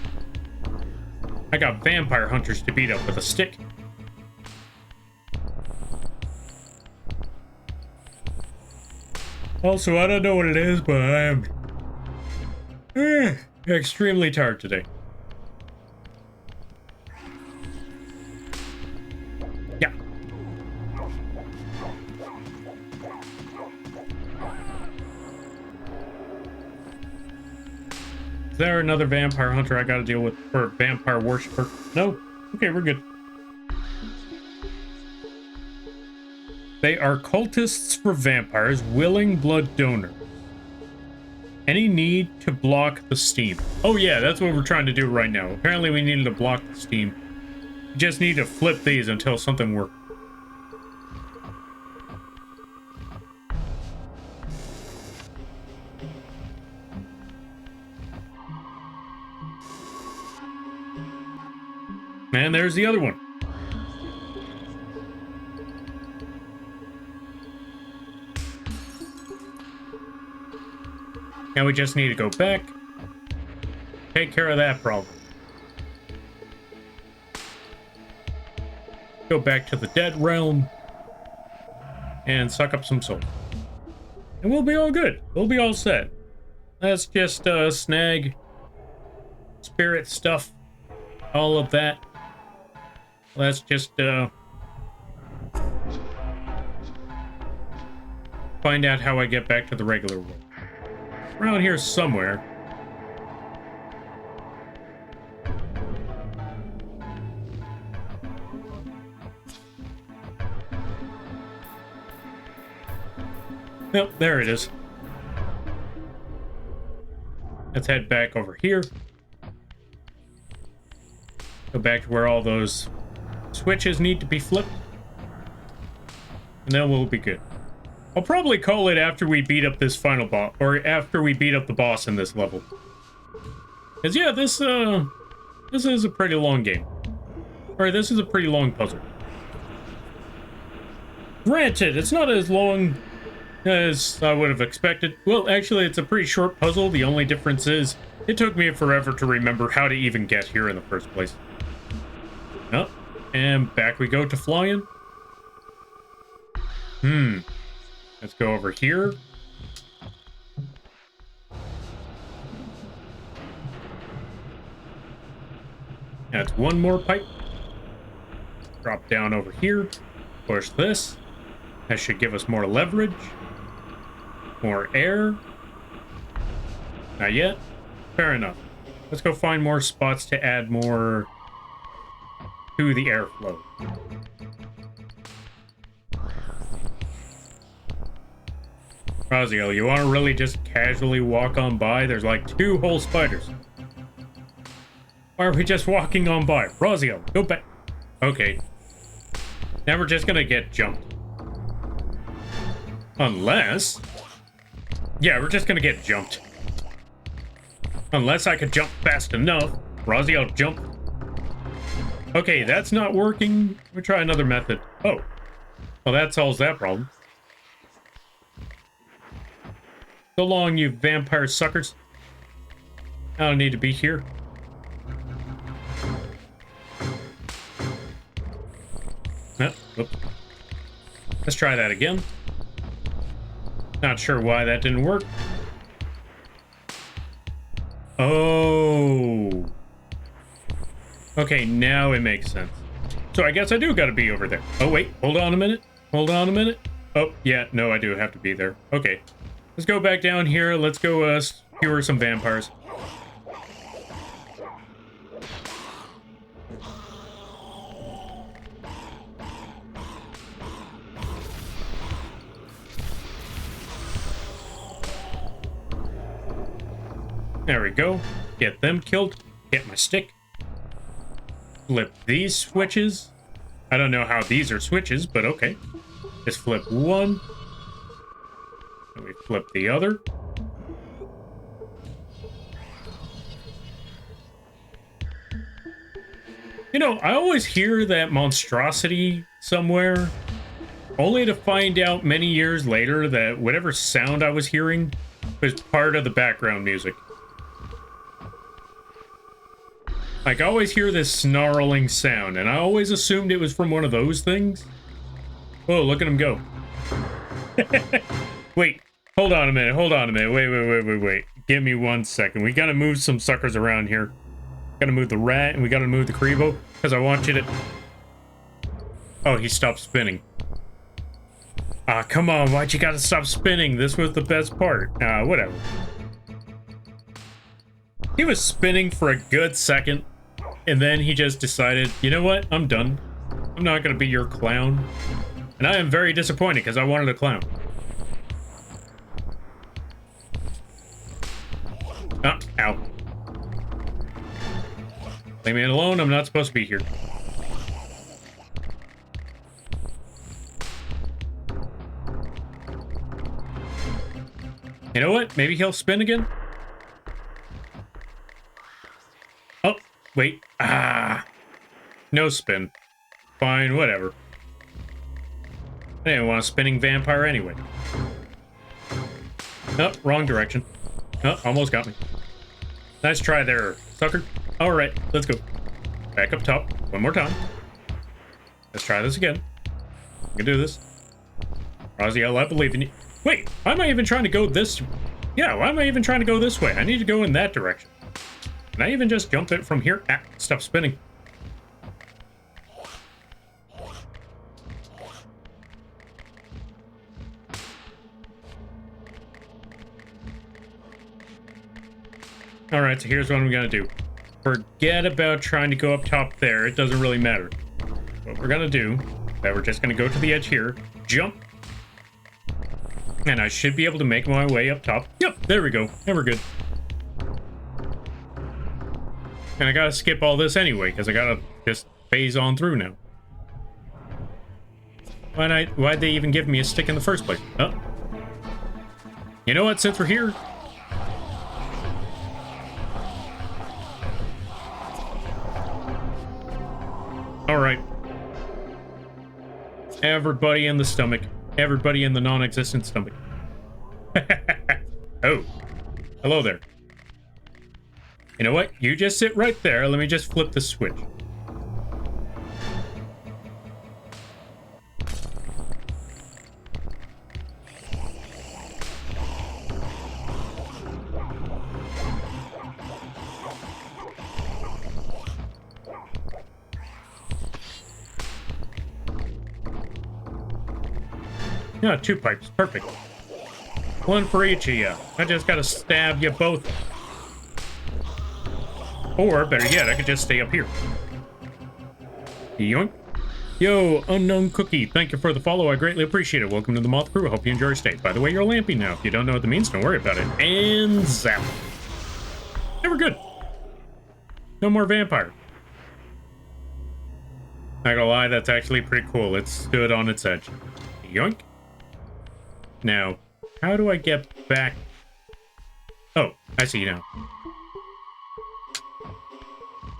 A: I got vampire hunters to beat up with a stick. Also, I don't know what it is, but I am extremely tired today. Yeah. Is there another vampire hunter I gotta deal with, or vampire worshiper? No? Okay, we're good. They are cultists for vampires, willing blood donors. Any need to block the steam? Oh yeah, that's what we're trying to do right now. Apparently we needed to block the steam. We just need to flip these until something works. And there's the other one. Now we just need to go back, take care of that problem. Go back to the dead realm and suck up some soul. And we'll be all good. We'll be all set. Let's just snag spirit stuff, all of that. Let's just find out how I get back to the regular world. Around here somewhere. Yep, there it is. Let's head back over here. Go back to where all those switches need to be flipped. And then we'll be good. I'll probably call it after we beat up this final boss, or after we beat up the boss in this level. Cause yeah, this is a pretty long game. Or this is a pretty long puzzle. Granted, it's not as long as I would have expected. Well, actually, it's a pretty short puzzle. The only difference is it took me forever to remember how to even get here in the first place. Oh, and back we go to flying. Let's go over here. That's one more pipe. Drop down over here. Push this. That should give us more leverage. More air. Not yet. Fair enough. Let's go find more spots to add more to the airflow. Raziel, you want to really just casually walk on by? There's like 2 whole spiders. Why are we just walking on by? Raziel, go back. Okay. Now we're just gonna get jumped. Unless... yeah, we're just gonna get jumped. Unless I could jump fast enough. Raziel, jump. Okay, that's not working. We'll try another method. Oh. Well, that solves that problem. So long, you vampire suckers. I don't need to be here. Oops. Let's try that again. Not sure why that didn't work. Oh. Okay, now it makes sense. So I guess I do gotta be over there. Oh, wait. Hold on a minute. Hold on a minute. Oh, yeah. No, I do have to be there. Okay. Let's go back down here. Let's go skewer some vampires. There we go. Get them killed. Get my stick. Flip these switches. I don't know how these are switches, but okay. Just flip one. And we flip the other. You know, I always hear that monstrosity somewhere, only to find out many years later that whatever sound I was hearing was part of the background music. Like, I always hear this snarling sound, and I always assumed it was from one of those things. Oh, look at him go. Wait, hold on a minute, wait. Give me 1 second. We gotta move some suckers around here. Gotta move the rat, and we gotta move the Kribo, because I want you to... oh, he stopped spinning. Ah, come on, why'd you gotta stop spinning? This was the best part. Whatever. He was spinning for a good second. And then he just decided, you know what? I'm done. I'm not going to be your clown. And I am very disappointed because I wanted a clown. Ah, ow. Leave me alone. I'm not supposed to be here. You know what? Maybe he'll spin again? Oh, wait. Ah. No spin. Fine, whatever. I didn't want a spinning vampire anyway. Oh, wrong direction. Oh, almost got me. Nice try there, sucker. Alright, let's go. Back up top. One more time. Let's try this again. I can do this. Raziel, I believe in you. Wait, why am I even trying to go this... yeah, why am I even trying to go this way? I need to go in that direction. Can I even just jump it from here? Ah, stop spinning. Alright, so here's what I'm gonna do. Forget about trying to go up top there. It doesn't really matter. What we're gonna do, that we're just gonna go to the edge here, jump, and I should be able to make my way up top. Yep, there we go. And we're good. And I gotta skip all this anyway, because I gotta just phase on through now. Why'd they even give me a stick in the first place? Oh. You know what, since we're here... Everybody in the stomach. Everybody in the non-existent stomach. Oh. Hello there. You know what? You just sit right there. Let me just flip the switch. Yeah, 2 pipes. Perfect. 1 for each of you. I just gotta stab you both. Or, better yet, I could just stay up here. Yoink. Yo, Unknown Cookie, thank you for the follow. I greatly appreciate it. Welcome to the Moth Crew. I hope you enjoy your stay. By the way, you're lampy now. If you don't know what that means, don't worry about it. And zap. Hey, we're good. No more vampire. Not gonna lie, that's actually pretty cool. It stood on its edge. Yoink. Now, how do I get back? Oh, I see now.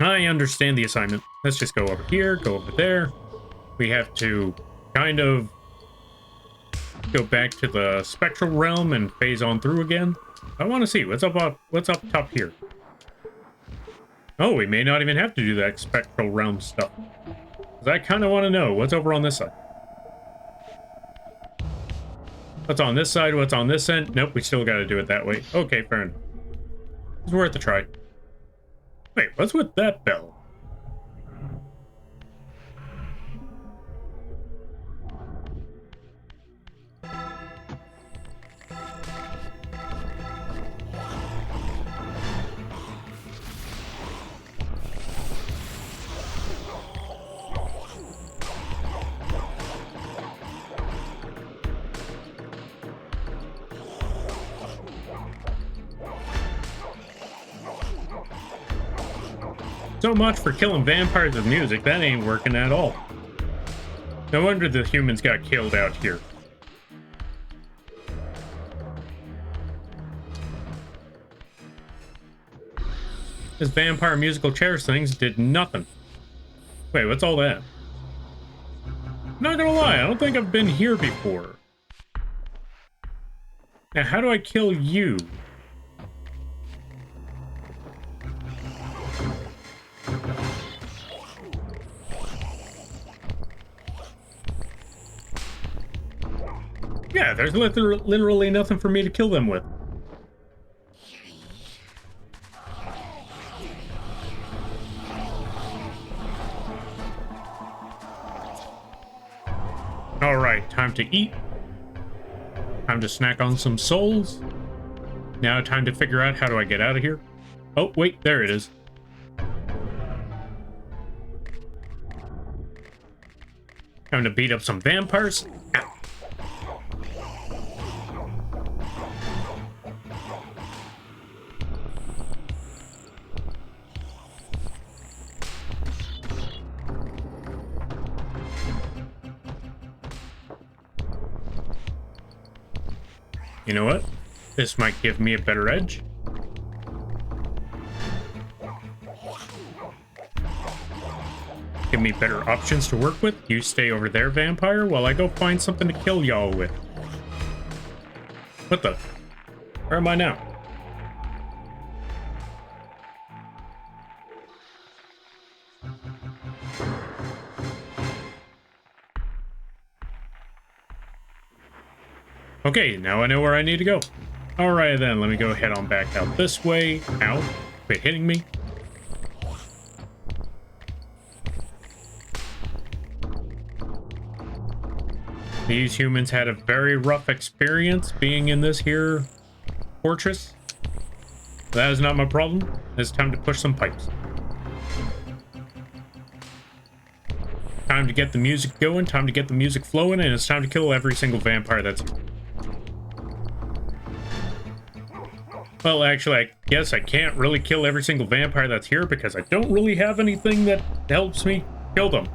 A: I understand the assignment. Let's just go over here, go over there. We have to kind of go back to the spectral realm and phase on through again. I want to see what's up top here. Oh, we may not even have to do that spectral realm stuff. 'Cause I kind of want to know what's over on this side. What's on this side? What's on this end? Nope, we still got to do it that way. Okay, fair enough. It's worth a try. Wait, what's with that bell? So much for killing vampires with music. That ain't working at all. No wonder the humans got killed out here. This vampire musical chairs things did nothing. Wait, what's all that? Not gonna lie, I don't think I've been here before. Now, how do I kill you? Yeah, there's literally nothing for me to kill them with. Alright, time to eat. Time to snack on some souls. Now time to figure out how do I get out of here. Oh, wait, there it is. Time to beat up some vampires. Ow. You know what? This might give me a better edge. Give me better options to work with. You stay over there, vampire, while I go find something to kill y'all with. What the? Where am I now? Okay, now I know where I need to go. Alright then, let me go head on back out this way. Ow, quit hitting me. These humans had a very rough experience being in this here fortress. That is not my problem. It's time to push some pipes. Time to get the music going, time to get the music flowing, and it's time to kill every single vampire that's here. Well, actually, I guess I can't really kill every single vampire that's here because I don't really have anything that helps me kill them.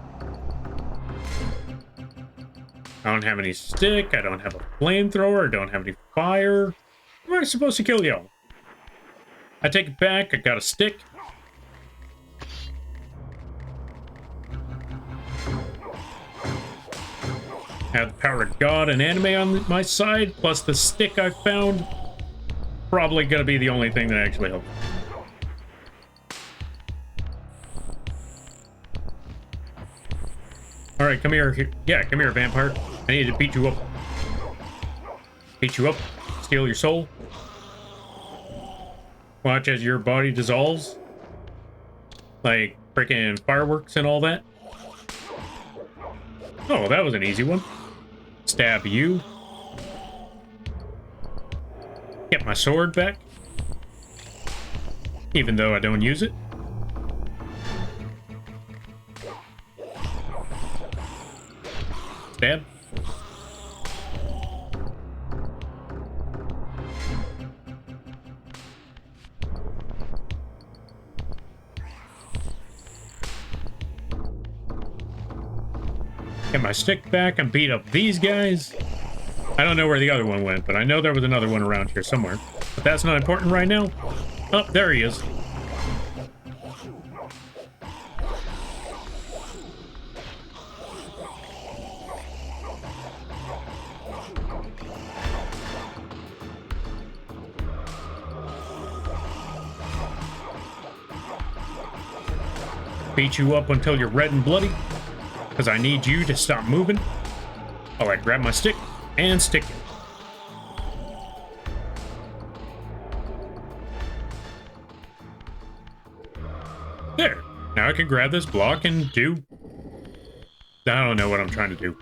A: I don't have any stick, I don't have a flamethrower, I don't have any fire. How am I supposed to kill y'all? I take it back, I got a stick. Have the power of God and anime on my side, plus the stick I found. Probably gonna be the only thing that actually helps. Alright, come here. Yeah, come here, vampire. I need to beat you up. Beat you up. Steal your soul. Watch as your body dissolves. Like freaking fireworks and all that. Oh, that was an easy one. Stab you. Get my sword back. Even though I don't use it. Stab. Get my stick back and beat up these guys. I don't know where the other one went, but I know there was another one around here somewhere. But that's not important right now. Oh, there he is. Beat you up until you're red and bloody. Because I need you to stop moving. Alright, grab my stick and stick it. There. Now I can grab this block and do... I don't know what I'm trying to do.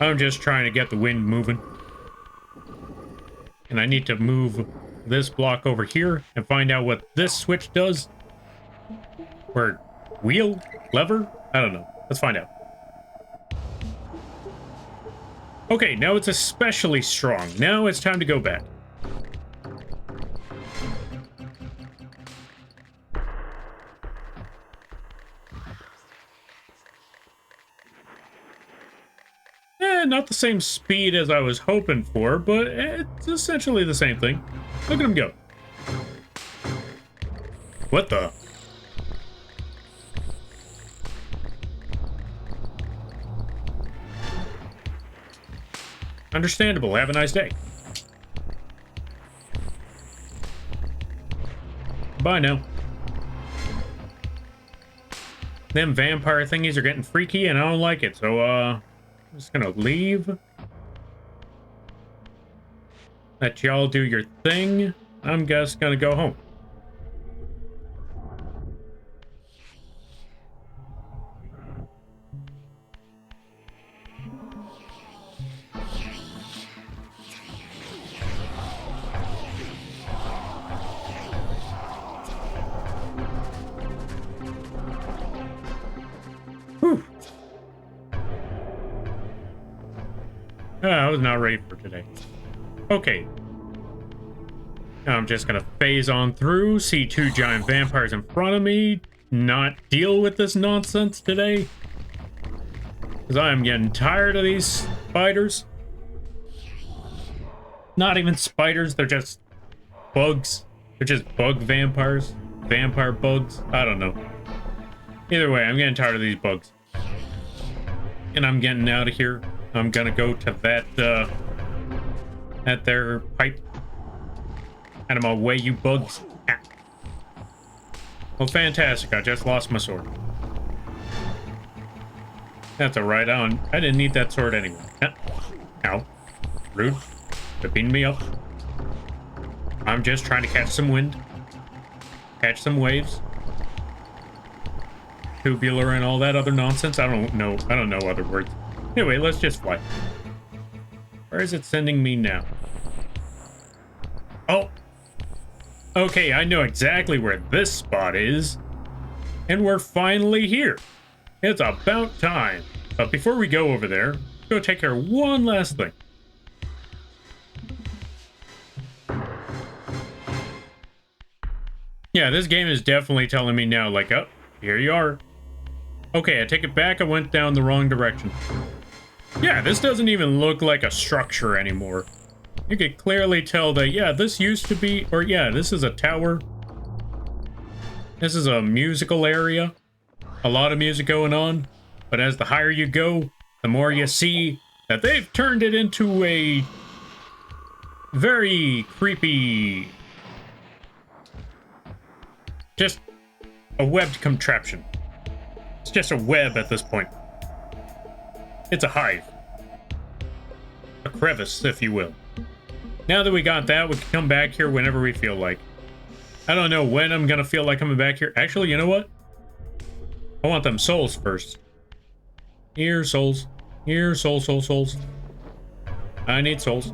A: I'm just trying to get the wind moving. And I need to move this block over here and find out what this switch does. Or wheel? Lever? I don't know. Let's find out. Okay, now it's especially strong. Now it's time to go back. Not the same speed as I was hoping for, but it's essentially the same thing. Look at him go. What the? Understandable. Have a nice day. Bye now. Them vampire thingies are getting freaky and I don't like it, so I'm just gonna leave. Let y'all do your thing. I'm just gonna go home. I was not ready for today. Okay. Now I'm just gonna phase on through, see two giant vampires in front of me, not deal with this nonsense today. Because I am getting tired of these spiders. Not even spiders, they're just bugs. They're just bug vampires. Vampire bugs. I don't know. Either way, I'm getting tired of these bugs. And I'm getting out of here. I'm gonna go to that, their pipe. Out of my way, you bugs. Ah. Well, fantastic. I just lost my sword. That's alright. I didn't need that sword anyway. Ow. Rude. They're beating me up. I'm just trying to catch some wind. Catch some waves. Tubular and all that other nonsense. I don't know other words. Anyway, let's just fly. Where is it sending me now? Oh. Okay, I know exactly where this spot is. And we're finally here. It's about time. But before we go over there, let's go take care of one last thing. Yeah, this game is definitely telling me now, like, oh, here you are. Okay, I take it back. I went down the wrong direction. Yeah, this doesn't even look like a structure anymore. You could clearly tell that, yeah, this used to be, or yeah, this is a tower. This is a musical area. A lot of music going on. But as the higher you go, the more you see that they've turned it into a very creepy, just a webbed contraption. It's just a web at this point. It's a hive. A crevice, if you will. Now that we got that, we can come back here whenever we feel like. I don't know when I'm gonna feel like coming back here. Actually, you know what? I want them souls first. Here, souls. Here, souls. I need souls.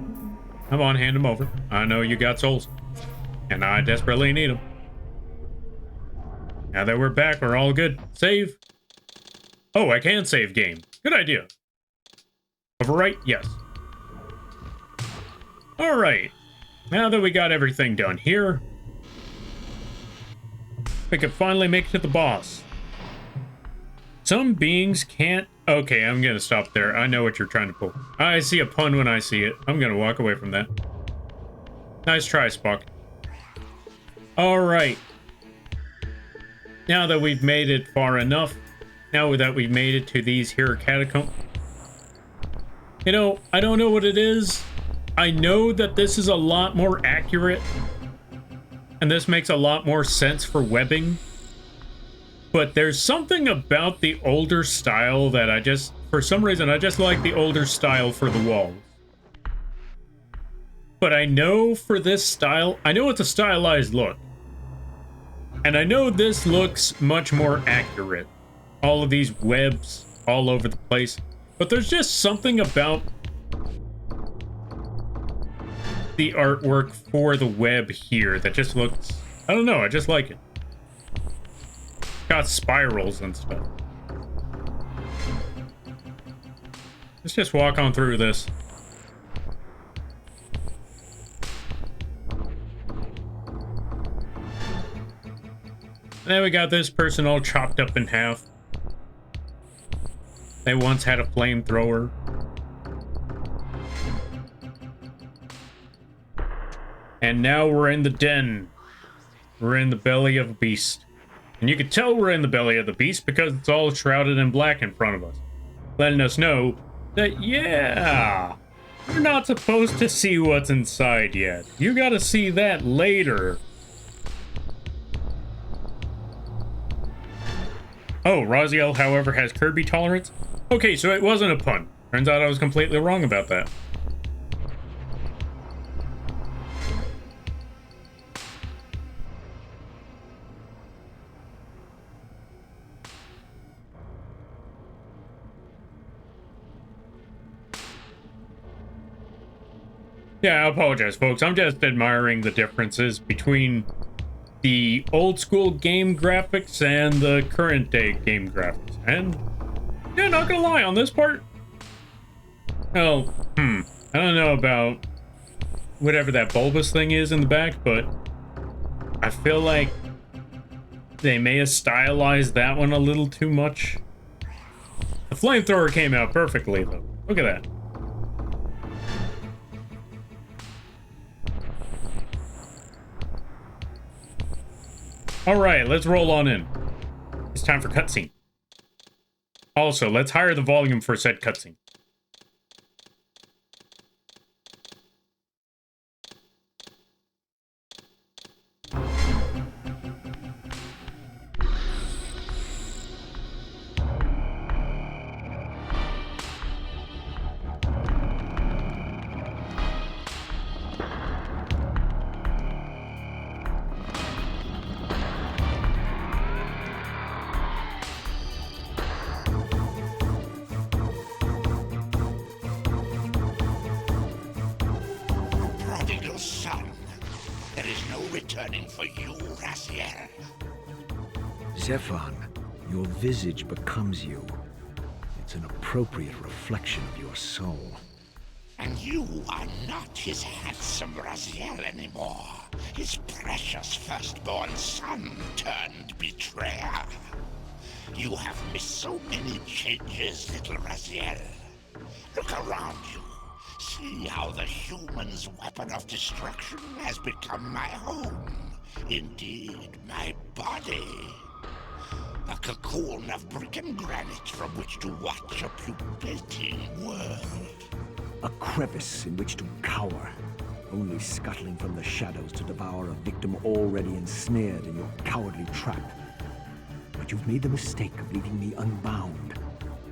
A: Come on, hand them over. I know you got souls. And I desperately need them. Now that we're back, we're all good. Save. Oh, I can save game. Good idea. Overwrite? Yes. Alright. Now that we got everything done here, we can finally make it to the boss. Some beings can't... Okay, I'm gonna stop there. I know what you're trying to pull. I see a pun when I see it. I'm gonna walk away from that. Nice try, Spock. Alright. Now that we've made it far enough, now that we've made it to these here catacombs, you know, I don't know what it is. I know that this is a lot more accurate, and this makes a lot more sense for webbing. But there's something about the older style that I just, for some reason, I just like the older style for the walls. But I know for this style, I know it's a stylized look. And I know this looks much more accurate. All of these webs all over the place. But there's just something about the artwork for the web here that just looks, I don't know, I just like it. Got spirals and stuff. Let's just walk on through this. Then we got this person all chopped up in half. They once had a flamethrower. And now we're in the den. We're in the belly of a beast. And you can tell we're in the belly of the beast because it's all shrouded in black in front of us. Letting us know that, yeah, you're not supposed to see what's inside yet. You gotta see that later. Oh, Raziel, however, has Kirby tolerance? Okay, so it wasn't a pun. Turns out I was completely wrong about that. Yeah, I apologize, folks. I'm just admiring the differences between the old school game graphics and the current day game graphics. And, yeah, not gonna lie, on this part, well, I don't know about whatever that bulbous thing is in the back, but I feel like they may have stylized that one a little too much. The flamethrower came out perfectly, though. Look at that. Alright, let's roll on in. It's time for cutscene. Also, let's higher the volume for said cutscene.
C: Returning for you, Raziel.
E: Zephon, your visage becomes you. It's an appropriate reflection of your soul.
C: And you are not his handsome Raziel anymore. His precious firstborn son turned betrayer. You have missed so many changes, little Raziel. Look around you. See how the human's weapon of destruction has become my home. Indeed, my body. A cocoon of brick and granite from which to watch a pupating world.
E: A crevice in which to cower, only scuttling from the shadows to devour a victim already ensnared in your cowardly trap. But you've made the mistake of leaving me unbound,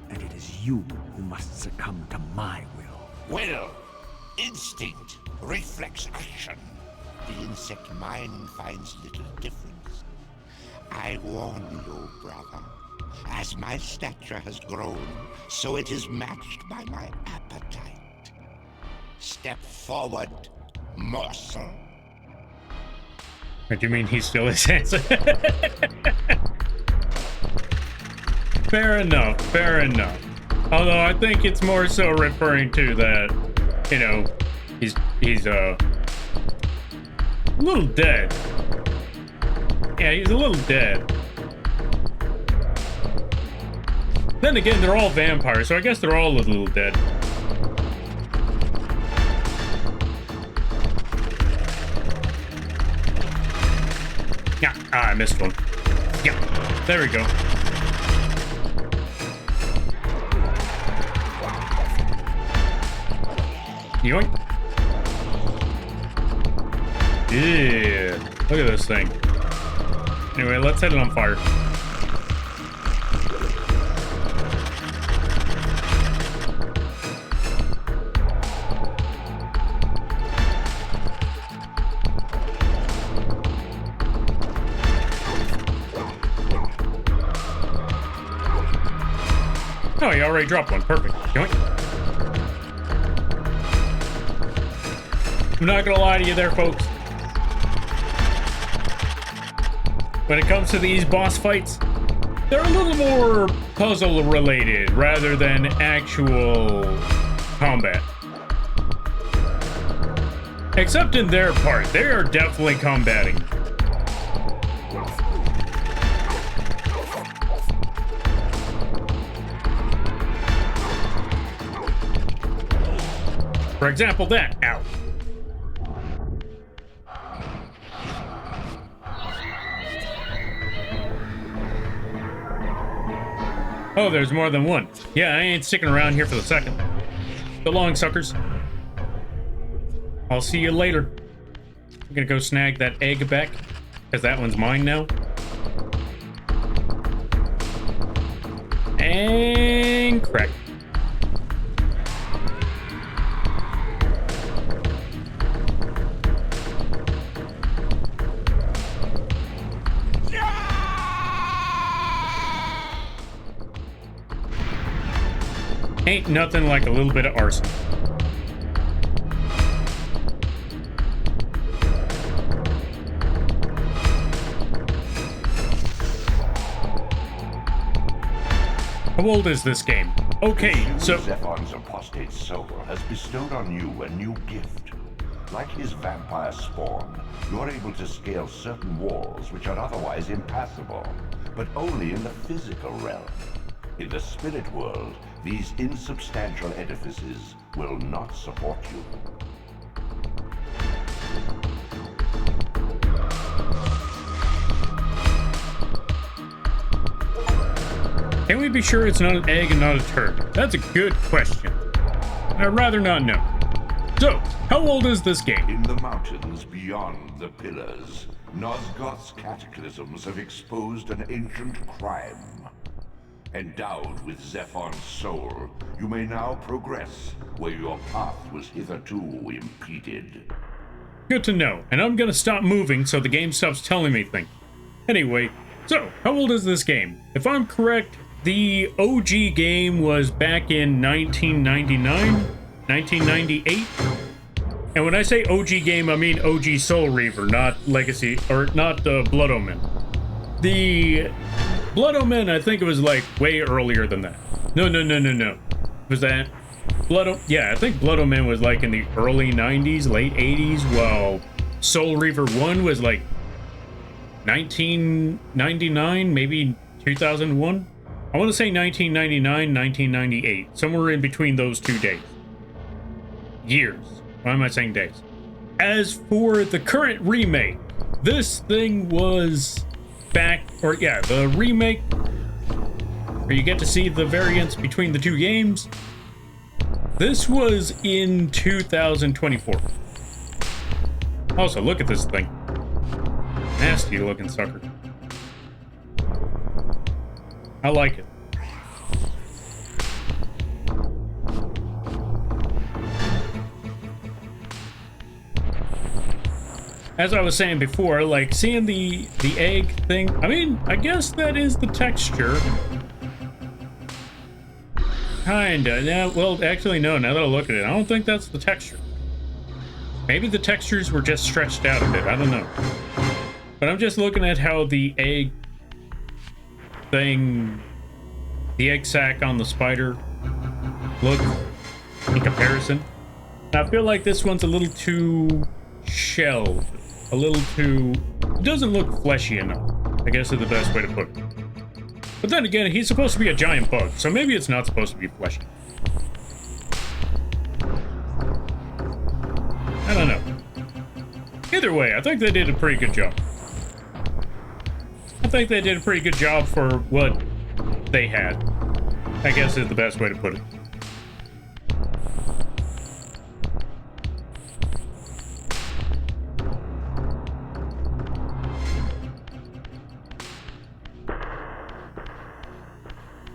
E: and it is you who must succumb to my will.
C: Will, instinct, reflex action. The insect mind finds little difference. I warn you, brother. As my stature has grown, so it is matched by my appetite. Step forward, morsel.
A: What do you mean he still is handsome? Fair enough, fair enough. Although I think it's more so referring to that, you know, he's a little dead. Yeah, he's a little dead. Then again, they're all vampires, so I guess they're all a little dead. Yeah, I missed one. Yeah, there we go. Yoink. Yeah, look at this thing. Anyway, let's set it on fire. Oh, he already dropped one. Perfect. Yoink. I'm not gonna lie to you there, folks. When it comes to these boss fights, they're a little more puzzle related rather than actual combat. Except in their part, they are definitely combating. For example, that. Ow. Oh, there's more than one. Yeah, I ain't sticking around here for the second. So long, suckers. I'll see you later. I'm gonna go snag that egg back, because that one's mine now. And crack. Ain't nothing like a little bit of arson. How old is this game? Okay, so...
C: Zephon's apostate soul has bestowed on you a new gift. Like his vampire spawn, you're able to scale certain walls which are otherwise impassable, but only in the physical realm. In the spirit world, these insubstantial edifices will not support you.
A: Can we be sure it's not an egg and not a turd? That's a good question. I'd rather not know. So, how old is this game?
C: In the mountains beyond the pillars, Nosgoth's cataclysms have exposed an ancient crime. Endowed with Zephon's soul, you may now progress where your path was hitherto impeded.
A: Good to know, and I'm gonna stop moving so the game stops telling me things. Anyway, so, how old is this game? If I'm correct, the OG game was back in 1999? 1998? And when I say OG game, I mean OG Soul Reaver, not Legacy, or not Blood Omen. The Blood Omen, I think it was like way earlier than that. No. Was that yeah, I think Blood Omen was like in the early 90s, late 80s, while Soul Reaver 1 was like 1999, maybe 2001. I want to say 1999, 1998, somewhere in between those 2 days. Years. Why am I saying days? As for the current remake, this thing was back, or yeah, the remake where you get to see the variance between the two games. This was in 2024. Also, look at this thing. Nasty looking sucker. I like it. As I was saying before, like, seeing the egg thing, I mean, I guess that is the texture. Kinda. Yeah, well, actually, no, now that I look at it, I don't think that's the texture. Maybe the textures were just stretched out a bit, I don't know. But I'm just looking at how the egg thing, the egg sac on the spider looks in comparison. I feel like this one's a little too shelled. A little too... It doesn't look fleshy enough, I guess is the best way to put it. But then again, he's supposed to be a giant bug, so maybe it's not supposed to be fleshy. I don't know. Either way, I think they did a pretty good job. I think they did a pretty good job for what they had, I guess is the best way to put it.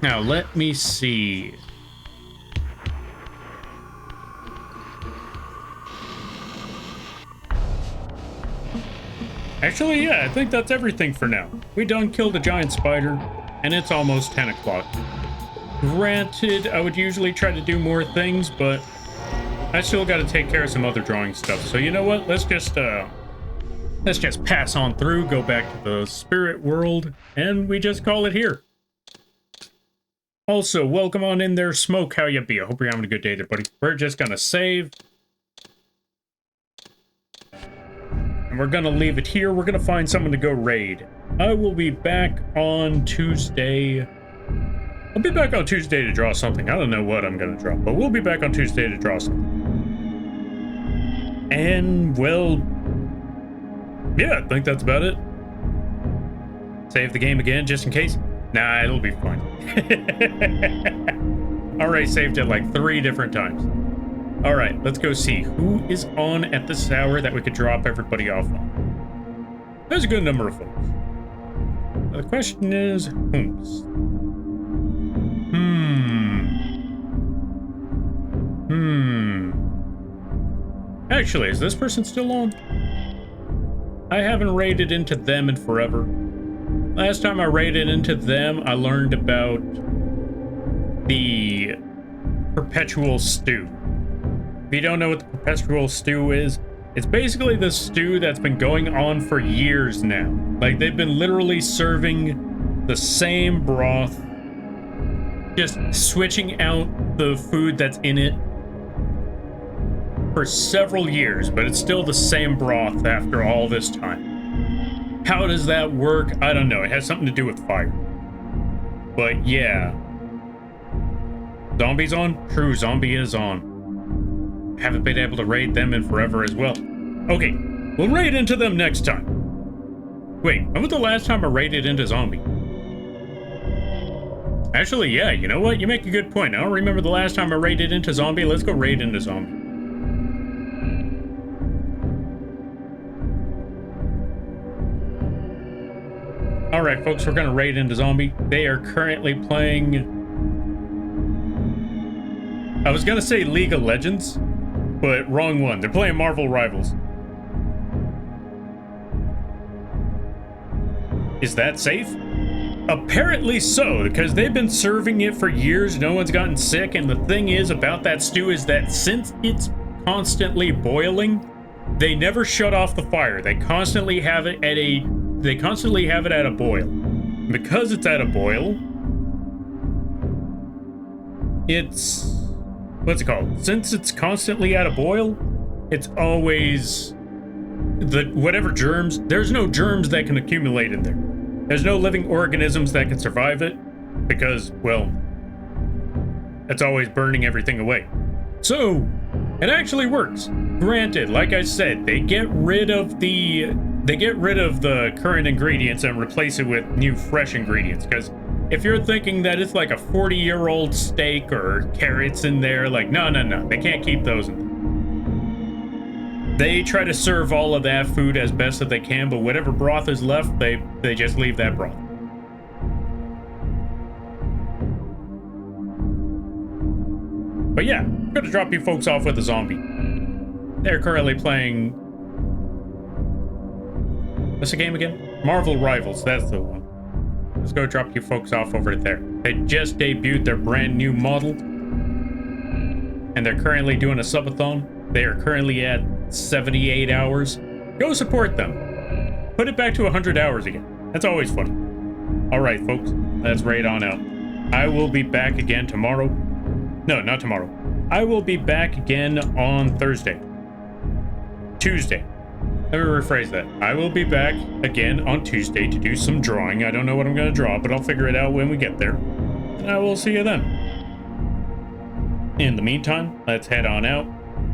A: Now, let me see. Actually, yeah, I think that's everything for now. We done killed a giant spider, and it's almost 10 o'clock. Granted, I would usually try to do more things, but I still got to take care of some other drawing stuff. So you know what? Let's just pass on through, go back to the spirit world, and we just call it here. Also, welcome on in there, Smoke. How you be? I hope you're having a good day there, buddy. We're just gonna save. And we're gonna leave it here. We're gonna find someone to go raid. I will be back on Tuesday. I'll be back on Tuesday to draw something. I don't know what I'm gonna draw, but we'll be back on Tuesday to draw something. And, well... yeah, I think that's about it. Save the game again, just in case. Nah, it'll be fine. Already saved it like 3 different times. Alright, let's go see who is on at this hour that we could drop everybody off on. There's a good number of folks. The question is, Actually, is this person still on? I haven't raided into them in forever. Last time I raided into them, I learned about the perpetual stew. If you don't know what the perpetual stew is, it's basically the stew that's been going on for years now. Like, they've been literally serving the same broth, just switching out the food that's in it for several years, but it's still the same broth after all this time. How does that work? I don't know. It has something to do with fire. But yeah. Zombies on? True, zombie is on. Haven't been able to raid them in forever as well. Okay, we'll raid into them next time. Wait, when was the last time I raided into zombie? Actually, yeah, you know what? You make a good point. I don't remember the last time I raided into zombie. Let's go raid into zombie. Alright, folks, we're gonna raid into zombie. They are currently playing... I was gonna say League of Legends, but wrong one. They're playing Marvel Rivals. Is that safe? Apparently so, because they've been serving it for years. No one's gotten sick, and the thing is about that stew is that since it's constantly boiling, they never shut off the fire. They constantly have it at a... They constantly have it at a boil. Because it's at a boil, it's... What's it called? Since it's constantly at a boil, it's always... Whatever germs... There's no germs that can accumulate in there. There's no living organisms that can survive it. Because, well... It's always burning everything away. So, it actually works. Granted, like I said, they get rid of the current ingredients and replace it with new, fresh ingredients, because if you're thinking that it's like a 40-year-old steak or carrots in there, like, no, they can't keep those in there. They try to serve all of that food as best that they can, but whatever broth is left, they just leave that broth. But yeah, I'm gonna drop you folks off with a zombie. They're currently playing... what's the game again? Marvel Rivals, that's the one. Let's go drop you folks off over there. They just debuted their brand new model, and they're currently doing a subathon. They are currently at 78 hours. Go support them. Put it back to 100 hours again. That's always fun. All right, folks, let's raid on out. I will be back again tomorrow. No, not tomorrow. I will be back again on Thursday. Tuesday. Let me rephrase that. I will be back again on Tuesday to do some drawing. I don't know what I'm going to draw, but I'll figure it out when we get there. And I will see you then. In the meantime, let's head on out.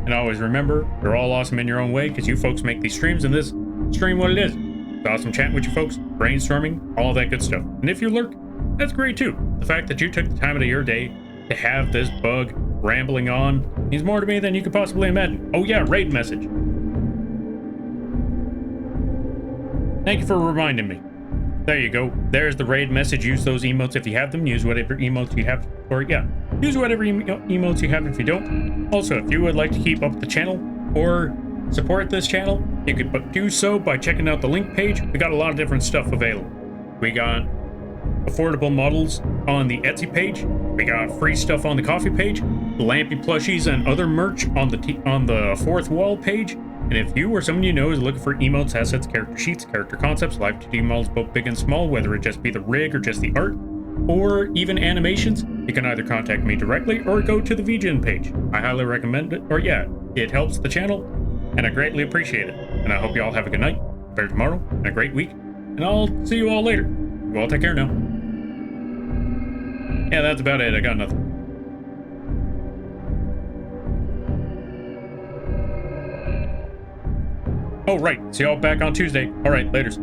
A: And always remember, you're all awesome in your own way, because you folks make these streams, and this stream what it is. It's awesome chatting with you folks, brainstorming, all that good stuff. And if you lurk, that's great too. The fact that you took the time out of your day to have this bug rambling on means more to me than you could possibly imagine. Oh yeah, raid message. Thank you for reminding me. There you go. There's the raid message. Use those emotes if you have them. Use whatever emotes you have. Or yeah, use whatever emotes you have if you don't. Also, if you would like to keep up the channel or support this channel, you could do so by checking out the link page. We got a lot of different stuff available. We got affordable models on the Etsy page. We got free stuff on the Coffee page. The Lampy plushies and other merch on the Fourth Wall page. And if you or someone you know is looking for emotes, assets, character sheets, character concepts, live 2D models, both big and small, whether it just be the rig or just the art, or even animations, you can either contact me directly or go to the vgen page. I highly recommend it, or yeah, it helps the channel, and I greatly appreciate it. And I hope you all have a good night, a better tomorrow, and a great week, and I'll see you all later. You all take care now. Yeah, that's about it. I got nothing. Oh, right. See y'all back on Tuesday. All right, laters.